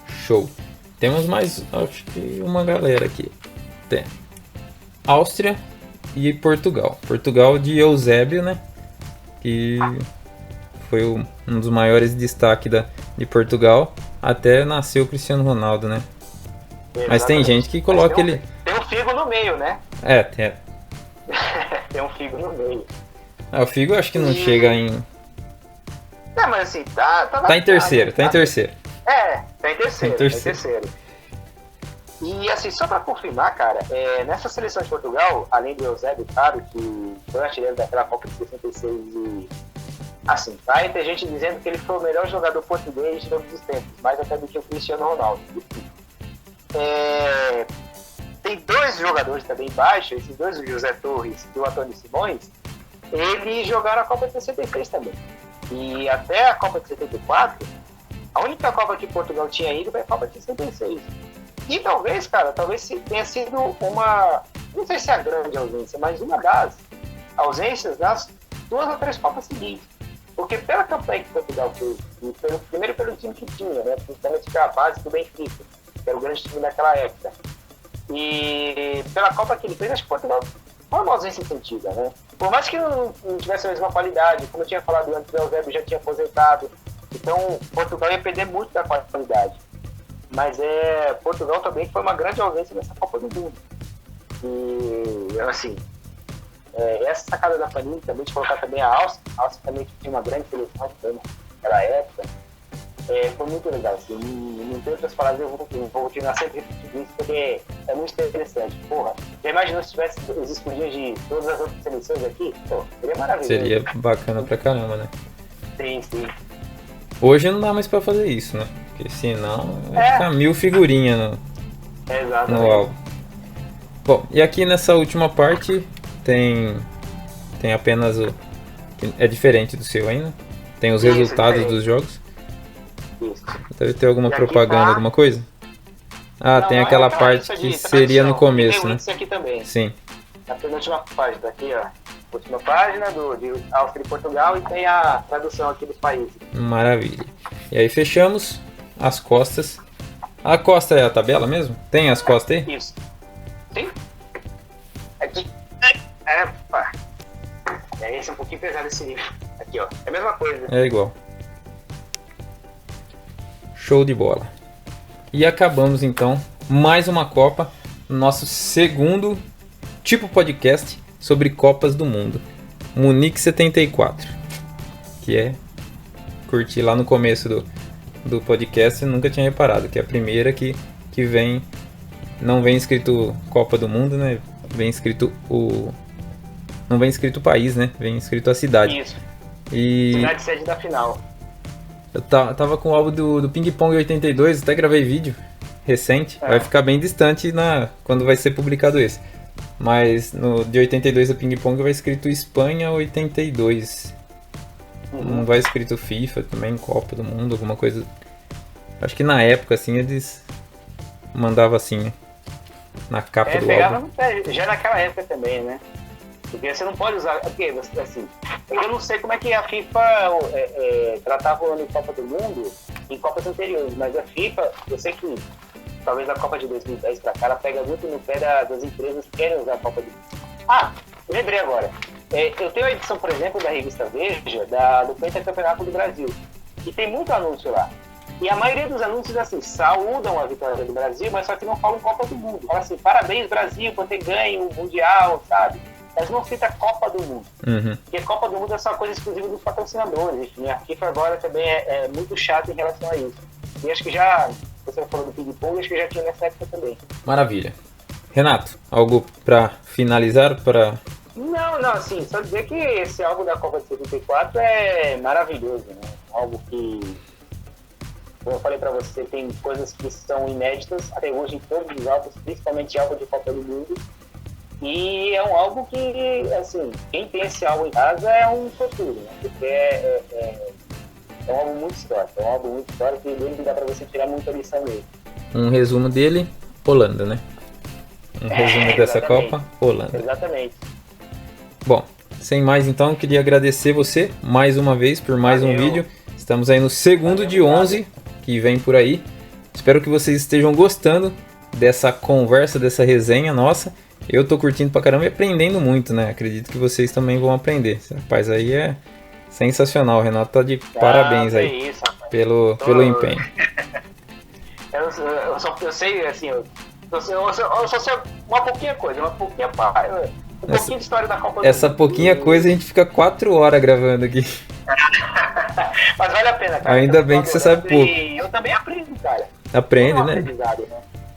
Show. Temos mais, acho que uma galera aqui. Tem Áustria e Portugal. Portugal de Eusébio, né? Que foi um dos maiores destaques de Portugal. Até nasceu o Cristiano Ronaldo, né? Exatamente. Mas tem gente que coloca ele... Tem um Figo no meio, né? Tem. Tem um Figo no meio. O Figo eu acho que não chega em... Não, mas assim, tá em terceiro, tá em terceiro. Tá em terceiro. E assim, só pra confirmar, cara, nessa seleção de Portugal, além do Eusébio, claro, que foi artilheiro daquela Copa de 66 e... Assim, vai ter gente dizendo que ele foi o melhor jogador português de todos os tempos, mais até do que o Cristiano Ronaldo. Tem dois jogadores também embaixo, esses dois, o José Torres e o Antônio Simões, eles jogaram a Copa de 66 também. E até a Copa de 74, a única Copa que Portugal tinha ido foi a Copa de 66. E talvez tenha sido uma, não sei se é a grande ausência, mas uma das ausências nas 2 ou 3 Copas seguintes. Porque pela campanha que Portugal fez, primeiro pelo time que tinha, né, principalmente a base do Benfica, que era o grande time daquela época. E pela Copa que ele fez, acho que Portugal foi uma ausência sentida, né? Por mais que não tivesse a mesma qualidade, como eu tinha falado antes, o Eusébio já tinha aposentado, então Portugal ia perder muito da qualidade. Mas Portugal também foi uma grande ausência nessa Copa do Mundo. E, assim, essa sacada da Panini também, de colocar também a Áustria também que tinha uma grande seleção naquela época, foi muito legal. Assim, não tem outras palavras, eu vou continuar sempre repetindo isso, porque é muito interessante. Porra, já imaginou se tivesse os escudinhos de todas as outras seleções aqui? Pô, seria maravilhoso. Seria bacana pra caramba, né? Sim. Hoje não dá mais pra fazer isso, né? Porque senão vai ficar 1000 figurinhas no álbum. Bom, e aqui nessa última parte tem apenas é diferente do seu ainda. Tem os resultados dos jogos. Isso. Deve ter alguma propaganda, alguma coisa? Não, tem aquela parte que seria no começo, né? Isso aqui também. Sim. Na penúltima página, aqui, ó. Última página de Áustria e Portugal, e tem a tradução aqui dos países. Maravilha. E aí fechamos as costas. A costa é a tabela mesmo? Tem as costas aí? Isso. Sim. Aqui. Esse é um pouquinho pesado esse livro. Aqui, ó. É a mesma coisa. É igual. Show de bola. E acabamos então mais uma Copa, nosso segundo tipo podcast sobre Copas do Mundo. Munique 74, que é, curti lá no começo do podcast, eu nunca tinha reparado, que é a primeira que vem, não vem escrito Copa do Mundo, né? Vem escrito não vem escrito o país, né? Vem escrito a cidade. Isso. E Cidade sede da final. eu tava com o álbum do Ping Pong 82, até gravei vídeo recente. Vai ficar bem distante quando vai ser publicado esse. Mas no de 82 do Ping Pong vai escrito Espanha 82. Não vai escrito FIFA também, Copa do Mundo, alguma coisa. Acho que na época assim eles mandavam assim, né? Na capa do álbum. No pé, já naquela época também, né? Porque você não pode usar. Porque, assim, eu não sei como é que a FIFA tratava o ano de Copa do Mundo em Copas anteriores, mas a FIFA, eu sei que talvez a Copa de 2010 pra cá, ela pega muito no pé das empresas que querem usar a Copa do Mundo. Lembrei agora. Eu tenho a edição, por exemplo, da revista Veja, do Pentacampeonato do Brasil, e tem muito anúncio lá. E a maioria dos anúncios, assim, saúdam a vitória do Brasil, mas só que não falam Copa do Mundo. Fala assim, parabéns Brasil por ter ganho o Mundial, sabe? Mas não cita Copa do Mundo. Porque Copa do Mundo é só coisa exclusiva dos patrocinadores. Enfim, a FIFA agora também é muito chata em relação a isso. E acho que você falou do Ping Pong, acho que já tinha nessa época também. Maravilha. Renato, algo para finalizar? Não, assim, só dizer que esse álbum da Copa de 74 é maravilhoso, né? Algo que, como eu falei pra você, tem coisas que são inéditas até hoje em todos os álbuns, principalmente álbum de Copa do Mundo. E é um álbum que, assim, quem tem esse álbum em casa é um sortudo, né? Porque é um álbum muito histórico, e dele dá pra você tirar muita lição dele. Um resumo dele, Holanda, né? Um resumo dessa Copa, Holanda. Exatamente. Bom, sem mais então, queria agradecer você mais uma vez por mais um vídeo. Estamos aí no segundo de 11 que vem por aí. Espero que vocês estejam gostando dessa conversa, dessa resenha nossa. Eu tô curtindo pra caramba e aprendendo muito, né? Acredito que vocês também vão aprender. Esse rapaz aí é sensacional. O Renato tá de parabéns aí pelo empenho. Eu sei, assim, eu só sei uma pouquinha de história da Copa do Mundo. Essa pouquinha coisa a gente fica 4 horas gravando aqui. Mas vale a pena, cara. Ainda bem que você sabe pouco. E eu também aprendo, cara. Aprende, né?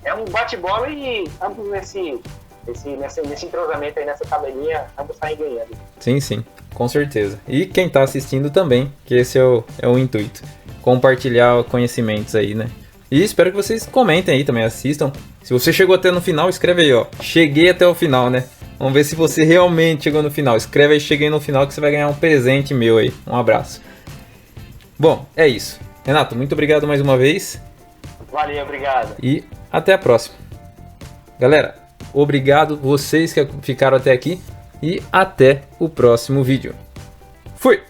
É um bate-bola e ambos nesse entrosamento aí, nessa tabelinha, ambos saem ganhando. Sim, com certeza. E quem tá assistindo também, que esse é o intuito. Compartilhar conhecimentos aí, né? E espero que vocês comentem aí também, assistam. Se você chegou até no final, escreve aí, ó. Cheguei até o final, né? Vamos ver se você realmente chegou no final. Escreve aí, cheguei no final, que você vai ganhar um presente meu aí. Um abraço. Bom, é isso. Renato, muito obrigado mais uma vez. Valeu, obrigado. E até a próxima. Galera, obrigado vocês que ficaram até aqui. E até o próximo vídeo. Fui!